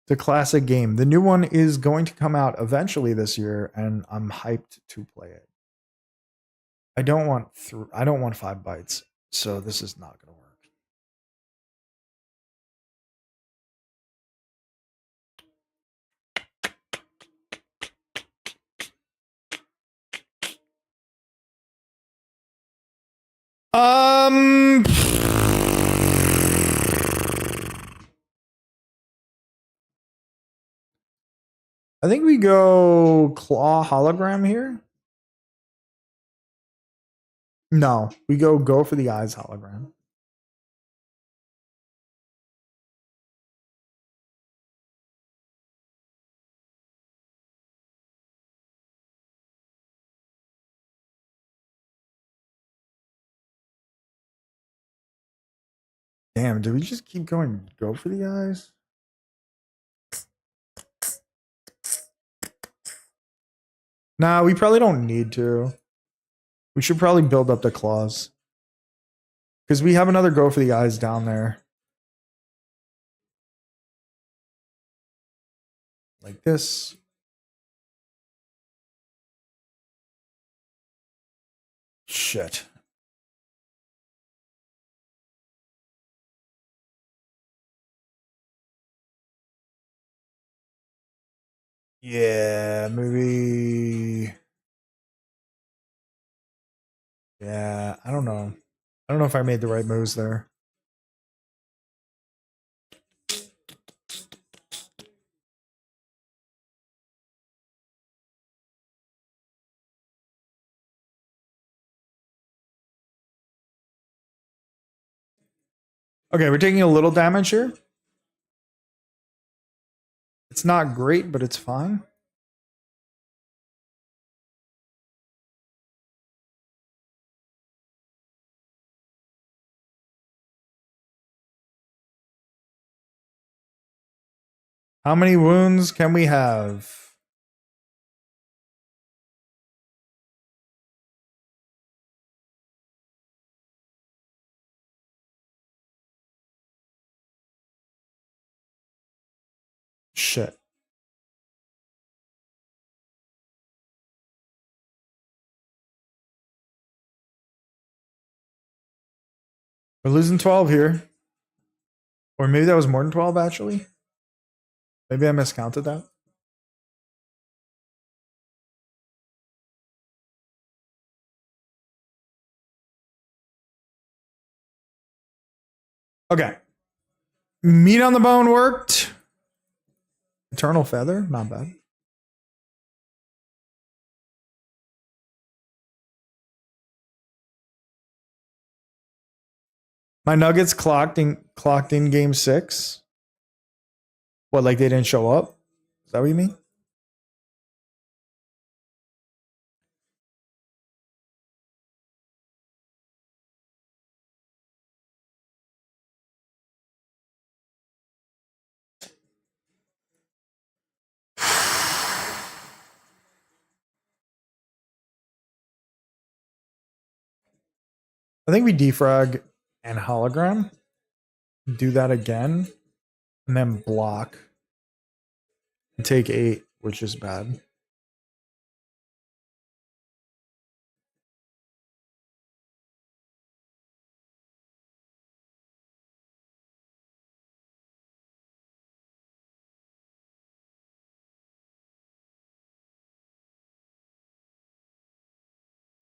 It's a classic game. The new one is going to come out eventually this year, and I'm hyped to play it. I don't want 5 bites, so this is not going to work. I think we go claw hologram here. No, we go for the eyes hologram. Damn, do we just keep go for the eyes? Nah, we probably don't need to. We should probably build up the claws. Because we have another go for the eyes down there. Like this. Shit. Yeah, maybe. Yeah, I don't know. I don't know if I made the right moves there. Okay, we're taking a little damage here. It's not great, but it's fine. How many wounds can we have? Shit. We're losing 12 here. Or maybe that was more than 12, actually. Maybe I miscounted that. Okay. Meat on the bone worked. Eternal feather, not bad. My Nuggets clocked in game 6. What, like they didn't show up? Is that what you mean? I think we defrag and hologram. Do that again. And then block. And take 8, which is bad.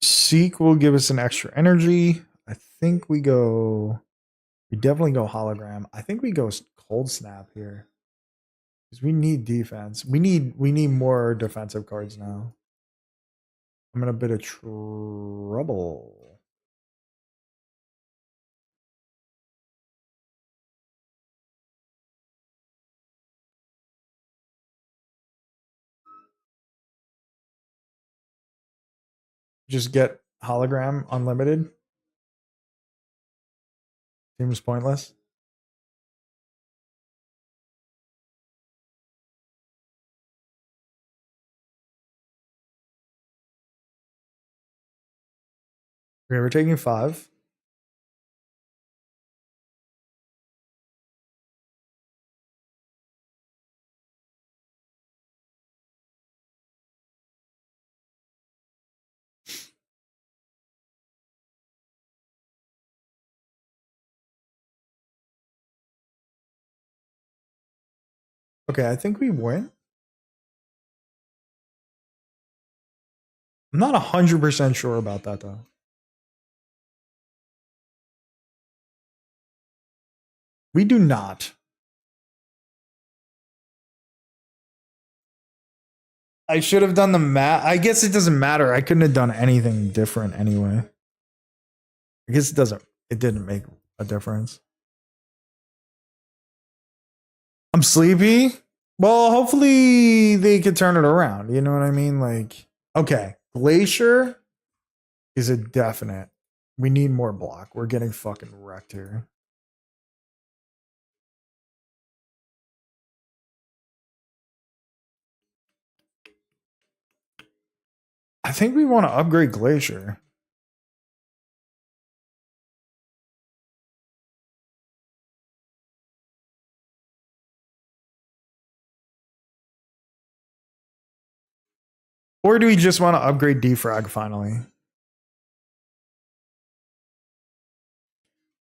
Seek will give us an extra energy. I think we definitely go hologram. I think we go cold snap here. Because we need defense. We need more defensive cards now. I'm in a bit of trouble. Just get hologram unlimited. Seems pointless. Okay, we're taking 5. Okay, I think we win. I'm not 100% sure about that though. We do not. I should have done the math. I guess it doesn't matter. I couldn't have done anything different anyway. I guess it didn't make a difference. I'm sleepy. Well, hopefully they could turn it around. You know what I mean? Like, okay, Glacier is a definite. We need more block. We're getting fucking wrecked here. I think we want to upgrade Glacier. Or do we just want to upgrade Defrag finally?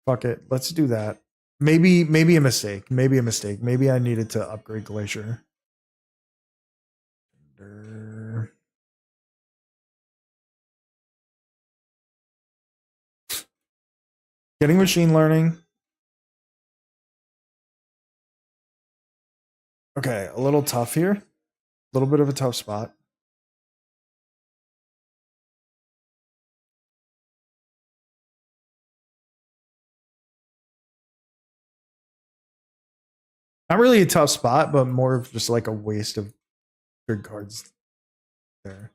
Fuck it. Let's do that. Maybe a mistake. Maybe a mistake. Maybe I needed to upgrade Glacier. Getting machine learning. Okay, a little tough here. A little bit of a tough spot. Not really a tough spot, but more of just like a waste of good cards there.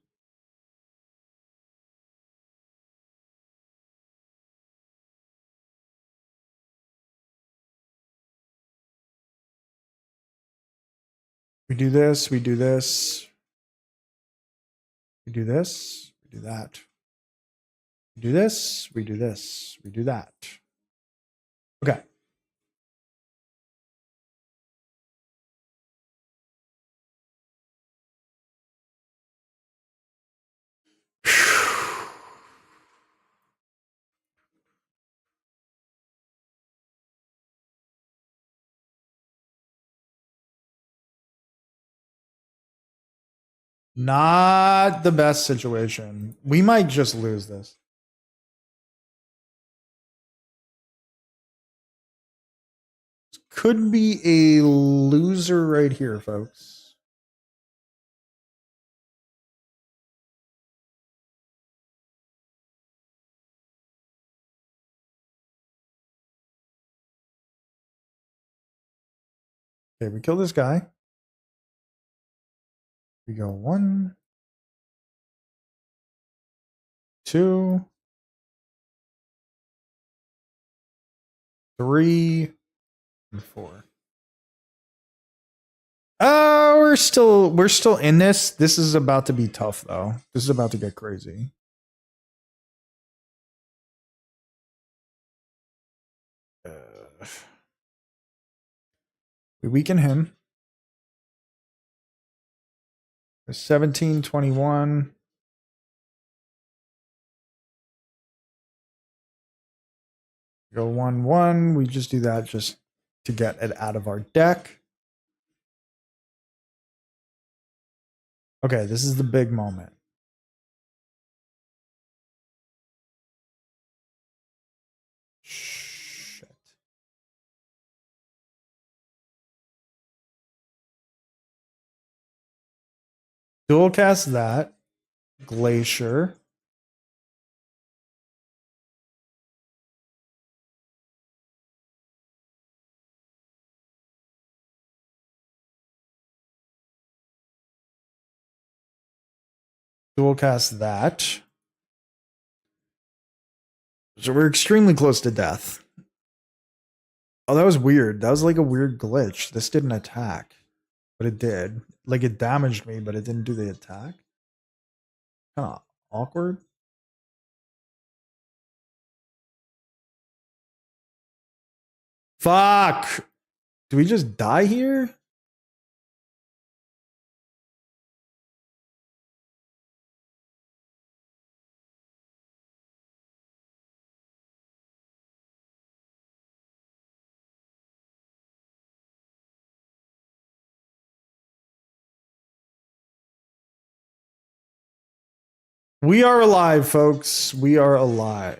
We do this, we do this. We do this, we do that. We do this, we do this, we do that. Okay. Not the best situation. We might just lose this. Could be a loser right here, folks. Okay, we kill this guy. We go 1, 2, 3, and 4. We're still in this. This is about to be tough though. This is about to get crazy. We weaken him. 17, 21. Go 1, 1. We just do that just to get it out of our deck. Okay, this is the big moment. Shit. Dual cast that. Glacier. Dual cast that. So we're extremely close to death. Oh, that was weird. That was like a weird glitch. This didn't attack, but it did. Like it damaged me, but it didn't do the attack. Kind of awkward. Fuck. Do we just die here? We are alive, folks. We are alive.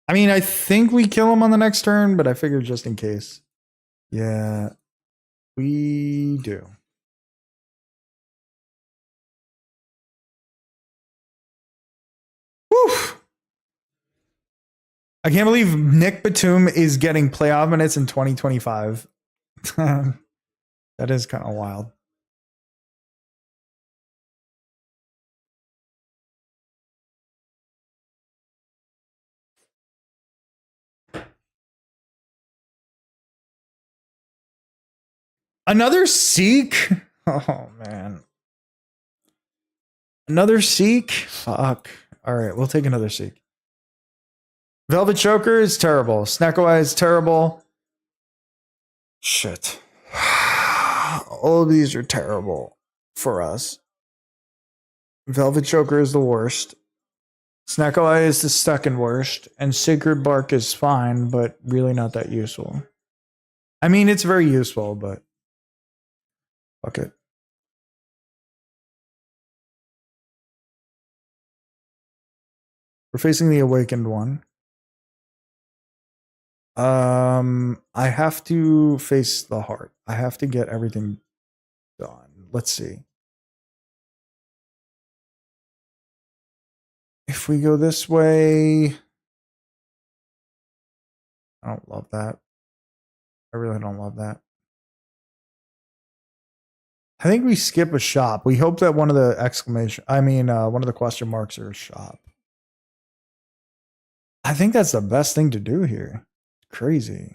I mean, I think we kill him on the next turn, but I figured just in case. Yeah, we do. Woo! I can't believe Nick Batum is getting playoff minutes in 2025. That is kind of wild. Another Seek? Oh, man. Another Seek? Fuck. All right, we'll take another Seek. Velvet Choker is terrible. Snackaway is terrible. Shit. All of these are terrible for us. Velvet Choker is the worst. Snackaway is the second worst. And Sacred Bark is fine, but really not that useful. I mean, it's very useful, but fuck it. We're facing the Awakened one. I have to face the heart. I have to get everything done. Let's see. If we go this way, I don't love that. I really don't love that. I think we skip a shop. We hope that one of the one of the question marks are a shop. I think that's the best thing to do here. Crazy.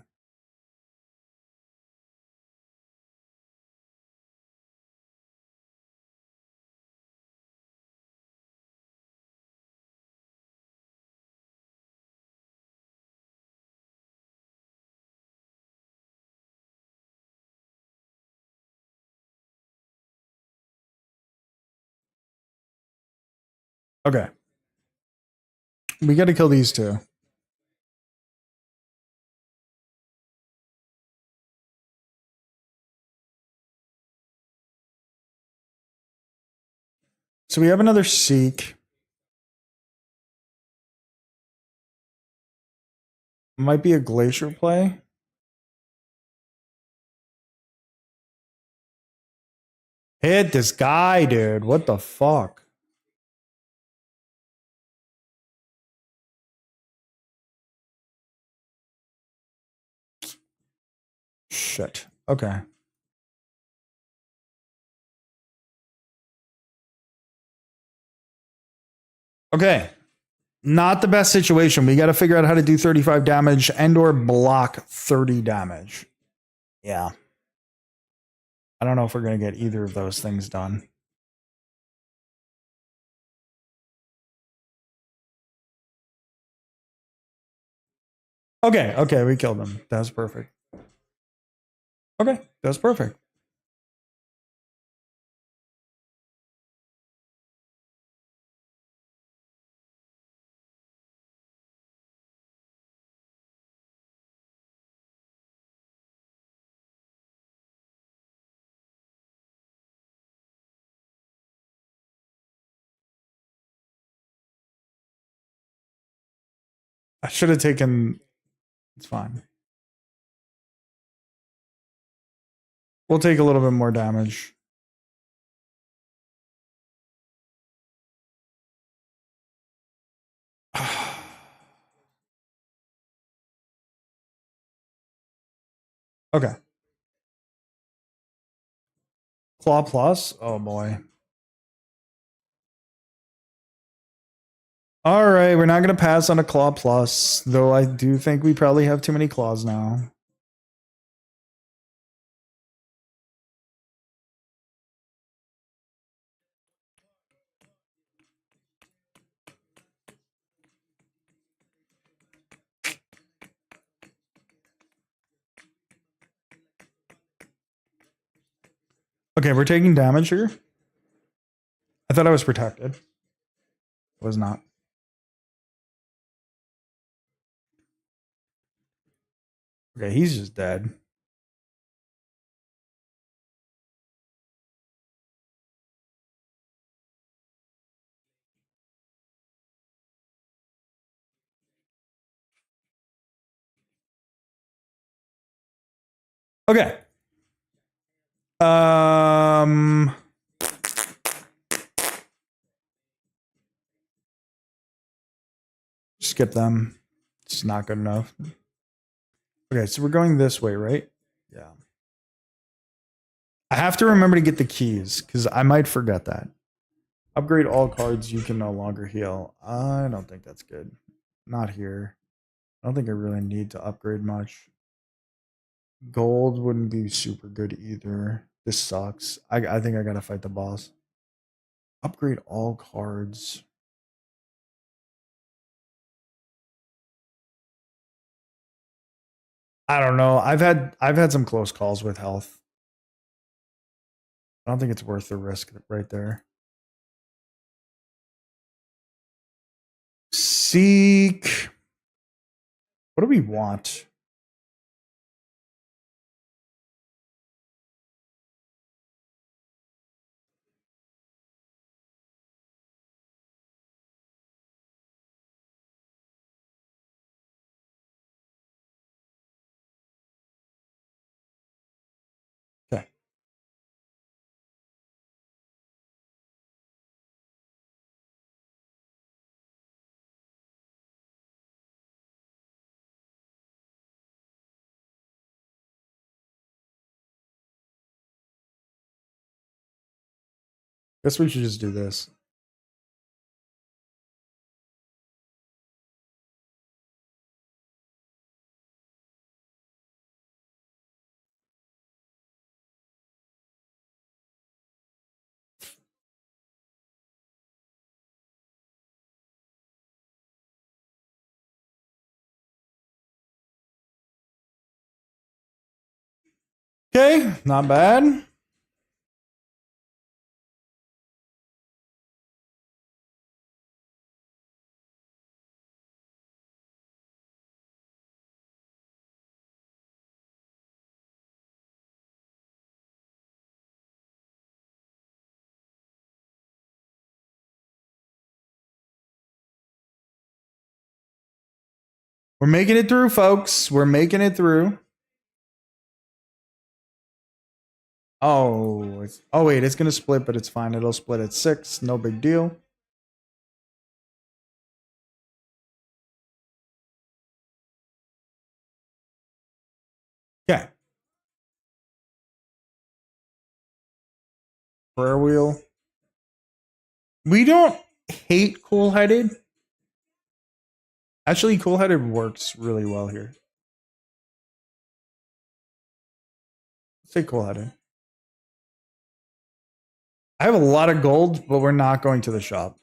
Okay. We got to kill these two. So we have another Seek. Might be a Glacier play. Hit this guy, dude. What the fuck? Shit. Okay. Okay. Not the best situation. We got to figure out how to do 35 damage and or block 30 damage. Yeah. I don't know if we're going to get either of those things done. Okay. Okay. We killed him. That's perfect. Okay. That's perfect. I should have taken. It's fine. We'll take a little bit more damage. Okay. Claw plus. Oh boy. All right, we're not gonna pass on a claw plus, though. I do think we probably have too many claws now. Okay, we're taking damage here. I thought I was protected. Was not. Okay, he's just dead. Okay. Skip them. It's not good enough. Okay, so we're going this way, right? Yeah. I have to remember to get the keys because I might forget that. Upgrade all cards you can no longer heal. I don't think that's good. Not here. I don't think I really need to upgrade much. Gold wouldn't be super good either. This sucks. I think I gotta fight the boss. Upgrade all cards. I don't know. I've had some close calls with health. I don't think it's worth the risk right there. Seek. What do we want? Okay. Guess we should just do this. Okay, not bad. We're making it through, folks. We're making it through. Oh, wait, it's gonna split, but it's fine. It'll split at 6. No big deal. Okay. Prayer wheel. We don't hate cool-headed. Actually, cool-headed works really well here. Let's say cool-headed. I have a lot of gold, but we're not going to the shop.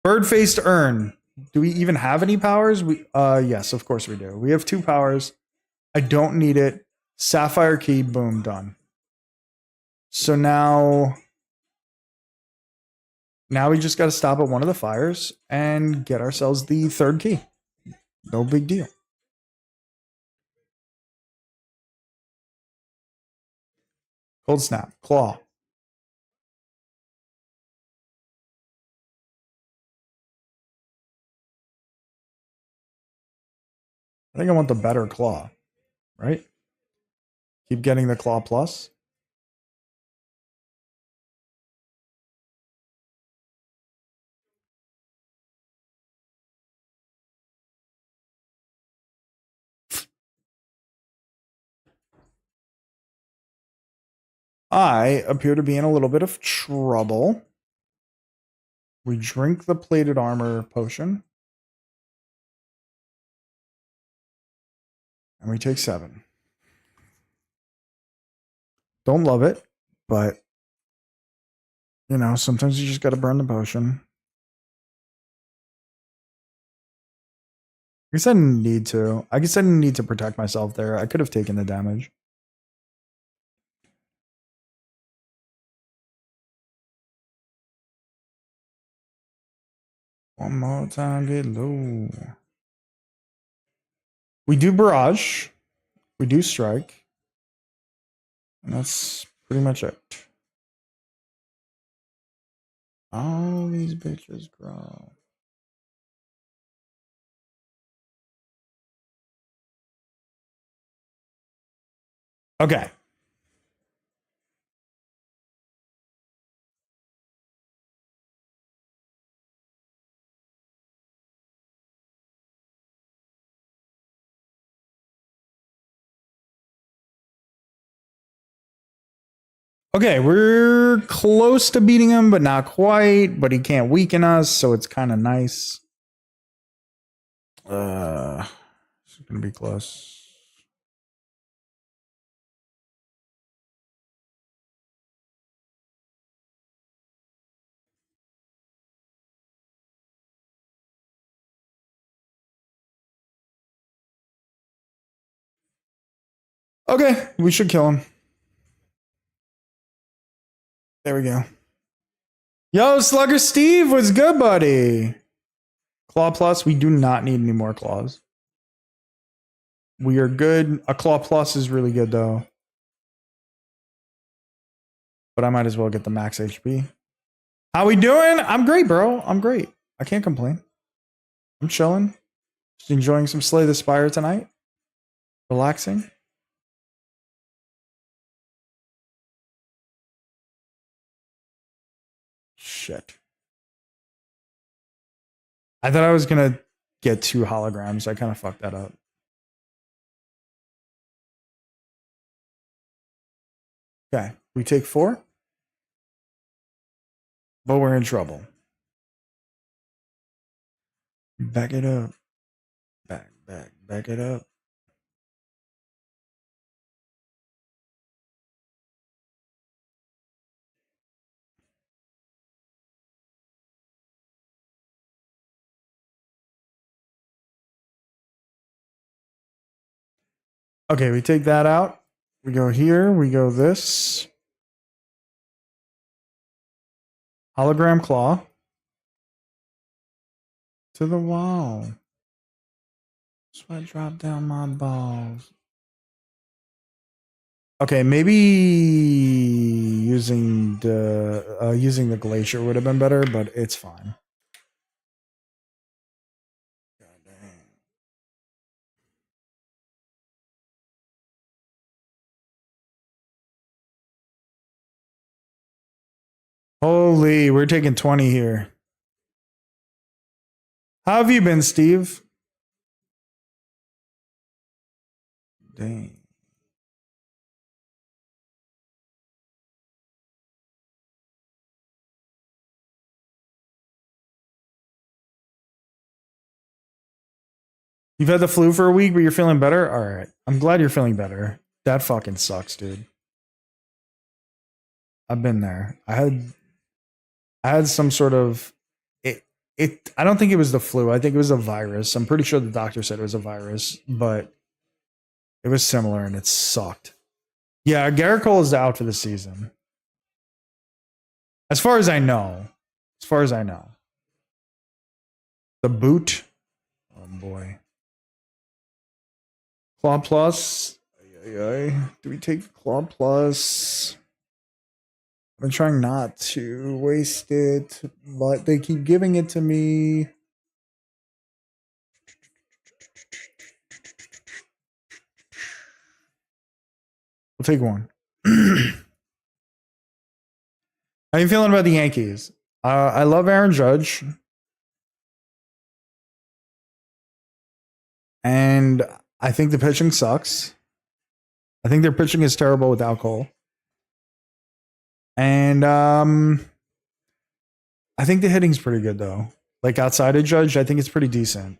Bird-faced urn. Do we even have any powers? Yes, of course we do. We have 2 powers. I don't need it. Sapphire key, boom, done. So now we just got to stop at one of the fires and get ourselves the 3rd key. No big deal. Cold snap, claw. I think I want the better claw, right? Keep getting the claw plus. I appear to be in a little bit of trouble. We drink the plated armor potion. And we take 7. Don't love it, but you know, sometimes you just got to burn the potion. I guess I didn't need to. I guess I didn't need to protect myself there. I could have taken the damage. One more time, get low. We do barrage. We do strike. And that's pretty much it. All these bitches grow. Okay. Okay, we're close to beating him, but not quite. But he can't weaken us, so it's kind of nice. It's gonna be close. Okay, we should kill him. There we go. Yo, Slugger Steve, what's good, buddy? Claw plus, we do not need any more claws. We are good. A claw plus is really good, though. But I might as well get the max HP. How we doing? I'm great, bro. I'm great. I can't complain. I'm chilling. Just enjoying some Slay the Spire tonight. Relaxing. Shit. I thought I was going to get 2 holograms. I kind of fucked that up. Okay. We take 4. But we're in trouble. Back it up. Back it up. Okay, we take that out. We go here. We go this. Hologram claw. To the wall. Sweat drop down my balls. Okay, maybe using the glacier would have been better, but it's fine. God damn. Holy, we're taking 20 here. How have you been, Steve? Dang. You've had the flu for a week, but you're feeling better? All right. I'm glad you're feeling better. That fucking sucks, dude. I've been there. I had some sort of it I don't think it was the flu. I think it was a virus. I'm pretty sure the doctor said it was a virus, but it was similar and it sucked. Yeah, Garrett Cole is out for the season. As far as I know. As far as I know. The boot. Oh boy. Claw Plus. Do we take Claw Plus? I've been trying not to waste it, but they keep giving it to me. We'll take one. How you feeling about the Yankees? I love Aaron Judge. And I think the pitching sucks. I think their pitching is terrible without Cole. And I think the hitting's pretty good though. Like outside of Judge, I think it's pretty decent.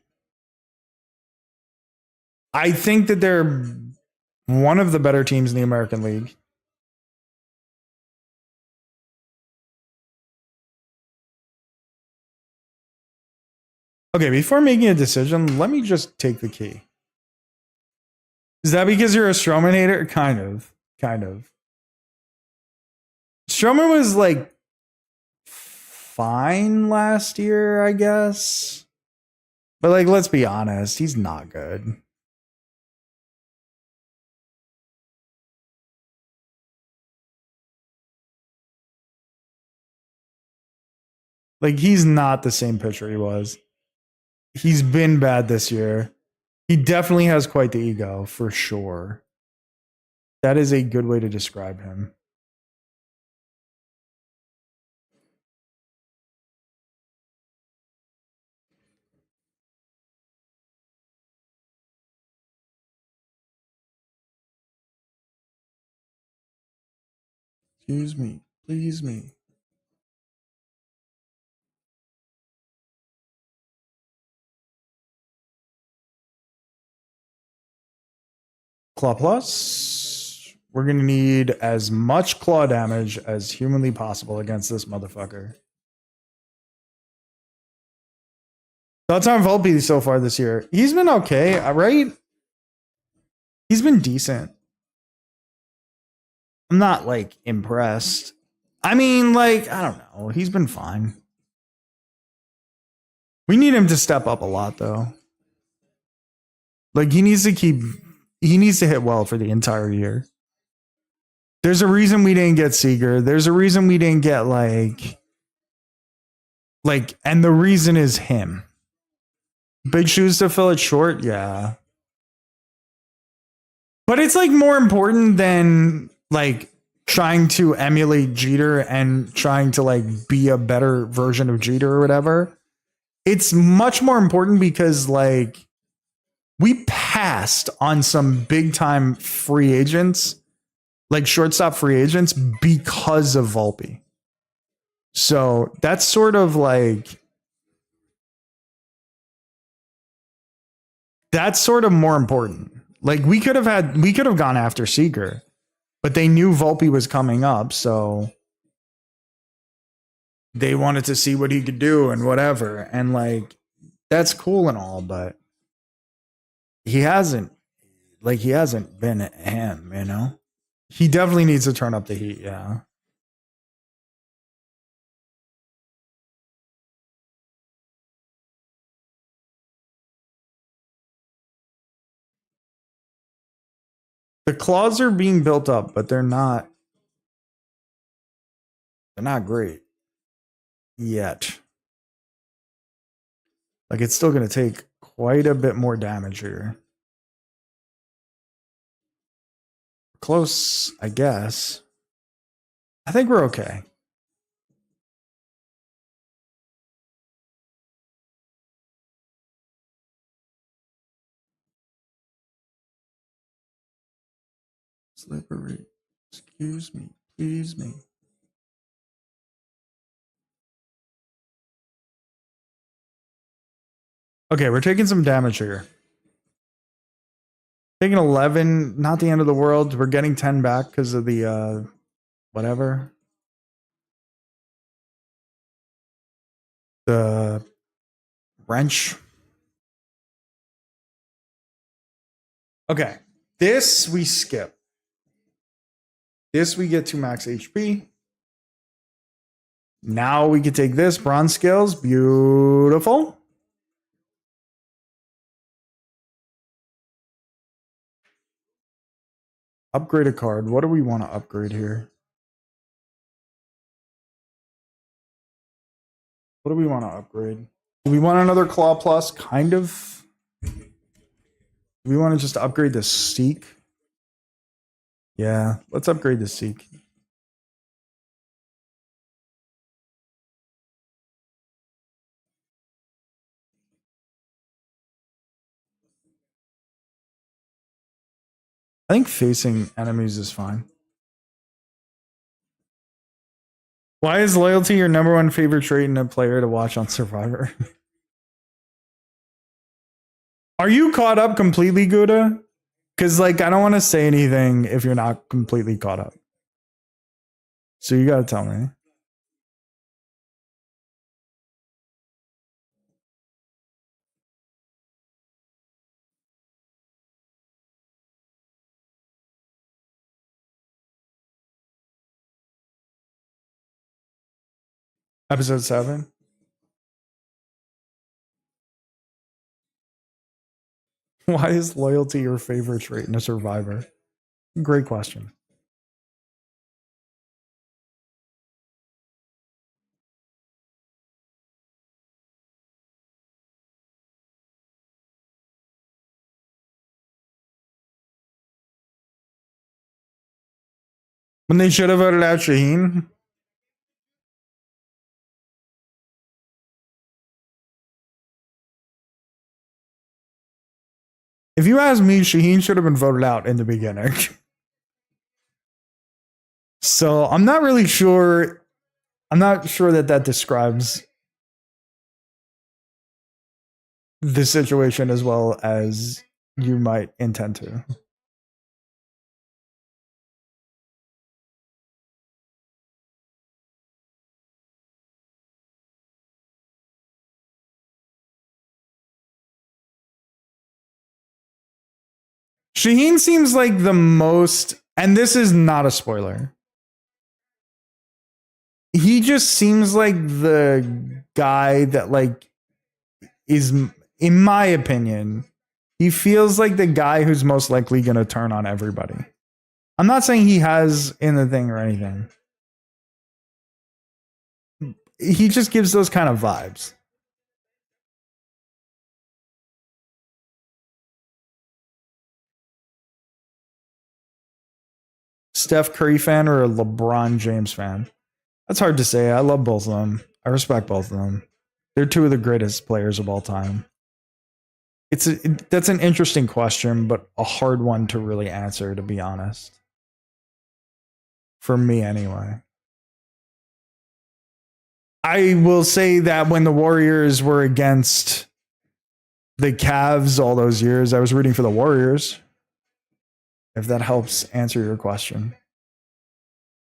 I think that they're one of the better teams in the American League. Okay, before making a decision, let me just take the key. Is that because you're a Stroman hater? Kind of. Stroman was like fine last year, I guess. But like, let's be honest, he's not good. Like, he's not the same pitcher he was. He's been bad this year. He definitely has quite the ego, for sure. That is a good way to describe him. Excuse me. Please me. Claw Plus. We're going to need as much claw damage as humanly possible against this motherfucker. Thoughts on Volpe so far this year? He's been okay, right? He's been decent. I'm not like impressed. I mean, like, I don't know. He's been fine. We need him to step up a lot though. Like he needs to hit well for the entire year. There's a reason we didn't get Seager. There's a reason we didn't get like and the reason is him. Big shoes to fill it short, yeah. But it's like more important than like trying to emulate Jeter and trying to like be a better version of Jeter or whatever. It's much more important because like we passed on some big time free agents, like shortstop free agents because of Volpe. So that's sort of like that's sort of more important. Like we could have gone after Seager, but they knew Volpe was coming up, so they wanted to see what he could do and whatever. And like that's cool and all, but he hasn't been him, you know? He definitely needs to turn up the heat, yeah. The claws are being built up, but they're not great yet. Like it's still going to take quite a bit more damage here. Close, I guess. I think we're okay. Slippery. Excuse me. Please me. Okay, we're taking some damage here. Taking 11, not the end of the world. We're getting 10 back because of the whatever. The wrench. Okay. This we skip. This we get to max HP. Now we can take this. Bronze skills. Beautiful. Upgrade a card. What do we want to upgrade here? What do we want to upgrade? Do we want another Claw Plus? Kind of. Do we want to just upgrade the Seek? Yeah, let's upgrade the Seek. I think facing enemies is fine. Why is loyalty your number one favorite trait in a player to watch on Survivor? Are you caught up completely, Gouda? Because, like, I don't want to say anything if you're not completely caught up. So you got to tell me. Episode 7? Why is loyalty your favorite trait in a Survivor? Great question. When they should have voted out Shaheen? If you ask me, Shaheen should have been voted out in the beginning. So I'm not really sure. I'm not sure that that describes the situation as well as you might intend to. Shaheen seems like the most, and this is not a spoiler. He just seems like the guy that, like, is, in my opinion, he feels like the guy who's most likely going to turn on everybody. I'm not saying he has in the thing or anything. He just gives those kind of vibes. Steph Curry fan or a LeBron James fan? That's hard to say. I love both of them. I respect both of them. They're two of the greatest players of all time. That's an interesting question, but a hard one to really answer, to be honest. For me, anyway. I will say that when the Warriors were against the Cavs all those years, I was rooting for the Warriors. If that helps answer your question.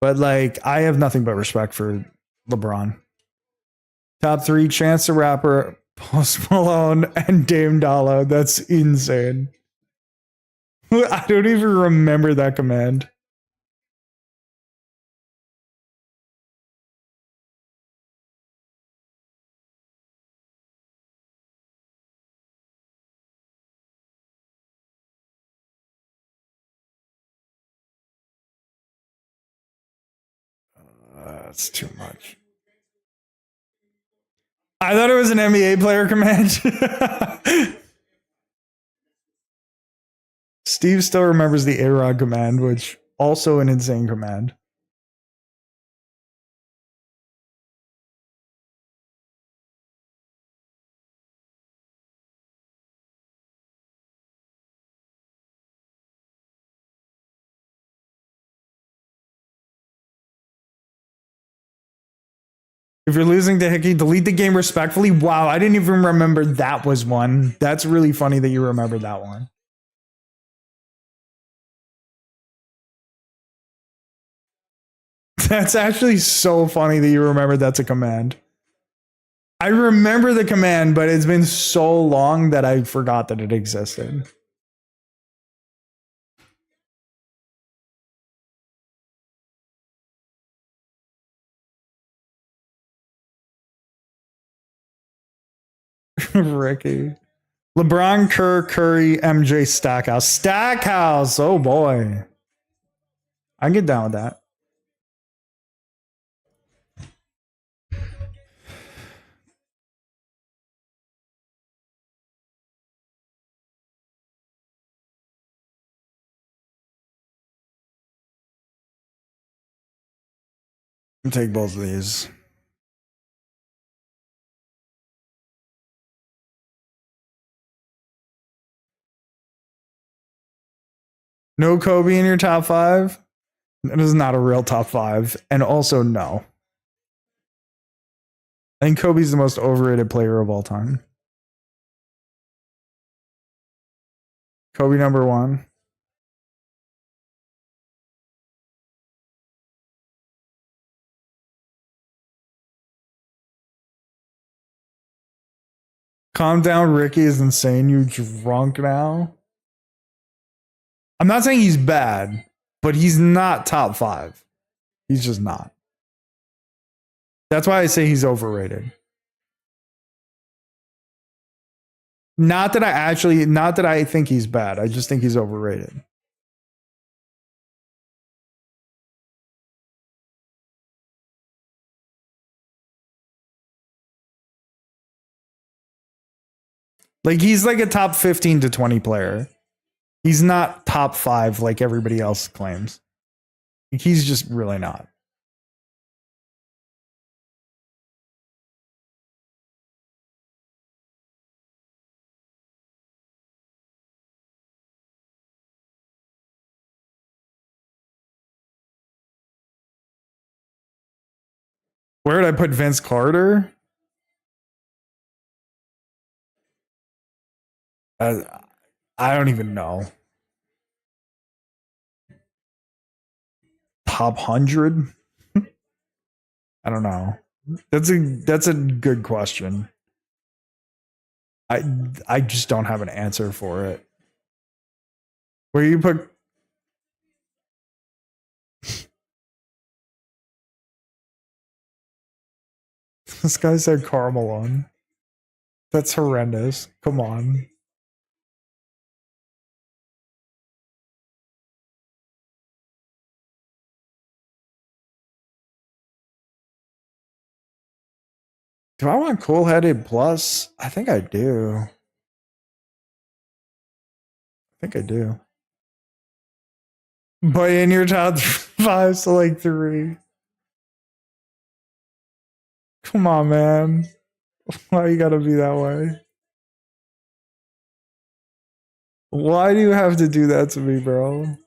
But, like, I have nothing but respect for LeBron. Top 3, Chance the Rapper, Post Malone, and Dame Dollar. That's insane. I don't even remember that command. That's too much. I thought it was an NBA player command. Steve still remembers the A-Rod command, which also an insane command. If you're losing to Hickey, delete the game respectfully. Wow, I didn't even remember that was one. That's really funny that you remembered that one. That's actually so funny that you remembered that's a command. I remember the command, but it's been so long that I forgot that it existed. Ricky. LeBron, Kerr, Curry, MJ, Stackhouse. Stackhouse. Oh boy. I can get down with that. I'll take both of these. No Kobe in your top five? That is not a real top five. And also, no. I think Kobe's the most overrated player of all time. Kobe number one. Calm down, Ricky is insane. You drunk now? I'm not saying he's bad, but he's not top five. He's just not. That's why I say he's overrated. Not that I think he's bad. I just think he's overrated. Like he's like a top 15 to 20 player. He's not top five like everybody else claims. He's just really not. Where did I put Vince Carter? I don't even know. Top 100? I don't know. That's a good question. I just don't have an answer for it. Where you put this guy said Karl Malone. That's horrendous. Come on. Do I want cool-headed plus? I think I do. But in your top five, so like 3. Come on, man. Why you gotta be that way? Why do you have to do that to me, bro?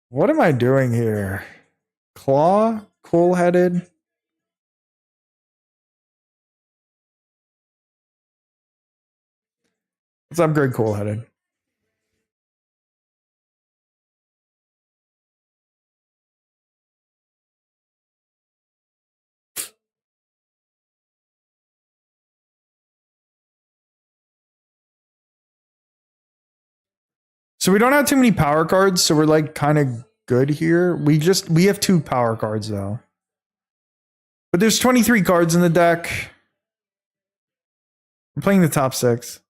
What am I doing here? Claw? Cool-headed? Let's upgrade cool-headed. So we don't have too many power cards, so we're like kind of good here. We have 2 power cards though. But there's 23 cards in the deck. We're playing the top 6.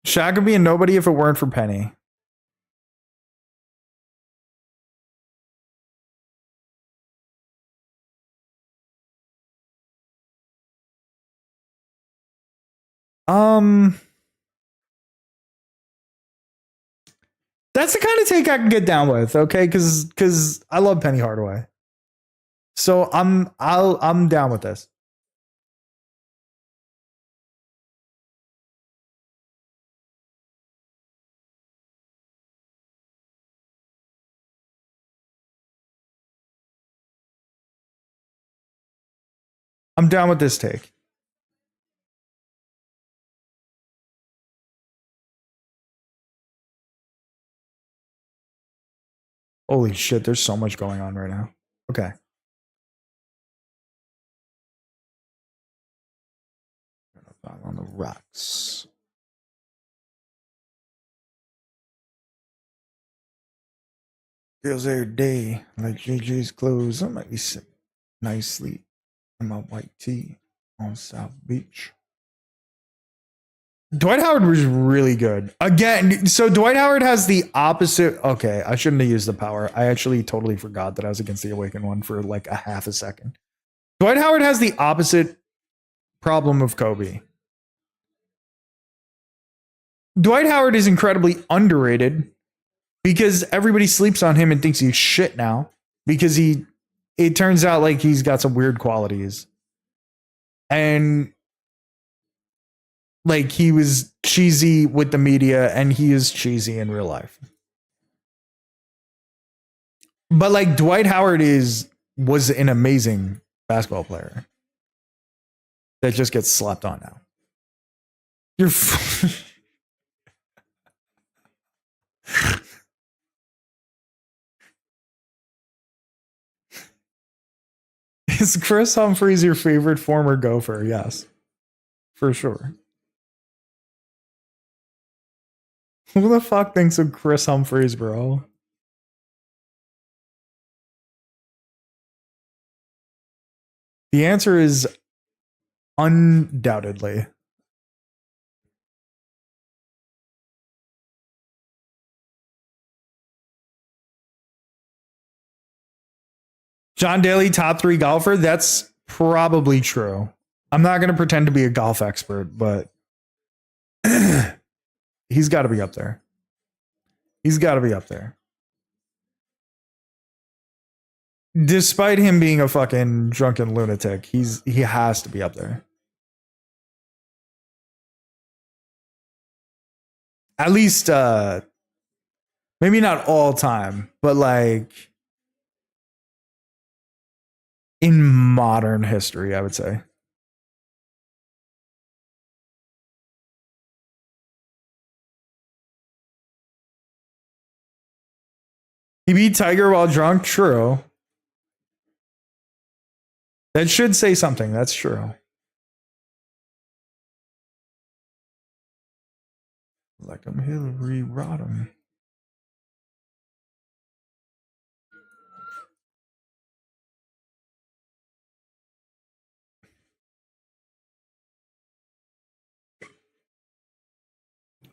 Shaq would be a nobody if it weren't for Penny. That's the kind of take I can get down with, okay? Because I love Penny Hardaway. So I'm down with this. I'm down with this take. Holy shit, there's so much going on right now. Okay. On the rocks. Feels every day like JJ's clothes. I might be sitting nicely in my white tee on South Beach. Dwight Howard was really good. Again, so Dwight Howard has the opposite. Okay, I shouldn't have used the power. I actually totally forgot that I was against the Awakened one for like a half a second. Dwight Howard has the opposite problem of Kobe. Dwight Howard is incredibly underrated because everybody sleeps on him and thinks he's shit now because it turns out like he's got some weird qualities. And like he was cheesy with the media and he is cheesy in real life. But like Dwight Howard was an amazing basketball player that just gets slapped on now. You're Is Chris Humphries your favorite former Gopher? Yes, for sure. Who the fuck thinks of Chris Humphries, bro? The answer is undoubtedly. John Daly, top 3 golfer. That's probably true. I'm not going to pretend to be a golf expert, but he's got to be up there. He's got to be up there. Despite him being a fucking drunken lunatic, he has to be up there. At least maybe not all time, but like in modern history, I would say. He beat Tiger while drunk? True. That should say something. That's true. Like I'm Hillary Rodham.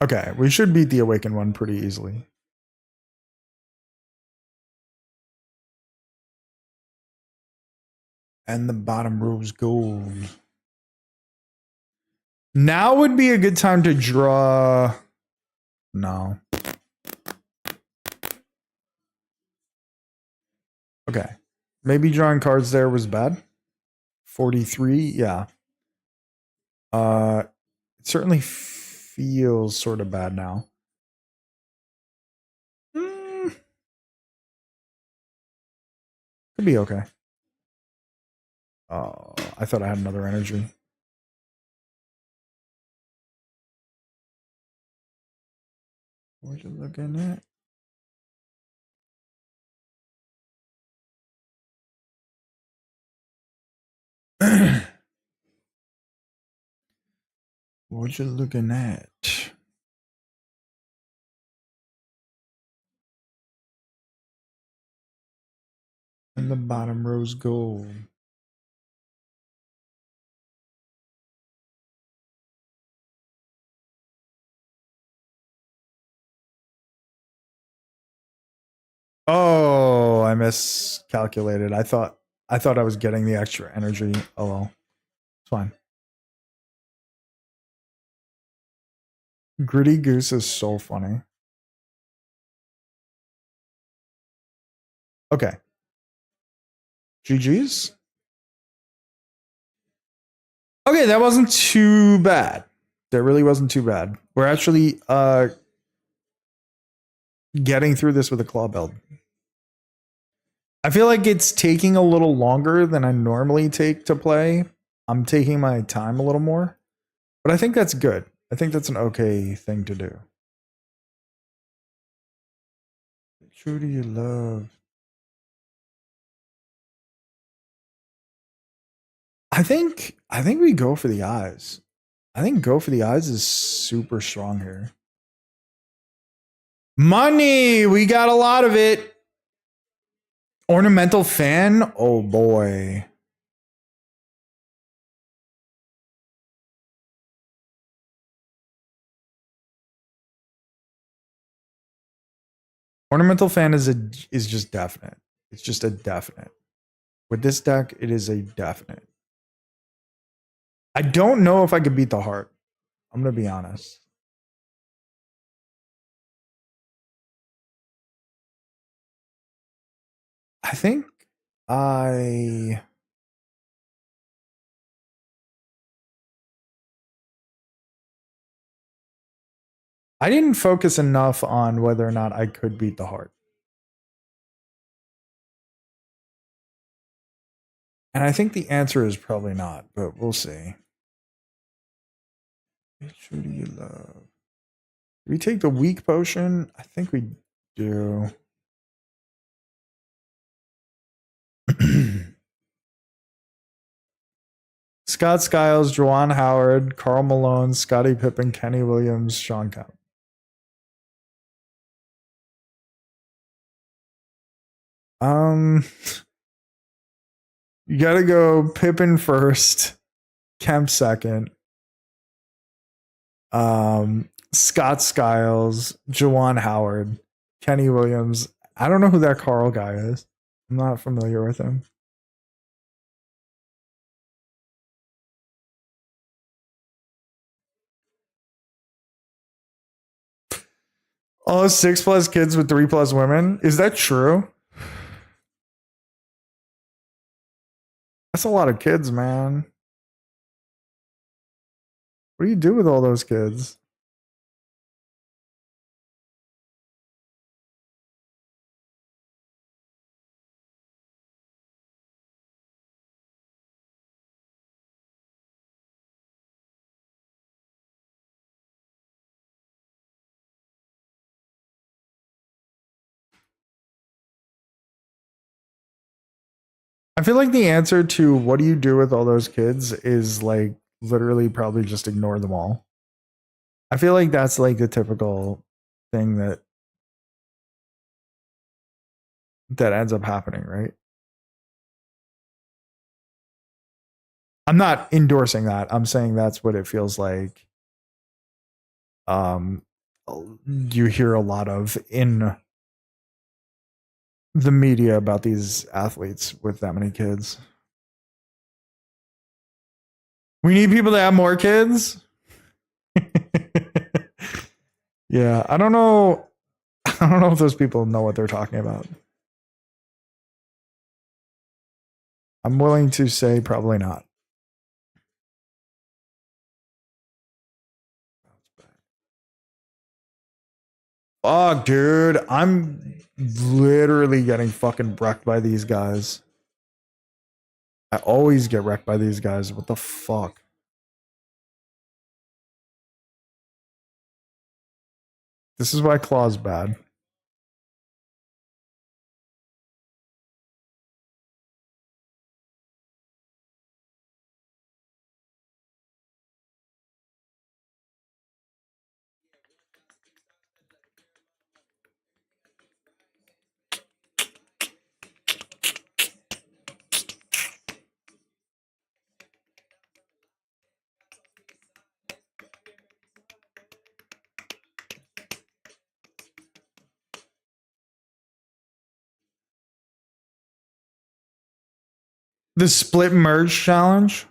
Okay, we should beat the Awakened one pretty easily. And the bottom rose gold. Now would be a good time to draw. No. Okay. Maybe drawing cards there was bad. 43, yeah. It certainly feels sort of bad now. Could be okay. Oh, I thought I had another energy. What you looking at? What you looking at? And the bottom rose gold. Oh, I miscalculated. I thought I was getting the extra energy. Oh well. It's fine. Gritty Goose is so funny. Okay. GG's. Okay, that wasn't too bad. That really wasn't too bad. We're actually getting through this with a claw build. I feel like it's taking a little longer than I normally take to play I'm taking my time a little more, but I think that's good. I think that's an okay thing to do. Who do you love? I think we go for the eyes. I think go for the eyes is super strong here. Money, we got a lot of it. Ornamental fan? Oh boy. Ornamental fan is just definite. It's just a definite. With this deck, it is a definite. I don't know if I could beat the heart. I'm gonna be honest. I think I didn't focus enough on whether or not I could beat the heart. And I think the answer is probably not, but we'll see. Which do you love? Do we take the weak potion? I think we do. Scott Skiles, Juwan Howard, Carl Malone, Scottie Pippen, Kenny Williams, Sean Kemp. You gotta go Pippen first, Kemp second. Scott Skiles, Juwan Howard, Kenny Williams. I don't know who that Carl guy is. I'm not familiar with him. Oh, 6+ kids with 3+ women. Is that true? That's a lot of kids, man. What do you do with all those kids? I feel like the answer to what do you do with all those kids is like literally probably just ignore them all. I feel like that's like the typical thing that ends up happening, right? I'm not endorsing that. I'm saying that's what it feels like. Um, you hear a lot of in the media about these athletes with that many kids. We need people to have more kids. Yeah, I don't know. I don't know if those people know what they're talking about. I'm willing to say probably not. Fuck, dude. I'm literally getting fucking wrecked by these guys. I always get wrecked by these guys. What the fuck? This is why Claw's bad. The split merge challenge?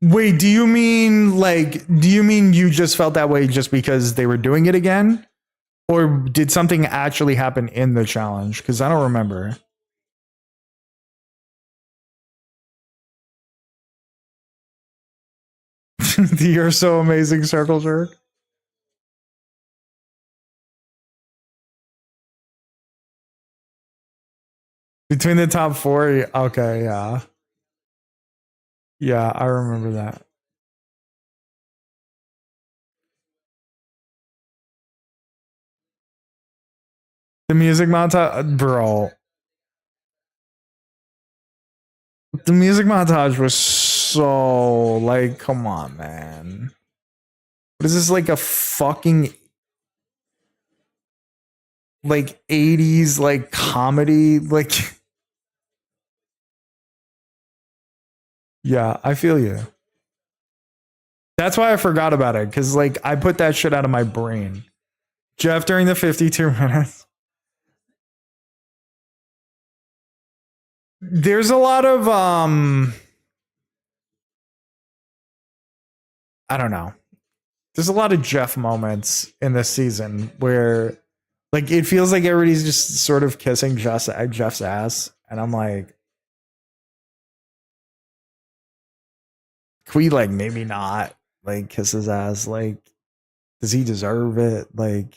Wait, do you mean you just felt that way just because they were doing it again? Or did something actually happen in the challenge? Because I don't remember. You're so amazing, Circle Jerk. Between the top four, okay, yeah. Yeah, I remember that. The music montage, bro. The music montage was so like, come on, man. What is this, like a fucking like 80s like comedy? Like, yeah, I feel you. That's why I forgot about it, because like I put that shit out of my brain. Jeff during the 52 minutes. There's a lot of I don't know. There's a lot of Jeff moments in this season where like it feels like everybody's just sort of kissing Jeff's ass, and I'm like, can we like maybe not like kiss his ass? Like, does he deserve it? Like,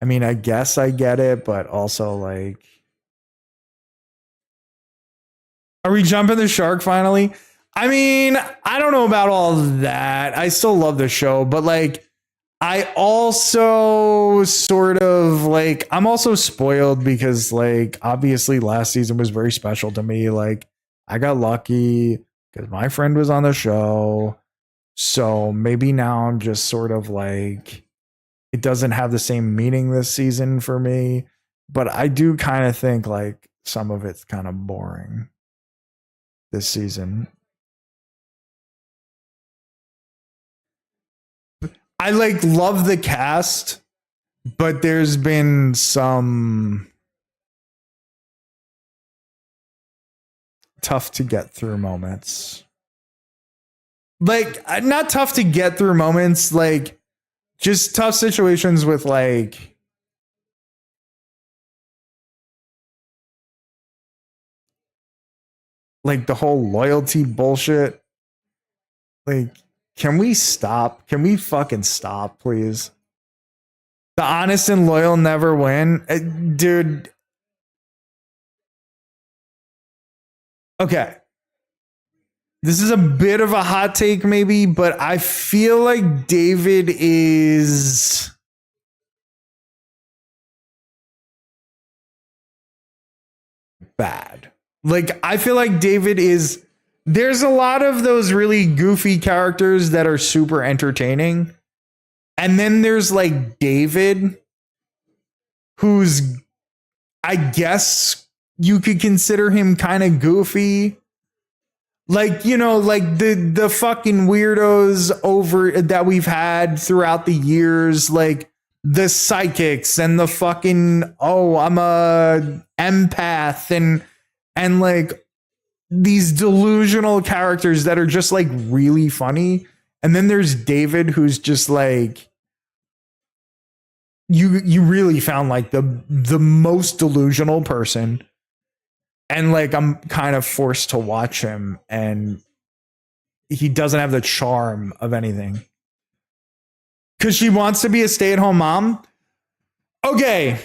I mean, I guess I get it, but also like, are we jumping the shark finally? I mean, I don't know about all that. I still love the show, but like, I also sort of like, I'm also spoiled because like, obviously last season was very special to me. Like, I got lucky because my friend was on the show. So maybe now I'm just sort of like, it doesn't have the same meaning this season for me. But I do kind of think like some of it's kind of boring this season. I like love the cast, but there's been some tough to get through moments. Like, not tough to get through moments, like just tough situations with like the whole loyalty bullshit. Like, can we stop? Can we fucking stop, please? The honest and loyal never win. Dude. Okay. This is a bit of a hot take, maybe, but I feel like David is bad. Like, I feel like David is. There's a lot of those really goofy characters that are super entertaining. And then there's like David, who's, I guess you could consider him kind of goofy. Like, you know, like the fucking weirdos over that we've had throughout the years, like the psychics and the fucking, oh, I'm a empath, and like these delusional characters that are just like really funny. And then there's David, who's just like, you really found like the most delusional person, and like I'm kind of forced to watch him, and he doesn't have the charm of anything because she wants to be a stay-at-home mom. Okay,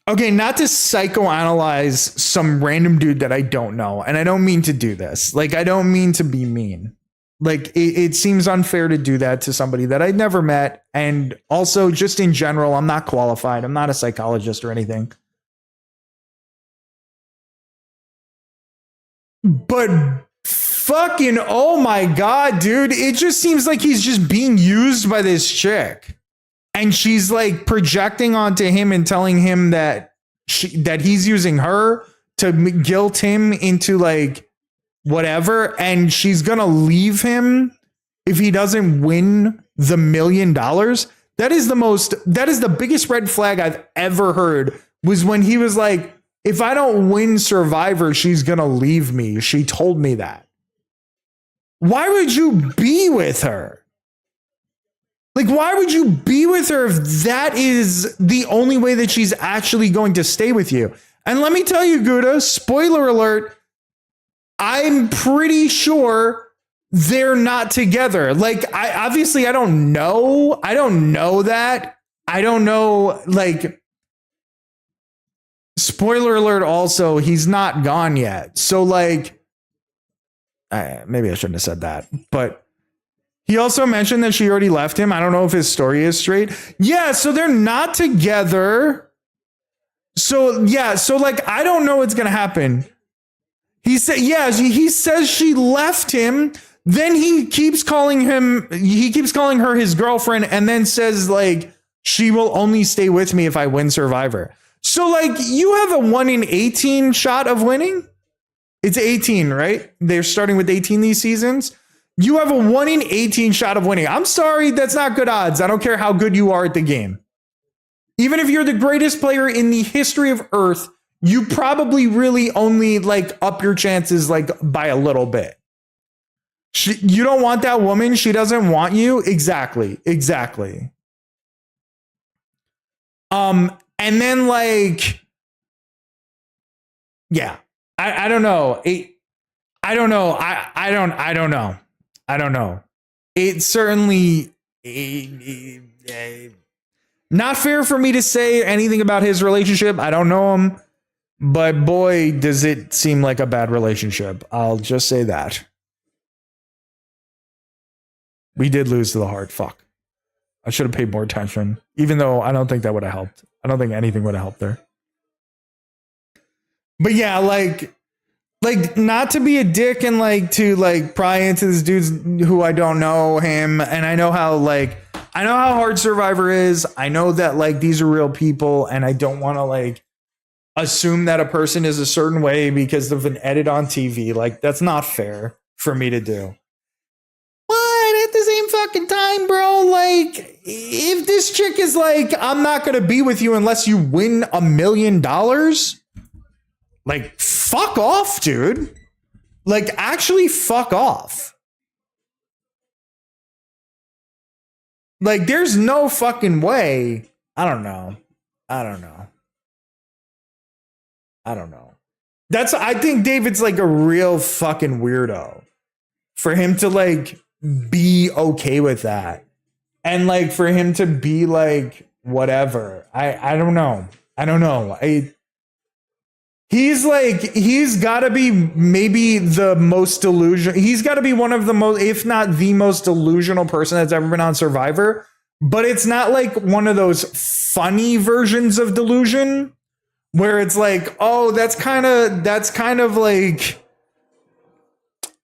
not to psychoanalyze some random dude that I don't know, and I don't mean to do this. Like, I don't mean to be mean. Like, it seems unfair to do that to somebody that I'd never met. And also, just in general, I'm not qualified. I'm not a psychologist or anything. But fucking, oh my God, dude. It just seems like he's just being used by this chick. And she's like projecting onto him and telling him that that he's using her to guilt him into like whatever, and she's gonna leave him if he doesn't win the $1 million. That is the biggest red flag I've ever heard, was when he was like, if I don't win Survivor, she's gonna leave me. She told me that. Why would you be with her? Like, why would you be with her if that is the only way that she's actually going to stay with you? And let me tell you, Gouda, spoiler alert, I'm pretty sure they're not together. Like, I don't know. I don't know that. I don't know, like, spoiler alert, also, he's not gone yet. So, like, maybe I shouldn't have said that, but he also mentioned that she already left him. I don't know if his story is straight. Yeah, so they're not together. So, yeah, so, like, I don't know what's going to happen. He said, yeah, he says she left him. Then he keeps calling her his girlfriend, and then says, like, she will only stay with me if I win Survivor. So, like, you have a 1 in 18 shot of winning. It's 18, right? They're starting with 18 these seasons. You have a 1 in 18 shot of winning. I'm sorry, that's not good odds. I don't care how good you are at the game. Even if you're the greatest player in the history of Earth, you probably really only, like, up your chances, like, by a little bit. You don't want that woman. She doesn't want you. Exactly. And then, like, yeah, I don't know. I don't know. I don't know. It's certainly not fair for me to say anything about his relationship. I don't know him, but boy, does it seem like a bad relationship. I'll just say that. We did lose to the heart. Fuck. I should have paid more attention, even though I don't think that would have helped. I don't think anything would have helped there. But yeah, like not to be a dick and like to like pry into this dude's who I don't know him. And I know how hard Survivor is. I know that like these are real people, and I don't want to like assume that a person is a certain way because of an edit on TV. Like, that's not fair for me to do. But at the same fucking time, bro, like, if this chick is like, I'm not going to be with you unless you win $1 million, like, fuck off, dude. Like, actually fuck off. Like, there's no fucking way. I don't know. I think David's like a real fucking weirdo for him to like be okay with that. And like for him to be like, whatever. I don't know. He's got to be maybe the most delusional. He's got to be one of the most, if not the most delusional person that's ever been on Survivor. But it's not like one of those funny versions of delusion where it's like, oh, that's kind of like,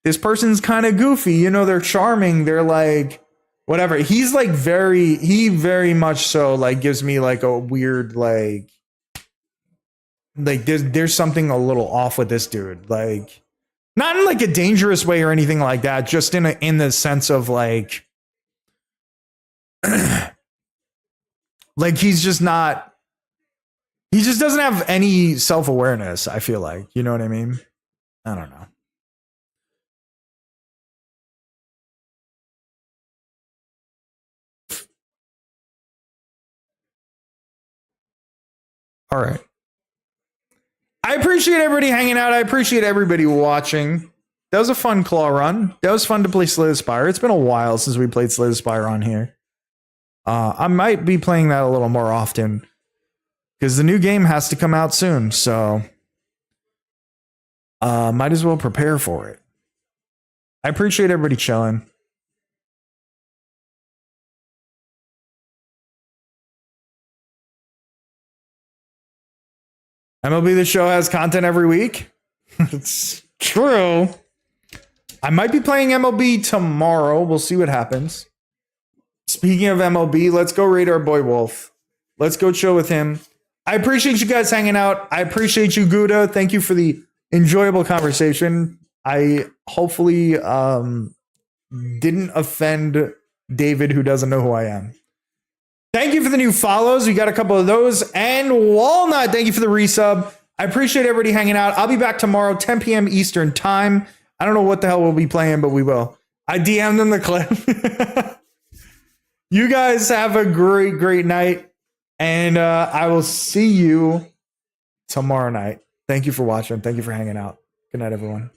this person's kind of goofy. You know, they're charming. They're like, whatever. He's like he very much so like gives me like a weird, like there's something a little off with this dude. Like, not in like a dangerous way or anything like that. Just in the sense of like, like he just doesn't have any self-awareness, I feel like. You know what I mean? I don't know. All right. I appreciate everybody hanging out. I appreciate everybody watching. That was a fun claw run. That was fun to play Slay the Spire. It's been a while since we played Slay the Spire on here. I might be playing that a little more often because the new game has to come out soon. So might as well prepare for it. I appreciate everybody chilling. MLB The Show has content every week. It's true. I might be playing MLB tomorrow. We'll see what happens. Speaking of MLB, let's go raid our boy Wolf. Let's go chill with him. I appreciate you guys hanging out. I appreciate you, Gouda. Thank you for the enjoyable conversation. I hopefully didn't offend David, who doesn't know who I am. Thank you for the new follows. We got a couple of those. And Walnut, thank you for the resub. I appreciate everybody hanging out. I'll be back tomorrow, 10 p.m. Eastern time. I don't know what the hell we'll be playing, but we will. I DM'd them the clip. You guys have a great, great night. And I will see you tomorrow night. Thank you for watching. Thank you for hanging out. Good night, everyone.